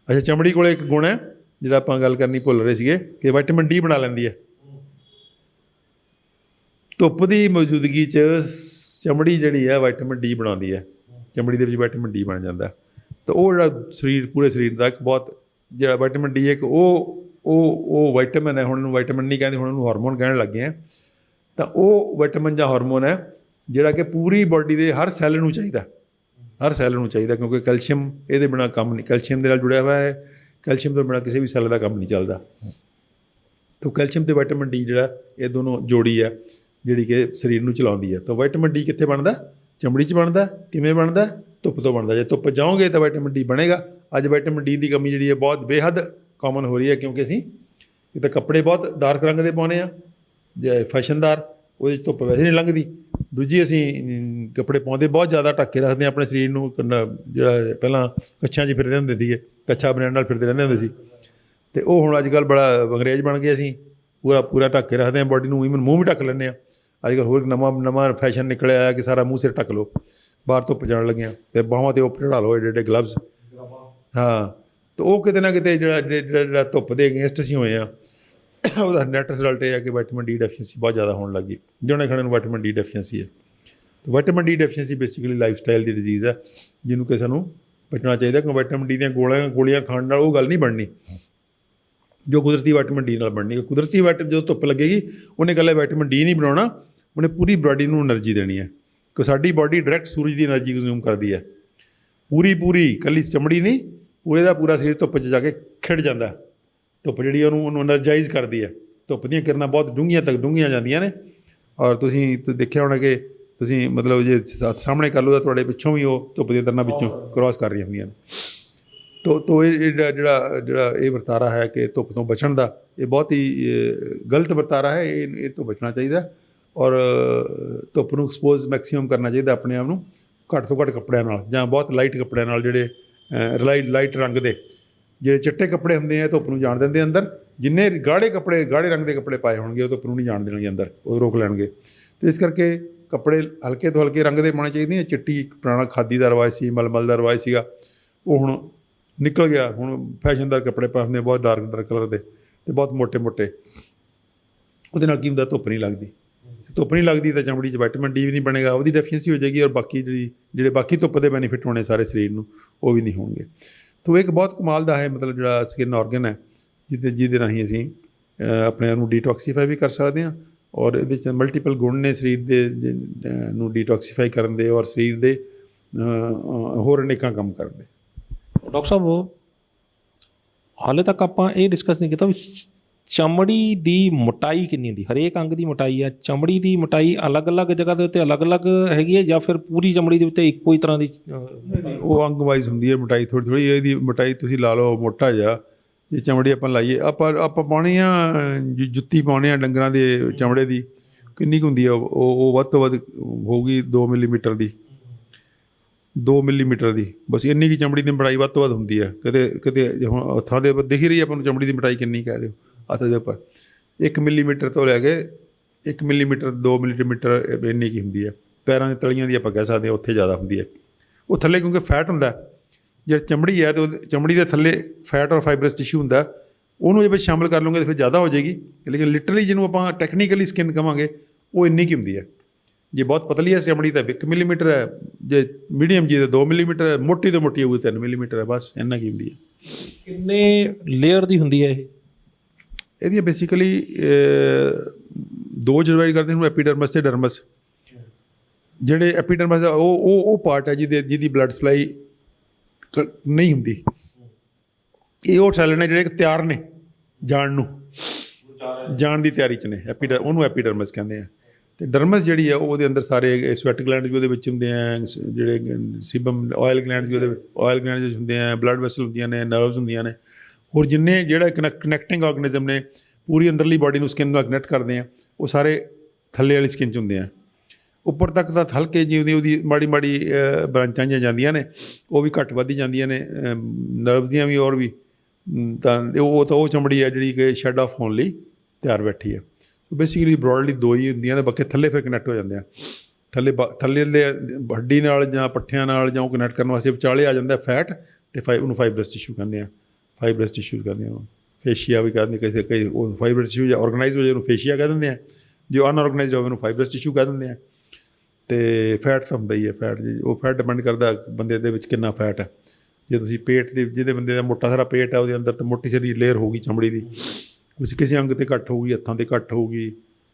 ਅੱਛਾ, ਚਮੜੀ ਕੋਲ ਇੱਕ ਗੁਣ ਹੈ ਜਿਹੜਾ ਆਪਾਂ ਗੱਲ ਕਰਨੀ ਭੁੱਲ ਰਹੇ ਸੀਗੇ ਕਿ ਵਿਟਾਮਿਨ D ਬਣਾ ਲੈਂਦੀ ਹੈ। ਧੁੱਪ ਦੀ ਮੌਜੂਦਗੀ 'ਚ ਚਮੜੀ ਜਿਹੜੀ ਹੈ ਵਿਟਾਮਿਨ D ਬਣਾਉਂਦੀ ਹੈ, ਚਮੜੀ ਦੇ ਵਿੱਚ ਵਿਟਾਮਿਨ D ਬਣ ਜਾਂਦਾ। ਤਾਂ ਉਹ ਜਿਹੜਾ ਪੂਰੇ ਸਰੀਰ ਦਾ ਇੱਕ ਬਹੁਤ ਜਿਹੜਾ ਵਿਟਾਮਿਨ D ਇੱਕ ਉਹ ਵਿਟਾਮਿਨ ਹੈ। ਹੁਣ ਉਹਨੂੰ ਵਿਟਾਮਿਨ ਨਹੀਂ ਕਹਿੰਦੇ, ਹੁਣ ਉਹਨੂੰ ਹਾਰਮੋਨ ਕਹਿਣ ਲੱਗੇ ਆ। ਤਾਂ ਉਹ ਵਿਟਾਮਿਨ ਜਾਂ ਹਾਰਮੋਨ ਹੈ ਜਿਹੜਾ ਕਿ ਪੂਰੀ ਬਾਡੀ ਦੇ ਹਰ ਸੈੱਲ ਨੂੰ ਚਾਹੀਦਾ, ਕਿਉਂਕਿ ਕੈਲਸ਼ੀਅਮ ਇਹਦੇ ਬਿਨਾਂ ਕੰਮ ਨਹੀਂ, ਕੈਲਸ਼ੀਅਮ ਦੇ ਨਾਲ ਜੁੜਿਆ ਹੋਇਆ ਹੈ। ਕੈਲਸ਼ੀਅਮ ਤੋਂ ਬਿਨਾਂ ਕਿਸੇ ਵੀ ਸੈੱਲ ਦਾ ਕੰਮ ਨਹੀਂ ਚੱਲਦਾ। ਤਾਂ ਕੈਲਸ਼ੀਅਮ ਅਤੇ ਵਿਟਾਮਿਨ D ਜਿਹੜਾ ਇਹ ਦੋਨੋਂ ਜੋੜੀ ਹੈ ਜਿਹੜੀ ਕਿ ਸਰੀਰ ਨੂੰ ਚਲਾਉਂਦੀ ਹੈ। ਤਾਂ ਵਿਟਾਮਿਨ D ਕਿੱਥੇ ਬਣਦਾ? ਚਮੜੀ 'ਚ ਬਣਦਾ। ਕਿਵੇਂ ਬਣਦਾ? ਧੁੱਪ ਤੋਂ ਬਣਦਾ। ਜੇ ਧੁੱਪ ਜਾਓਗੇ ਤਾਂ ਵਿਟਾਮਿਨ D ਬਣੇਗਾ। ਅੱਜ ਵਿਟਾਮਿਨ D ਦੀ ਕਮੀ ਜਿਹੜੀ ਹੈ ਬਹੁਤ ਬੇਹੱਦ ਕਾਮਨ ਹੋ ਰਹੀ ਹੈ, ਕਿਉਂਕਿ ਅਸੀਂ ਇੱਕ ਤਾਂ ਕੱਪੜੇ ਬਹੁਤ ਡਾਰਕ ਰੰਗ ਦੇ ਪਾਉਂਦੇ ਹਾਂ, ਜੇ ਫੈਸ਼ਨਦਾਰ, ਉਹਦੇ 'ਚ ਧੁੱਪ ਵੈਸੇ ਨਹੀਂ ਲੰਘਦੀ। ਦੂਜੀ ਅਸੀਂ ਕੱਪੜੇ ਪਾਉਂਦੇ ਬਹੁਤ ਜ਼ਿਆਦਾ ਢੱਕ ਕੇ ਰੱਖਦੇ ਹਾਂ ਆਪਣੇ ਸਰੀਰ ਨੂੰ। ਜਿਹੜਾ ਪਹਿਲਾਂ ਕੱਛਾਂ 'ਚ ਫਿਰਦੇ ਹੁੰਦੇ ਸੀਗੇ, ਕੱਛਾ ਬਨੈਣ ਨਾਲ ਫਿਰਦੇ ਰਹਿੰਦੇ ਹੁੰਦੇ ਸੀ, ਅਤੇ ਉਹ ਹੁਣ ਅੱਜ ਕੱਲ੍ਹ ਬੜਾ ਅੰਗਰੇਜ਼ ਬਣ ਗਏ। ਅਸੀਂ ਪੂਰਾ ਢੱਕ ਕੇ ਰੱਖਦੇ ਹਾਂ ਬਾਡੀ ਨੂੰ, ਈਵਨ ਮੂੰਹ ਵੀ ਢੱਕ ਲੈਂਦੇ ਹਾਂ। ਅੱਜ ਕੱਲ੍ਹ ਹੋਰ ਨਵਾਂ ਫੈਸ਼ਨ ਨਿਕਲਿਆ ਆਇਆ ਕਿ ਸਾਰਾ ਮੂੰਹ ਸਿਰ ਢੱਕ ਲਓ, ਬਾਹਰ ਧੁੱਪ ਜਾਣ ਲੱਗਿਆ, ਅਤੇ ਬਾਹਾਂ 'ਤੇ ਉਹ ਚੜ੍ਹਾ ਲਓ ਏਡੇ ਗਲਵਜ਼। ਹਾਂ, ਤਾਂ ਉਹ ਕਿਤੇ ਨਾ ਕਿਤੇ ਜਿਹੜਾ ਧੁੱਪ ਦੇ ਅਗੇਂਸਟ ਅਸੀਂ ਹੋਏ ਹਾਂ, ਉਹਦਾ ਨੈਟ ਰਿਜ਼ਲਟ ਇਹ ਹੈ ਕਿ ਵਿਟਾਮਿਨ D ਡੈਫੀਸ਼ੀਐਂਸੀ ਬਹੁਤ ਜ਼ਿਆਦਾ ਹੋਣ ਲੱਗੀ। ਜਿਹਨਾਂ ਖਾਣੇ ਨੂੰ ਵਿਟਾਮਿਨ D ਡੈਫੀਸ਼ੀਐਂਸੀ ਹੈ। ਤਾਂ vitamin D deficiency basically life style ਦੀ ਡਿਜ਼ੀਜ਼ ਹੈ ਜਿਹਨੂੰ ਕਿ ਸਾਨੂੰ ਬਚਣਾ ਚਾਹੀਦਾ, ਕਿਉਂਕਿ ਵਿਟਾਮਿਨ D ਦੀਆਂ ਗੋਲੀਆਂ ਖਾਣ ਨਾਲ ਉਹ ਗੱਲ ਨਹੀਂ ਬਣਨੀ ਜੋ ਕੁਦਰਤੀ ਵਿਟਾਮਿਨ D ਨਾਲ ਬਣਨੀ। ਕੁਦਰਤੀ ਜਦੋਂ ਧੁੱਪ ਲੱਗੇਗੀ ਉਹਨੇ ਇਕੱਲਾ ਵਿਟਾਮਿਨ D ਨਹੀਂ ਬਣਾਉਣਾ, ਉਹਨੇ ਪੂਰੀ ਬਾਡੀ ਨੂੰ ਐਨਰਜੀ ਦੇਣੀ ਹੈ। ਕਿਉਂਕਿ ਸਾਡੀ ਬਾਡੀ ਡਾਇਰੈਕਟ ਸੂਰਜ ਦੀ ਐਨਰਜੀ ਕੰਜ਼ਿਊਮ ਕਰਦੀ ਹੈ, ਪੂਰੀ ਇਕੱਲੀ ਚਮੜੀ ਨਹੀਂ, ਪੂਰੇ ਦਾ ਪੂਰਾ ਸਰੀਰ ਧੁੱਪ 'ਚ ਜਾ ਕੇ ਖਿੜ ਜਾਂਦਾ। ਧੁੱਪ ਜਿਹੜੀ ਉਹਨੂੰ ਐਨਰਜਾਈਜ਼ ਕਰਦੀ ਹੈ। ਧੁੱਪ ਦੀਆਂ ਕਿਰਨਾਂ ਬਹੁਤ ਡੂੰਘੀਆਂ ਜਾਂਦੀਆਂ ਨੇ। ਔਰ ਤੁਸੀਂ ਦੇਖਿਆ ਹੋਣਾ ਕਿ ਤੁਸੀਂ ਮਤਲਬ ਜੇ ਸਾਹਮਣੇ ਕਰ ਲਓ ਤਾਂ ਤੁਹਾਡੇ ਪਿੱਛੋਂ ਵੀ ਉਹ ਧੁੱਪ ਦੀਆਂ ਕਿਰਨਾਂ ਵਿੱਚੋਂ ਕ੍ਰੋਸ ਕਰ ਰਹੀਆਂ ਹੁੰਦੀਆਂ ਨੇ। ਤੋ ਇਹ ਜਿਹੜਾ ਇਹ ਵਰਤਾਰਾ ਹੈ ਕਿ ਧੁੱਪ ਤੋਂ ਬਚਣ ਦਾ, ਇਹ ਬਹੁਤ ਹੀ ਗਲਤ ਵਰਤਾਰਾ ਹੈ। ਇਹ ਤੋਂ ਬਚਣਾ ਚਾਹੀਦਾ। ਔਰ ਧੁੱਪ ਨੂੰ ਐਕਸਪੋਜ਼ ਮੈਕਸੀਮਮ ਕਰਨਾ ਚਾਹੀਦਾ ਆਪਣੇ ਆਪ ਨੂੰ, ਘੱਟ ਤੋਂ ਘੱਟ ਕੱਪੜਿਆਂ ਨਾਲ ਜਾਂ ਬਹੁਤ ਲਾਈਟ ਕੱਪੜਿਆਂ ਨਾਲ, ਜਿਹੜੇ ਲਾਈਟ ਰੰਗ ਦੇ। ਜਿਹੜੇ ਚਿੱਟੇ ਕੱਪੜੇ ਹੁੰਦੇ ਆ ਧੁੱਪ ਨੂੰ ਜਾਣ ਦਿੰਦੇ ਅੰਦਰ, ਜਿੰਨੇ ਗਾੜੇ ਰੰਗ ਦੇ ਕੱਪੜੇ ਪਾਏ ਹੋਣਗੇ ਉਹ ਧੁੱਪ ਨੂੰ ਨਹੀਂ ਜਾਣ ਦੇਣਗੇ ਅੰਦਰ, ਉਹ ਰੋਕ ਲੈਣਗੇ। ਅਤੇ ਇਸ ਕਰਕੇ ਕੱਪੜੇ ਹਲਕੇ ਤੋਂ ਹਲਕੇ ਰੰਗ ਦੇ ਪਾਉਣੇ ਚਾਹੀਦੇ ਆ। ਚਿੱਟੀ ਪੁਰਾਣਾ ਖਾਦੀ ਦਾ ਰਿਵਾਜ ਸੀ, ਮਲਮਲ ਦਾ ਰਿਵਾਜ ਸੀਗਾ, ਉਹ ਹੁਣ ਨਿਕਲ ਗਿਆ। ਹੁਣ ਫੈਸ਼ਨਦਾਰ ਕੱਪੜੇ ਪਾ ਹੁੰਦੇ ਬਹੁਤ ਡਾਰਕ ਕਲਰ ਦੇ ਅਤੇ ਬਹੁਤ ਮੋਟੇ। ਉਹਦੇ ਨਾਲ ਕੀ ਹੁੰਦਾ, ਧੁੱਪ ਨਹੀਂ ਲੱਗਦੀ ਤਾਂ ਚਮੜੀ 'ਚ ਵਿਟਾਮਿਨ ਡੀ ਵੀ ਨਹੀਂ ਬਣੇਗਾ, ਉਹਦੀ ਡੈਫੀਸ਼ੀਐਂਸੀ ਹੋ ਜਾਏਗੀ, ਔਰ ਬਾਕੀ ਜਿਹੜੇ ਬਾਕੀ ਧੁੱਪ ਦੇ ਬੈਨੀਫਿਟ ਹੋਣੇ ਸਾਰੇ ਸਰੀਰ ਨੂੰ, ਉਹ ਵੀ ਨਹੀਂ ਹੋਣਗੇ। ਤਾਂ ਇੱਕ ਬਹੁਤ ਕਮਾਲ ਦਾ ਹੈ, ਮਤਲਬ ਜਿਹੜਾ ਸਕਿਨ ਆਰਗਨ ਹੈ, ਜਿਹਦੇ ਰਾਹੀਂ ਅਸੀਂ ਆਪਣੇ ਆਪ ਨੂੰ ਡੀਟੌਕਸੀਫਾਈ ਵੀ ਕਰ ਸਕਦੇ ਹਾਂ, ਔਰ ਇਹਦੇ 'ਚ ਮਲਟੀਪਲ ਗੁਣ ਨੇ ਸਰੀਰ ਦੇ ਨੂੰ ਡੀਟੌਕਸੀਫਾਈ ਕਰਨ ਦੇ, ਔਰ ਸਰੀਰ ਦੇ ਹੋਰ ਅਨੇਕਾਂ ਕੰਮ ਕਰਨ ਦੇ। ਡਾਕਟਰ ਸਾਹਿਬ, ਹਾਲੇ ਤੱਕ ਆਪਾਂ ਇਹ ਡਿਸਕਸ ਨਹੀਂ ਕੀਤਾ ਵੀ ਚਮੜੀ ਦੀ ਮੋਟਾਈ ਕਿੰਨੀ ਹੁੰਦੀ, ਹਰੇਕ ਅੰਗ ਦੀ ਮੋਟਾਈ ਹੈ। ਚਮੜੀ ਦੀ ਮੋਟਾਈ ਅਲੱਗ-ਅਲੱਗ ਜਗ੍ਹਾ ਦੇ ਉੱਤੇ ਅਲੱਗ-ਅਲੱਗ ਹੈਗੀ ਹੈ, ਜਾਂ ਫਿਰ ਪੂਰੀ ਚਮੜੀ ਦੇ ਉੱਤੇ ਇੱਕੋ ਹੀ ਤਰ੍ਹਾਂ ਦੀ? ਉਹ ਅੰਗ ਵਾਈਜ਼ ਹੁੰਦੀ ਹੈ ਮੋਟਾਈ, ਥੋੜ੍ਹੀ। ਇਹਦੀ ਮੋਟਾਈ ਤੁਸੀਂ ਲਾ ਲਓ ਮੋਟਾ ਜਿਹਾ, ਜੇ ਚਮੜੀ ਆਪਾਂ ਲਾਈਏ, ਆਪਾਂ ਪਾਉਣੀ ਆ ਜੁੱਤੀ ਪਾਉਣੇ ਆ ਡੰਗਰਾਂ ਦੇ ਚਮੜੇ ਦੀ, ਕਿੰਨੀ ਕੁ ਹੁੰਦੀ ਆ ਉਹ ਵੱਧ ਤੋਂ ਵੱਧ ਹੋਊਗੀ 2 ਮਿਲੀਮੀਟਰ ਦੀ, 2 ਮਿਲੀਮੀਟਰ ਦੀ, ਬਸ ਇੰਨੀ ਕੀ ਚਮੜੀ ਦੀ ਮੋਟਾਈ ਵੱਧ ਤੋਂ ਵੱਧ ਹੁੰਦੀ ਹੈ। ਕਿਤੇ ਹੁਣ ਹੱਥਾਂ ਦੇ ਦਿਖ ਹੀ ਰਹੀ ਆਪਾਂ ਨੂੰ ਚਮੜੀ ਦੀ ਮੋਟਾਈ ਕਿੰਨੀ ਕਹਿ ਦਿਓ, ਹੱਥ ਦੇ ਉੱਪਰ 1 ਮਿਲੀਮੀਟਰ ਤੋਂ ਲੈ ਕੇ 1 ਮਿਲੀਮੀਟਰ 2 ਮਿਲੀਮੀਟਰ ਇੰਨੀ ਕੀ ਹੁੰਦੀ ਹੈ। ਪੈਰਾਂ ਦੀ ਤਲੀਆਂ ਦੀ ਆਪਾਂ ਕਹਿ ਸਕਦੇ ਹਾਂ, ਉੱਥੇ ਜ਼ਿਆਦਾ ਹੁੰਦੀ ਹੈ। ਉਹ ਥੱਲੇ ਕਿਉਂਕਿ ਫੈਟ ਹੁੰਦਾ, ਜਿਹੜੀ ਚਮੜੀ ਹੈ, ਅਤੇ ਚਮੜੀ ਦੇ ਥੱਲੇ ਫੈਟ ਔਰ ਫਾਈਬਰਸ ਟਿਸ਼ੂ ਹੁੰਦਾ, ਉਹਨੂੰ ਜੇ ਵਿੱਚ ਸ਼ਾਮਿਲ ਕਰ ਲਓਗੇ ਤਾਂ ਫਿਰ ਜ਼ਿਆਦਾ ਹੋ ਜਾਏਗੀ। ਲੇਕਿਨ ਲਿਟਰਲੀ ਜਿਹਨੂੰ ਆਪਾਂ ਟੈਕਨੀਕਲੀ ਸਕਿਨ ਕਹਾਂਗੇ, ਉਹ ਇੰਨੀ ਕੀ ਹੁੰਦੀ ਹੈ। ਜੇ ਬਹੁਤ ਪਤਲੀ ਹੈ ਚਮੜੀ ਤਾਂ 1 ਮਿਲੀਮੀਟਰ ਹੈ, ਜੇ ਮੀਡੀਅਮ ਜੀ ਤਾਂ 2 ਮਿਲੀਮੀਟਰ ਹੈ, ਮੋਟੀ ਤੋਂ ਮੋਟੀ ਹੋਊਗੀ 3 ਮਿਲੀਮੀਟਰ ਹੈ, ਬਸ ਇੰਨਾ ਕੀ ਹੁੰਦੀ ਹੈ। ਕਿੰਨੇ ਲੇਅਰ ਦੀ ਹੁੰਦੀ ਹੈ ਇਹ? ਇਹਦੀਆਂ ਬੇਸਿਕਲੀ 2 ਡਿਵਾਈਡ ਕਰਦੇ ਹਨ, ਐਪੀਡਰਮਸ ਅਤੇ ਡਰਮਸ। ਜਿਹੜੇ ਐਪੀਡਰਮਸ ਦਾ ਉਹ ਪਾਰਟ ਹੈ ਜਿਹਦੀ ਬਲੱਡ ਸਪਲਾਈ ਨਹੀਂ ਹੁੰਦੀ। ਇਹ ਉਹ ਸੈੱਲ ਨੇ ਜਿਹੜੇ ਤਿਆਰ ਨੇ ਜਾਣ ਦੀ ਤਿਆਰੀ 'ਚ ਨੇ, ਉਹਨੂੰ ਐਪੀਡਰਮਸ ਕਹਿੰਦੇ ਆ। ਅਤੇ ਡਰਮਸ ਜਿਹੜੀ ਹੈ ਉਹਦੇ ਅੰਦਰ ਸਾਰੇ ਸਵੈਟ ਗਲੈਂਡ ਵੀ ਉਹਦੇ ਵਿੱਚ ਹੁੰਦੇ ਆ, ਜਿਹੜੇ ਸੀਬਮ ਆਇਲ ਗਲੈਂਡ ਵੀ ਆਇਲ ਗਲੈਂਡ ਵਿੱਚ ਹੁੰਦੇ ਆ, ਬਲੱਡ ਵੈਸਲ ਹੁੰਦੀਆਂ ਨੇ, ਨਰਵਸ ਹੁੰਦੀਆਂ ਨੇ, ਹੋਰ ਜਿੰਨੇ ਜਿਹੜਾ ਕਨੈਕਟਿੰਗ ਆਰਗੈਨਿਜ਼ਮ ਨੇ ਪੂਰੀ ਅੰਦਰਲੀ ਬਾਡੀ ਨੂੰ ਸਕਿਨ ਨਾਲ ਕਨੈਕਟ ਕਰਦੇ ਆ, ਉਹ ਸਾਰੇ ਥੱਲੇ ਵਾਲੀ ਸਕਿਨ 'ਚ ਹੁੰਦੇ ਆ। ਉੱਪਰ ਤੱਕ ਤਾਂ ਹਲਕੇ ਜਿਹੀ ਉਹਦੀ ਮਾੜੀ ਬ੍ਰਾਂਚਾਂ ਜਿਹੀਆਂ ਜਾਂਦੀਆਂ ਨੇ, ਉਹ ਵੀ ਘੱਟ ਵੱਧ ਹੀ ਜਾਂਦੀਆਂ ਨੇ, ਨਰਵ ਦੀਆਂ ਵੀ, ਔਰ ਵੀ। ਤਾਂ ਉਹ ਚਮੜੀ ਹੈ ਜਿਹੜੀ ਕਿ ਸ਼ੈਡ ਆਫ ਹੋਣ ਲਈ ਤਿਆਰ ਬੈਠੀ ਹੈ। ਬੇਸਿਕਲੀ ਬਰੋਡਲੀ 2 ਹੀ ਹੁੰਦੀਆਂ ਨੇ, ਬਾਕੀ ਥੱਲੇ ਫਿਰ ਕਨੈਕਟ ਹੋ ਜਾਂਦੇ ਆ। ਥੱਲੇ ਹੱਡੀ ਨਾਲ ਜਾਂ ਪੱਠਿਆਂ ਨਾਲ ਜਾਂ ਉਹ ਕਨੈਕਟ ਕਰਨ ਵਾਸਤੇ ਵਿਚਾਲੇ ਆ ਜਾਂਦਾ ਫੈਟ, ਅਤੇ ਉਹਨੂੰ ਫਾਈਬਰਸ ਟਿਸ਼ੂ ਕਹਿੰਦੇ ਆ। ਫੇਸ਼ੀਆ ਵੀ ਕਹਿੰਦੇ, ਕਈ ਉਹ ਫਾਈਬਰਸ ਟਿਸ਼ੂ ਜਾਂ ਔਰਗਨਾਈਜ਼ ਹੋ ਜਾਏ ਉਹਨੂੰ ਫੇਸ਼ੀਆ ਕਹਿ ਦਿੰਦੇ ਆ, ਜੋ ਅਨਆਰਗਨਾਈਜ਼ ਹੋਵੇ ਉਹਨੂੰ ਫਾਈਬਰਸ ਟਿਸ਼ੂ ਕਹਿ ਦਿੰਦੇ ਆ। ਅਤੇ ਫੈਟ ਤਾਂ ਹੁੰਦਾ ਹੀ ਹੈ। ਉਹ ਫੈਟ ਡਿਪੈਂਡ ਕਰਦਾ ਬੰਦੇ ਦੇ ਵਿੱਚ ਕਿੰਨਾ ਫੈਟ ਹੈ। ਜੇ ਤੁਸੀਂ ਪੇਟ ਦੇ, ਜਿਹਦੇ ਬੰਦੇ ਦਾ ਮੋਟਾ ਸਾਰਾ ਪੇਟ ਹੈ, ਉਹਦੇ ਅੰਦਰ ਤਾਂ ਮੋਟੀ ਸਾਰੀ ਲੇਅਰ ਹੋਊਗੀ ਚਮੜੀ ਦੀ, ਕਿਸੇ ਅੰਗ 'ਤੇ ਘੱਟ ਹੋਊਗੀ, ਹੱਥਾਂ 'ਤੇ ਘੱਟ ਹੋਊਗੀ,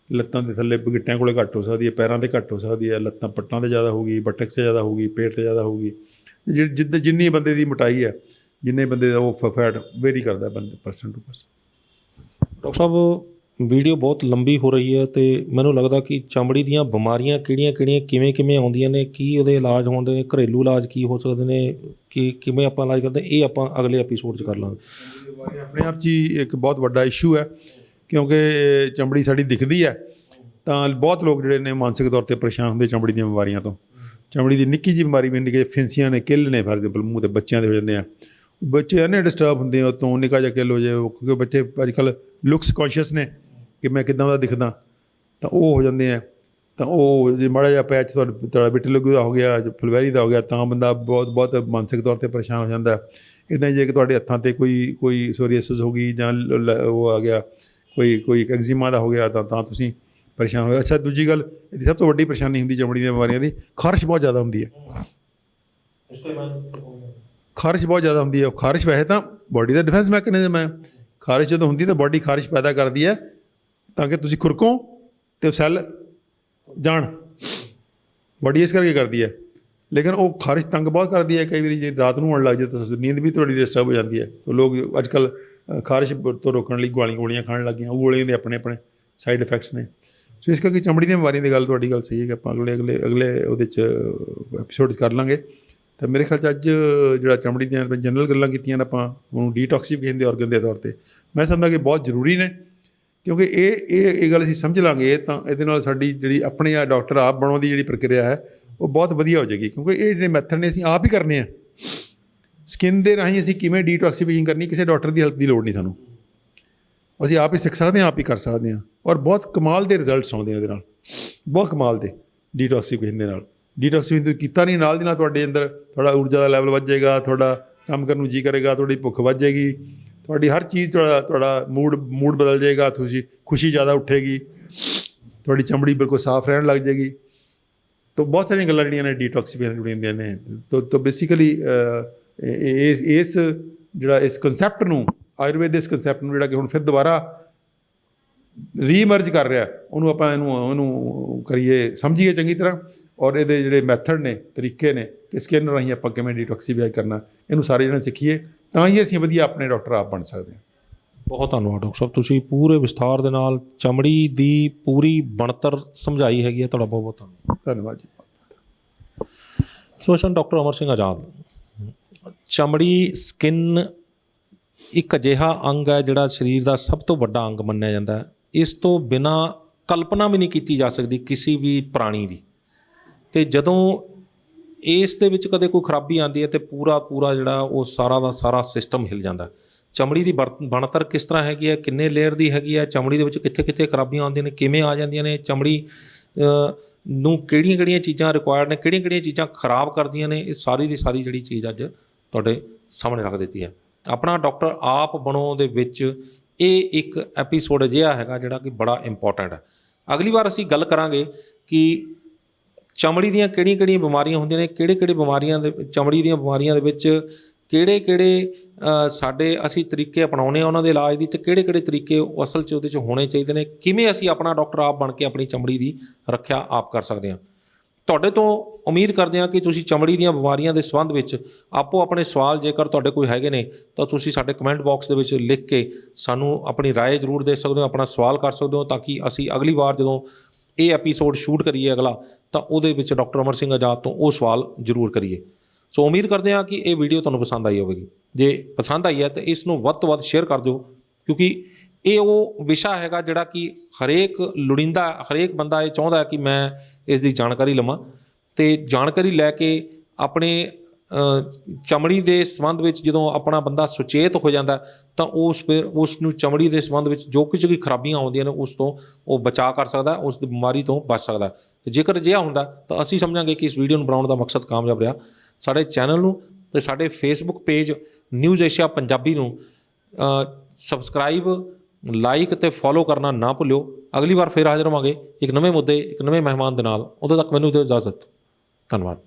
ਲੱਤਾਂ ਦੇ ਥੱਲੇ ਗਿੱਟਿਆਂ ਕੋਲ ਘੱਟ ਹੋ ਸਕਦੀ ਹੈ, ਪੈਰਾਂ 'ਤੇ ਘੱਟ ਹੋ ਸਕਦੀ ਹੈ, ਲੱਤਾਂ ਪੱਟਾਂ 'ਤੇ ਜ਼ਿਆਦਾ ਹੋਊਗੀ, ਬਟਕਸ 'ਤੇ ਜ਼ਿਆਦਾ ਹੋਊਗੀ, ਪੇਟ 'ਤੇ ਜ਼ਿਆਦਾ ਹੋਊਗੀ। ਜਿੰਨੀ ਬੰਦੇ ਦੀ ਮੋਟਾਈ ਹੈ, ਜਿੰਨੇ ਬੰਦੇ ਦਾ ਉਹ ਫੈਟ ਵੇਰੀ ਕਰਦਾ person to person. Doctor Sahib, video ਬਹੁਤ ਲੰਬੀ ਹੋ ਰਹੀ ਹੈ, ਅਤੇ ਮੈਨੂੰ ਲੱਗਦਾ ਕਿ ਚਮੜੀ ਦੀਆਂ ਬਿਮਾਰੀਆਂ ਕਿਹੜੀਆਂ ਕਿਵੇਂ ਆਉਂਦੀਆਂ ਨੇ, ਕੀ ਉਹਦੇ ਇਲਾਜ ਹੁੰਦੇ ਨੇ, ਘਰੇਲੂ ਇਲਾਜ ਕੀ ਹੋ ਸਕਦੇ ਨੇ, ਕਿਵੇਂ ਆਪਾਂ ਇਲਾਜ ਕਰਦੇ, ਇਹ ਆਪਾਂ ਅਗਲੇ ਐਪੀਸੋਡ 'ਚ ਕਰ ਲਾਂਗੇ। ਆਪਣੇ ਆਪ 'ਚ ਹੀ ਇੱਕ ਬਹੁਤ ਵੱਡਾ ਇਸ਼ੂ ਹੈ, ਕਿਉਂਕਿ ਚਮੜੀ ਸਾਡੀ ਦਿਖਦੀ ਹੈ, ਤਾਂ ਬਹੁਤ ਲੋਕ ਜਿਹੜੇ ਨੇ ਮਾਨਸਿਕ ਤੌਰ 'ਤੇ ਪਰੇਸ਼ਾਨ ਹੁੰਦੇ ਚਮੜੀ ਦੀਆਂ ਬਿਮਾਰੀਆਂ ਤੋਂ। ਚਮੜੀ ਦੀ ਨਿੱਕੀ ਜਿਹੀ ਬਿਮਾਰੀ ਵੀ ਕਿ ਫਿੰਸੀਆਂ ਨੇ, ਕਿੱਲ ਨੇ, ਫਰ ਐਗਜ਼ਾਮਪਲ ਮੂੰਹ 'ਤੇ ਬੱਚਿਆਂ ਦੇ ਹੋ ਜਾਂਦੇ ਆ, ਬੱਚੇ ਇੰਨੇ ਡਿਸਟਰਬ ਹੁੰਦੇ ਆ, ਉਤੋਂ ਨਿੱਕਾ ਜਿਹਾ ਕਿੱਲ ਹੋ ਜਾਏ, ਕਿਉਂਕਿ ਬੱਚੇ ਅੱਜ ਕੱਲ੍ਹ ਲੁਕਸ ਕੌਨਸ਼ੀਅਸ ਨੇ ਕਿ ਮੈਂ ਕਿੱਦਾਂ ਦਾ ਦਿਖਦਾ, ਤਾਂ ਉਹ ਹੋ ਜਾਂਦੇ ਆ। ਤਾਂ ਉਹ ਜੇ ਮਾੜਾ ਜਿਹਾ ਪੈਚ ਤੁਹਾਡਾ ਵਿਟਿਲਿਗੋ ਦਾ ਹੋ ਗਿਆ, ਫੁਲਵੈਰੀ ਦਾ ਹੋ ਗਿਆ, ਤਾਂ ਬੰਦਾ ਬਹੁਤ ਮਾਨਸਿਕ ਤੌਰ 'ਤੇ ਪਰੇਸ਼ਾਨ ਹੋ ਜਾਂਦਾ। ਇੱਦਾਂ ਹੀ ਜੇ ਕਿ ਤੁਹਾਡੇ ਹੱਥਾਂ 'ਤੇ ਕੋਈ ਸੋਰੀਅਸਿਸ ਹੋ ਗਈ, ਜਾਂ ਉਹ ਆ ਗਿਆ ਕੋਈ ਐਗਜ਼ੀਮਾ ਦਾ ਹੋ ਗਿਆ, ਤਾਂ ਤੁਸੀਂ ਪਰੇਸ਼ਾਨ ਹੋ। ਅੱਛਾ, ਦੂਜੀ ਗੱਲ, ਇਹਦੀ ਸਭ ਤੋਂ ਵੱਡੀ ਪਰੇਸ਼ਾਨੀ ਹੁੰਦੀ ਚਮੜੀ ਦੀਆਂ ਬਿਮਾਰੀਆਂ ਦੀ, ਖਾਰਿਸ਼ ਬਹੁਤ ਜ਼ਿਆਦਾ ਹੁੰਦੀ ਹੈ। ਖਾਰਿਸ਼ ਬਹੁਤ ਜ਼ਿਆਦਾ ਹੁੰਦੀ ਹੈ। ਖਾਰਿਸ਼ ਵੈਸੇ ਤਾਂ ਬਾਡੀ ਦਾ ਡਿਫੈਂਸ ਮੈਕੈਨਿਜ਼ਮ ਹੈ। ਖਾਰਿਸ਼ ਜਦੋਂ ਹੁੰਦੀ ਤਾਂ ਬਾਡੀ ਖਾਰਿਸ਼ ਪੈਦਾ ਕਰਦੀ ਹੈ ਤਾਂ ਕਿ ਤੁਸੀਂ ਖੁਰਕੋ ਅਤੇ ਉਹ ਸੈੱਲ ਜਾਣ, ਬਾਡੀ ਇਸ ਕਰਕੇ ਕਰਦੀ ਹੈ। ਲੇਕਿਨ ਉਹ ਖਾਰਿਸ਼ ਤੰਗ ਬਹੁਤ ਕਰਦੀ ਹੈ। ਕਈ ਵਾਰੀ ਜੇ ਰਾਤ ਨੂੰ ਆਉਣ ਲੱਗ ਜਾਏ ਤਾਂ ਨੀਂਦ ਵੀ ਤੁਹਾਡੀ ਡਿਸਟਰਬ ਹੋ ਜਾਂਦੀ ਹੈ। ਤਾਂ ਲੋਕ ਅੱਜ ਕੱਲ੍ਹ ਖਾਰਿਸ਼ ਤੋਂ ਰੋਕਣ ਲਈ ਗੋਲੀਆਂ ਖਾਣ ਲੱਗ ਗਏ। ਉਹ ਗੋਲੀਆਂ ਦੇ ਆਪਣੇ ਸਾਈਡ ਇਫੈਕਟਸ ਨੇ। ਸੋ ਇਸ ਕਰਕੇ ਚਮੜੀ ਦੀਆਂ ਬਿਮਾਰੀਆਂ ਦੀ ਗੱਲ, ਤੁਹਾਡੀ ਗੱਲ ਸਹੀ ਹੈ ਕਿ ਆਪਾਂ ਅਗਲੇ ਉਹਦੇ 'ਚ ਐਪੀਸੋਡ ਕਰ ਲਾਂਗੇ। ਤਾਂ ਮੇਰੇ ਖਿਆਲ 'ਚ ਅੱਜ ਜਿਹੜਾ ਚਮੜੀ ਦੀਆਂ ਜਨਰਲ ਗੱਲਾਂ ਕੀਤੀਆਂ ਨੇ ਆਪਾਂ, ਉਹਨੂੰ ਡੀਟੌਕਸੀਫਿਕੇਸ਼ਨ ਦੇ ਔਰਗਨ ਦੇ ਤੌਰ 'ਤੇ, ਮੈਂ ਸਮਝਦਾ ਕਿ ਬਹੁਤ ਜ਼ਰੂਰੀ ਨੇ, ਕਿਉਂਕਿ ਇਹ ਗੱਲ ਅਸੀਂ ਸਮਝ ਲਾਂਗੇ ਤਾਂ ਇਹਦੇ ਨਾਲ ਸਾਡੀ ਜਿਹੜੀ ਆਪਣੇ ਆ ਡਾਕਟਰ ਆਪ ਬਣਾਉਣ ਦੀ ਜਿਹੜੀ ਪ੍ਰਕਿਰਿਆ ਹੈ ਉਹ ਬਹੁਤ ਵਧੀਆ ਹੋ ਜਾਏਗੀ। ਕਿਉਂਕਿ ਇਹ ਜਿਹੜੇ ਮੈਥਡ ਨੇ ਅਸੀਂ ਆਪ ਹੀ ਕਰਨੇ ਆ। ਸਕਿਨ ਦੇ ਰਾਹੀਂ ਅਸੀਂ ਕਿਵੇਂ ਡੀਟੌਕਸੀਫਿਕੇਸ਼ਨ ਕਰਨੀ, ਕਿਸੇ ਡਾਕਟਰ ਦੀ ਹੈਲਪ ਦੀ ਲੋੜ ਨਹੀਂ ਸਾਨੂੰ, ਅਸੀਂ ਆਪ ਹੀ ਸਿੱਖ ਸਕਦੇ ਹਾਂ, ਆਪ ਹੀ ਕਰ ਸਕਦੇ ਹਾਂ। ਔਰ ਬਹੁਤ ਕਮਾਲ ਦੇ ਰਿਜ਼ਲਟਸ ਆਉਂਦੇ ਆ ਇਹਦੇ ਨਾਲ, ਬਹੁਤ ਕਮਾਲ ਦੇ ਡੀਟੌਕਸੀਫਿਕੇਸ਼ਨ ਦੇ ਨਾਲ। ਡੀਟੌਕਸੀਫਿਕੇਸ਼ਨ ਕੀਤਾ ਨਹੀਂ, ਨਾਲ ਦੀ ਨਾਲ ਤੁਹਾਡੇ ਅੰਦਰ ਥੋੜ੍ਹਾ ਊਰਜਾ ਦਾ ਲੈਵਲ ਵੱਧ ਜਾਏਗਾ, ਤੁਹਾਡਾ ਕੰਮ ਕਰਨ ਨੂੰ ਜੀ ਕਰੇਗਾ, ਤੁਹਾਡੀ ਭੁੱਖ ਵੱਧ ਜਾਏਗੀ, ਤੁਹਾਡੀ ਹਰ ਚੀਜ਼ ਤੁਹਾਡਾ ਮੂਡ ਬਦਲ ਜਾਏਗਾ, ਤੁਸੀਂ ਖੁਸ਼ੀ ਜ਼ਿਆਦਾ ਉੱਠੇਗੀ, ਤੁਹਾਡੀ ਚਮੜੀ ਬਿਲਕੁਲ ਸਾਫ਼ ਰਹਿਣ ਲੱਗ ਜਾਏਗੀ। ਤਾਂ ਬਹੁਤ ਸਾਰੀਆਂ ਗੱਲਾਂ ਜਿਹੜੀਆਂ ਨੇ ਡੀਟੌਕਸੀਫਿਕੇਸ਼ਨ ਜੁੜੀਆਂ ਹੁੰਦੀਆਂ ਨੇ। ਤਾਂ ਬੇਸਿਕਲੀ ਇਸ ਜਿਹੜਾ ਇਸ ਕਨਸੈਪਟ ਨੂੰ, ਆਯੁਰਵੇਦ ਦੇ ਇਸ ਕਨਸੈਪਟ ਨੂੰ ਜਿਹੜਾ ਕਿ ਹੁਣ ਫਿਰ ਦੁਬਾਰਾ ਰੀਇਮਰਜ ਕਰ ਰਿਹਾ, ਉਹਨੂੰ ਆਪਾਂ ਉਹਨੂੰ ਕਰੀਏ, ਸਮਝੀਏ ਚੰਗੀ ਤਰ੍ਹਾਂ। ਔਰ ਇਹਦੇ ਜਿਹੜੇ ਮੈਥਡ ਨੇ, ਤਰੀਕੇ ਨੇ ਕਿ ਸਕਿਨ ਰਾਹੀਂ ਆਪਾਂ ਕਿਵੇਂ ਡੀਟੌਕਸੀਫਾਈ ਕਰਨਾ, ਇਹਨੂੰ ਸਾਰੇ ਜਣੇ ਸਿੱਖੀਏ, ਤਾਂ ਹੀ ਅਸੀਂ ਵਧੀਆ ਆਪਣੇ ਡਾਕਟਰ ਆਪ ਬਣ ਸਕਦੇ ਹਾਂ। ਬਹੁਤ ਧੰਨਵਾਦ ਡਾਕਟਰ ਸਾਹਿਬ, ਤੁਸੀਂ ਪੂਰੇ ਵਿਸਥਾਰ ਦੇ ਨਾਲ ਚਮੜੀ ਦੀ ਪੂਰੀ ਬਣਤਰ ਸਮਝਾਈ ਹੈਗੀ ਹੈ। ਤੁਹਾਡਾ ਬਹੁਤ ਬਹੁਤ ਧੰਨਵਾਦ। ਧੰਨਵਾਦ ਜੀ। ਸੋ ਸਨ ਡਾਕਟਰ ਅਮਰ ਸਿੰਘ ਆਜ਼ਾਦ, ਚਮੜੀ ਸਕਿਨ ਇੱਕ ਅਜਿਹਾ ਅੰਗ ਹੈ ਜਿਹੜਾ ਸਰੀਰ ਦਾ ਸਭ ਤੋਂ ਵੱਡਾ ਅੰਗ ਮੰਨਿਆ ਜਾਂਦਾ ਹੈ। ਇਸ ਤੋਂ ਬਿਨਾਂ ਕਲਪਨਾ ਵੀ ਨਹੀਂ ਕੀਤੀ ਜਾ ਸਕਦੀ ਕਿਸੇ ਵੀ ਪ੍ਰਾਣੀ ਦੀ। ਅਤੇ ਜਦੋਂ ਇਸ ਦੇ ਵਿੱਚ ਕਦੇ ਕੋਈ ਖਰਾਬੀ ਆਉਂਦੀ ਹੈ ਤਾਂ ਪੂਰਾ ਜਿਹੜਾ ਉਹ ਸਾਰਾ ਦਾ ਸਾਰਾ ਸਿਸਟਮ ਹਿੱਲ ਜਾਂਦਾ। ਚਮੜੀ ਦੀ ਬਣਤਰ ਕਿਸ ਤਰ੍ਹਾਂ ਹੈਗੀ ਹੈ, ਕਿੰਨੇ ਲੇਅਰ ਦੀ ਹੈਗੀ ਹੈ, ਚਮੜੀ ਦੇ ਵਿੱਚ ਕਿੱਥੇ ਕਿੱਥੇ ਖਰਾਬੀਆਂ ਆਉਂਦੀਆਂ ਨੇ, ਕਿਵੇਂ ਆ ਜਾਂਦੀਆਂ ਨੇ, ਚਮੜੀ ਨੂੰ ਕਿਹੜੀਆਂ ਚੀਜ਼ਾਂ ਰਿਕੁਆਇਰਡ ਨੇ, ਕਿਹੜੀਆਂ ਚੀਜ਼ਾਂ ਖਰਾਬ ਕਰਦੀਆਂ ਨੇ, ਇਹ ਸਾਰੀ ਦੀ ਸਾਰੀ ਜਿਹੜੀ ਚੀਜ਼ ਅੱਜ ਤੁਹਾਡੇ ਸਾਹਮਣੇ ਰੱਖ ਦਿੱਤੀ ਹੈ। ਆਪਣਾ ਡਾਕਟਰ ਆਪ ਬਣੋ ਦੇ ਵਿੱਚ ਇਹ ਇੱਕ ਐਪੀਸੋਡ ਅਜਿਹਾ ਹੈਗਾ ਜਿਹੜਾ ਕਿ ਬੜਾ ਇੰਪੋਰਟੈਂਟ ਹੈ। ਅਗਲੀ ਵਾਰ ਅਸੀਂ ਗੱਲ ਕਰਾਂਗੇ ਕਿ ਚਮੜੀ ਦੀਆਂ ਕਿਹੜੀਆਂ ਬਿਮਾਰੀਆਂ ਹੁੰਦੀਆਂ ਨੇ, ਕਿਹੜੇ ਬਿਮਾਰੀਆਂ ਦੇ ਚਮੜੀ ਦੀਆਂ ਬਿਮਾਰੀਆਂ ਦੇ ਵਿੱਚ ਕਿਹੜੇ ਸਾਡੇ ਅਸੀਂ ਤਰੀਕੇ ਅਪਣਾਉਂਦੇ ਹਾਂ ਉਹਨਾਂ ਦੇ ਇਲਾਜ ਦੀ, ਅਤੇ ਕਿਹੜੇ ਤਰੀਕੇ ਉਹ ਅਸਲ 'ਚ ਉਹਦੇ 'ਚ ਹੋਣੇ ਚਾਹੀਦੇ ਨੇ, ਕਿਵੇਂ ਅਸੀਂ ਆਪਣਾ ਡਾਕਟਰ ਆਪ ਬਣ ਕੇ ਆਪਣੀ ਚਮੜੀ ਦੀ ਰੱਖਿਆ ਆਪ ਕਰ ਸਕਦੇ ਹਾਂ। ਤੁਹਾਡੇ ਤੋਂ ਉਮੀਦ ਕਰਦੇ ਹਾਂ ਕਿ ਤੁਸੀਂ ਚਮੜੀ ਦੀਆਂ ਬਿਮਾਰੀਆਂ ਦੇ ਸੰਬੰਧ ਵਿੱਚ ਆਪੋ ਆਪਣੇ ਸਵਾਲ ਜੇਕਰ ਤੁਹਾਡੇ ਕੋਈ ਹੈਗੇ ਨੇ ਤਾਂ ਤੁਸੀਂ ਸਾਡੇ ਕਮੈਂਟ ਬਾਕਸ ਦੇ ਵਿੱਚ ਲਿਖ ਕੇ ਸਾਨੂੰ ਆਪਣੀ ਰਾਏ ਜ਼ਰੂਰ ਦੇ ਸਕਦੇ ਹੋ, ਆਪਣਾ ਸਵਾਲ ਕਰ ਸਕਦੇ ਹੋ, ਤਾਂ ਕਿ ਅਸੀਂ ਅਗਲੀ ਵਾਰ ਜਦੋਂ ਇਹ ਐਪੀਸੋਡ ਸ਼ੂਟ ਕਰੀਏ ਅਗਲਾ, ਤਾਂ ਉਹਦੇ ਵਿੱਚ ਡਾਕਟਰ ਅਮਰ ਸਿੰਘ ਆਜ਼ਾਦ ਤੋਂ ਉਹ ਸਵਾਲ ਜ਼ਰੂਰ ਕਰੀਏ। ਸੋ ਉਮੀਦ ਕਰਦੇ ਹਾਂ ਕਿ ਇਹ ਵੀਡੀਓ ਤੁਹਾਨੂੰ ਪਸੰਦ ਆਈ ਹੋਵੇਗੀ। ਜੇ ਪਸੰਦ ਆਈ ਹੈ ਤਾਂ ਇਸ ਨੂੰ ਵੱਧ ਤੋਂ ਵੱਧ ਸ਼ੇਅਰ ਕਰ ਦਿਓ, ਕਿਉਂਕਿ ਇਹ ਉਹ ਵਿਸ਼ਾ ਹੈਗਾ ਜਿਹੜਾ ਕਿ ਹਰੇਕ ਲੋੜੀਂਦਾ, ਹਰੇਕ ਬੰਦਾ ਇਹ ਚਾਹੁੰਦਾ ਹੈ ਕਿ ਮੈਂ ਇਸ ਦੀ ਜਾਣਕਾਰੀ ਲਵਾਂ, ਅਤੇ ਜਾਣਕਾਰੀ ਲੈ ਕੇ ਆਪਣੇ ਚਮੜੀ ਦੇ ਸੰਬੰਧ ਵਿੱਚ ਜਦੋਂ ਆਪਣਾ ਬੰਦਾ ਸੁਚੇਤ ਹੋ ਜਾਂਦਾ ਤਾਂ ਉਸ ਨੂੰ ਚਮੜੀ ਦੇ ਸੰਬੰਧ ਵਿੱਚ ਜੋ ਕੁਝ ਵੀ ਖਰਾਬੀਆਂ ਆਉਂਦੀਆਂ ਨੇ ਉਸ ਤੋਂ ਉਹ ਬਚਾ ਕਰ ਸਕਦਾ, ਉਸ ਦੀ ਬਿਮਾਰੀ ਤੋਂ ਬਚ ਸਕਦਾ। ਅਤੇ ਜੇਕਰ ਅਜਿਹਾ ਹੁੰਦਾ ਤਾਂ ਅਸੀਂ ਸਮਝਾਂਗੇ ਕਿ ਇਸ ਵੀਡੀਓ ਨੂੰ ਬਣਾਉਣ ਦਾ ਮਕਸਦ ਕਾਮਯਾਬ ਰਿਹਾ। ਸਾਡੇ ਚੈਨਲ ਨੂੰ ਅਤੇ ਸਾਡੇ Facebook page news Asia Punjabi ਨੂੰ ਸਬਸਕ੍ਰਾਈਬ, ਲਾਈਕ ਅਤੇ ਫੋਲੋ ਕਰਨਾ ਨਾ ਭੁੱਲਿਓ। ਅਗਲੀ ਵਾਰ ਫਿਰ ਹਾਜ਼ਰ ਹੋਵਾਂਗੇ ਇੱਕ ਨਵੇਂ ਮੁੱਦੇ, ਇੱਕ ਨਵੇਂ ਮਹਿਮਾਨ ਦੇ ਨਾਲ। ਉਦੋਂ ਤੱਕ ਮੈਨੂੰ ਦਿਓ ਇਜਾਜ਼ਤ। ਧੰਨਵਾਦ।